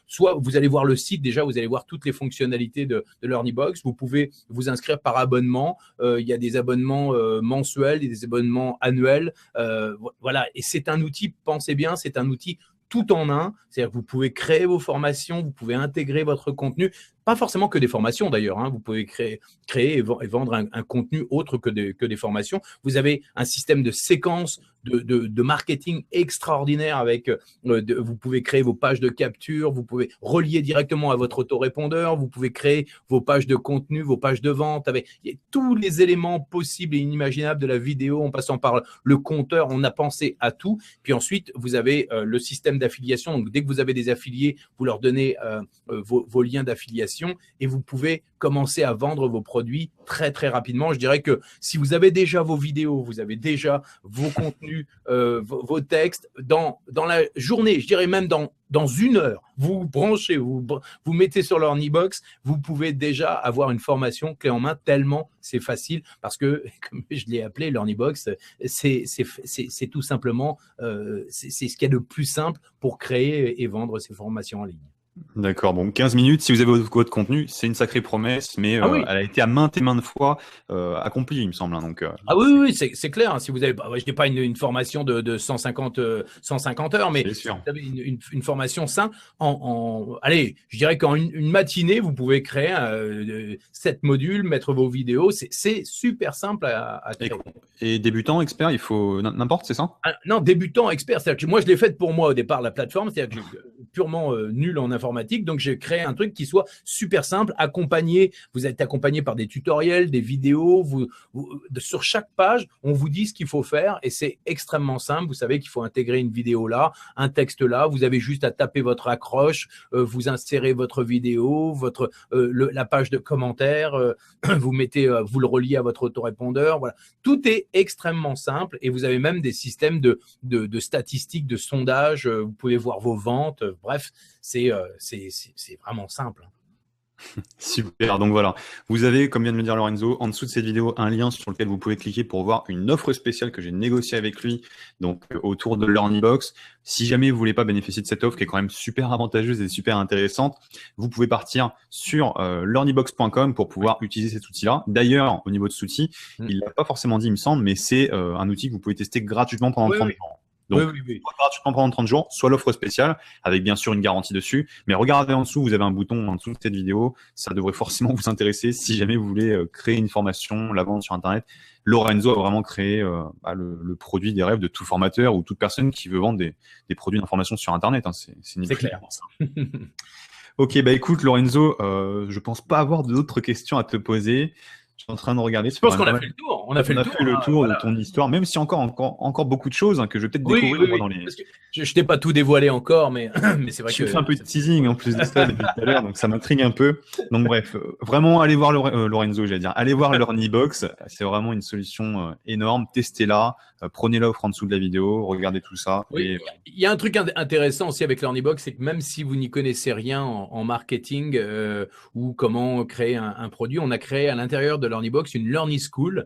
Speaker 2: soit vous allez voir le site, déjà, vous allez voir toutes les fonctionnalités de LearnyBox. Vous pouvez vous inscrire par abonnement. Il y a des abonnements mensuels et des abonnements annuels. Et c'est un outil, pensez bien, c'est un outil tout en un, c'est-à-dire que vous pouvez créer vos formations, vous pouvez intégrer votre contenu, pas forcément que des formations d'ailleurs, vous pouvez créer et vendre un contenu autre que des formations. Vous avez un système de séquence de marketing extraordinaire avec, vous pouvez créer vos pages de capture, vous pouvez relier directement à votre autorépondeur, vous pouvez créer vos pages de contenu, vos pages de vente avec tous les éléments possibles et inimaginables de la vidéo en passant par le compteur, on a pensé à tout. Puis ensuite, vous avez le système d'affiliation. Donc, dès que vous avez des affiliés, vous leur donnez vos liens d'affiliation et vous pouvez commencer à vendre vos produits très, très rapidement. Je dirais que si vous avez déjà vos vidéos, vous avez déjà vos contenus, vos textes, dans la journée, je dirais même dans une heure, vous branchez, vous mettez sur LearnyBox, vous pouvez déjà avoir une formation clé en main tellement c'est facile parce que, comme je l'ai appelé, LearnyBox, c'est tout simplement, c'est ce qu'il y a de plus simple pour créer et vendre ces formations en ligne.
Speaker 1: D'accord, bon, 15 minutes, si vous avez votre contenu, c'est une sacrée promesse, mais elle a été à maintes et maintes fois accomplie, il me semble.
Speaker 2: Oui, c'est clair. Si vous avez, je n'ai pas une formation de 150 heures, mais si vous avez une formation simple, allez, je dirais qu'en une matinée, vous pouvez créer 7 modules, mettre vos vidéos. C'est super simple à créer.
Speaker 1: Et débutant, expert, il faut n'importe, c'est ça?
Speaker 2: Non, débutant, expert, c'est-à-dire que moi, je l'ai faite pour moi au départ, la plateforme, c'est-à-dire que je suis purement nul en informatique, donc j'ai créé un truc qui soit super simple, vous êtes accompagné par des tutoriels, des vidéos, sur chaque page, on vous dit ce qu'il faut faire et c'est extrêmement simple. Vous savez qu'il faut intégrer une vidéo là, un texte là, vous avez juste à taper votre accroche, vous insérez votre vidéo, la page de commentaires, vous le reliez à votre autorépondeur, voilà. Tout est extrêmement simple et vous avez même des systèmes de statistiques, de sondage, vous pouvez voir vos ventes, bref, c'est vraiment simple.
Speaker 1: Super, donc voilà, vous avez, comme vient de me dire Lorenzo, en dessous de cette vidéo, un lien sur lequel vous pouvez cliquer pour voir une offre spéciale que j'ai négociée avec lui, donc autour de LearnyBox. Si jamais vous voulez pas bénéficier de cette offre qui est quand même super avantageuse et super intéressante, vous pouvez partir sur learnybox.com pour pouvoir utiliser cet outil-là. D'ailleurs, au niveau de cet outil, il l'a pas forcément dit, il me semble, mais c'est un outil que vous pouvez tester gratuitement pendant 30 jours. Donc,
Speaker 2: oui.
Speaker 1: soit gratuitement pendant 30 jours, soit l'offre spéciale, avec bien sûr une garantie dessus. Mais regardez en dessous, vous avez un bouton en dessous de cette vidéo. Ça devrait forcément vous intéresser si jamais vous voulez créer une formation, la vendre sur Internet. Lorenzo a vraiment créé le produit des rêves de tout formateur ou toute personne qui veut vendre des produits d'information sur Internet. Hein.
Speaker 2: C'est clair.
Speaker 1: Ça. Ok, bah écoute Lorenzo, je pense pas avoir d'autres questions à te poser. Je suis en train de regarder.
Speaker 2: Je pense qu'on a fait le tour. On a fait
Speaker 1: le tour de ton histoire, même si encore beaucoup de choses que je vais peut-être découvrir moi, dans les.
Speaker 2: Parce que je t'ai pas tout dévoilé encore, mais c'est vrai que.
Speaker 1: Je fais un peu de teasing en plus de ça depuis tout à l'heure, donc ça m'intrigue un peu. Donc bref, vraiment allez voir Lorenzo, j'allais dire, allez voir LearnyBox. C'est vraiment une solution énorme. Testez-la, prenez l'offre en dessous de la vidéo, regardez tout ça.
Speaker 2: Oui,
Speaker 1: et...
Speaker 2: il y a un truc intéressant aussi avec LearnyBox, c'est que même si vous n'y connaissez rien en marketing ou comment créer un produit, on a créé à l'intérieur de LearnyBox une Learning School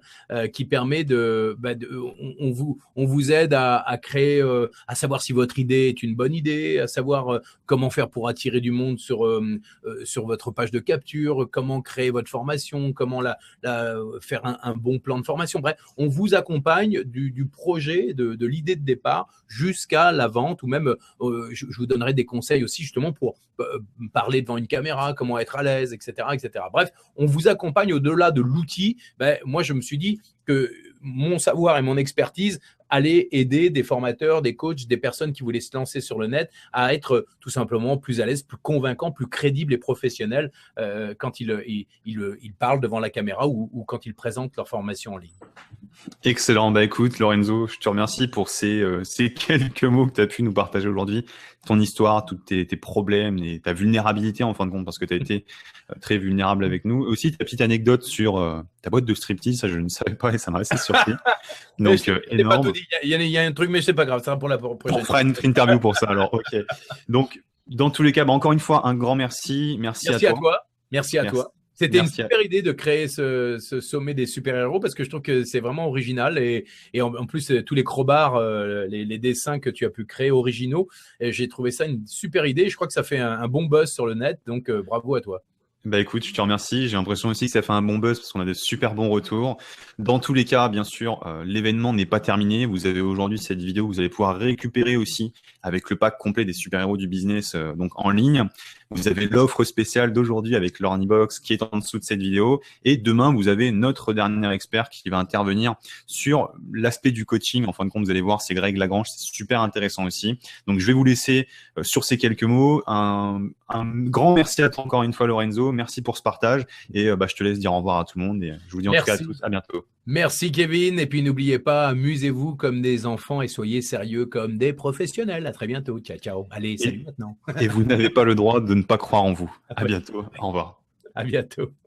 Speaker 2: qui permet on vous aide à créer, à savoir si votre idée est une bonne idée, à savoir comment faire pour attirer du monde sur votre page de capture, comment créer votre formation, comment faire un bon plan de formation. Bref, on vous accompagne du projet, de l'idée de départ jusqu'à la vente, ou même je vous donnerai des conseils aussi justement pour parler devant une caméra, comment être à l'aise, etc., etc. Bref, on vous accompagne au-delà de l'outil. Moi, je me suis dit que mon savoir et mon expertise allaient aider des formateurs, des coachs, des personnes qui voulaient se lancer sur le net à être tout simplement plus à l'aise, plus convaincants, plus crédibles et professionnels quand ils parlent devant la caméra ou quand ils présentent leur formation en ligne.
Speaker 1: Excellent. Bah écoute, Lorenzo, je te remercie pour ces quelques mots que tu as pu nous partager aujourd'hui. Ton histoire, tous tes problèmes et ta vulnérabilité en fin de compte, parce que tu as été très vulnérable avec nous. Aussi, ta petite anecdote sur ta boîte de striptease, ça je ne savais pas et ça m'a assez surpris. Donc, énorme.
Speaker 2: Il y a un truc, mais c'est pas grave, ça va pour la prochaine.
Speaker 1: On fera une interview pour ça alors, ok. Donc, dans tous les cas, encore une fois, un grand merci. Merci à toi.
Speaker 2: Merci à toi. C'était une super idée de créer ce sommet des super-héros parce que je trouve que c'est vraiment original et en plus, tous les crobards, les dessins que tu as pu créer originaux, j'ai trouvé ça une super idée. Je crois que ça fait un bon buzz sur le net, donc bravo à toi.
Speaker 1: Bah écoute, je te remercie. J'ai l'impression aussi que ça fait un bon buzz parce qu'on a des super bons retours. Dans tous les cas, bien sûr, l'événement n'est pas terminé. Vous avez aujourd'hui cette vidéo que vous allez pouvoir récupérer aussi avec le pack complet des super-héros du business donc en ligne. Vous avez l'offre spéciale d'aujourd'hui avec LearnyBox qui est en dessous de cette vidéo. Et demain, vous avez notre dernier expert qui va intervenir sur l'aspect du coaching. En fin de compte, vous allez voir, c'est Greg Lagrange. C'est super intéressant aussi. Donc, je vais vous laisser sur ces quelques mots. Un grand merci à toi encore une fois, Lorenzo. Merci pour ce partage. Et je te laisse dire au revoir à tout le monde. Et je vous dis en tout cas à tous, à bientôt.
Speaker 2: Merci Kevin. Et puis n'oubliez pas, amusez-vous comme des enfants et soyez sérieux comme des professionnels. À très bientôt. Ciao, ciao. Allez, salut maintenant.
Speaker 1: Et vous n'avez pas le droit de ne pas croire en vous. À bientôt. Au revoir.
Speaker 2: À bientôt.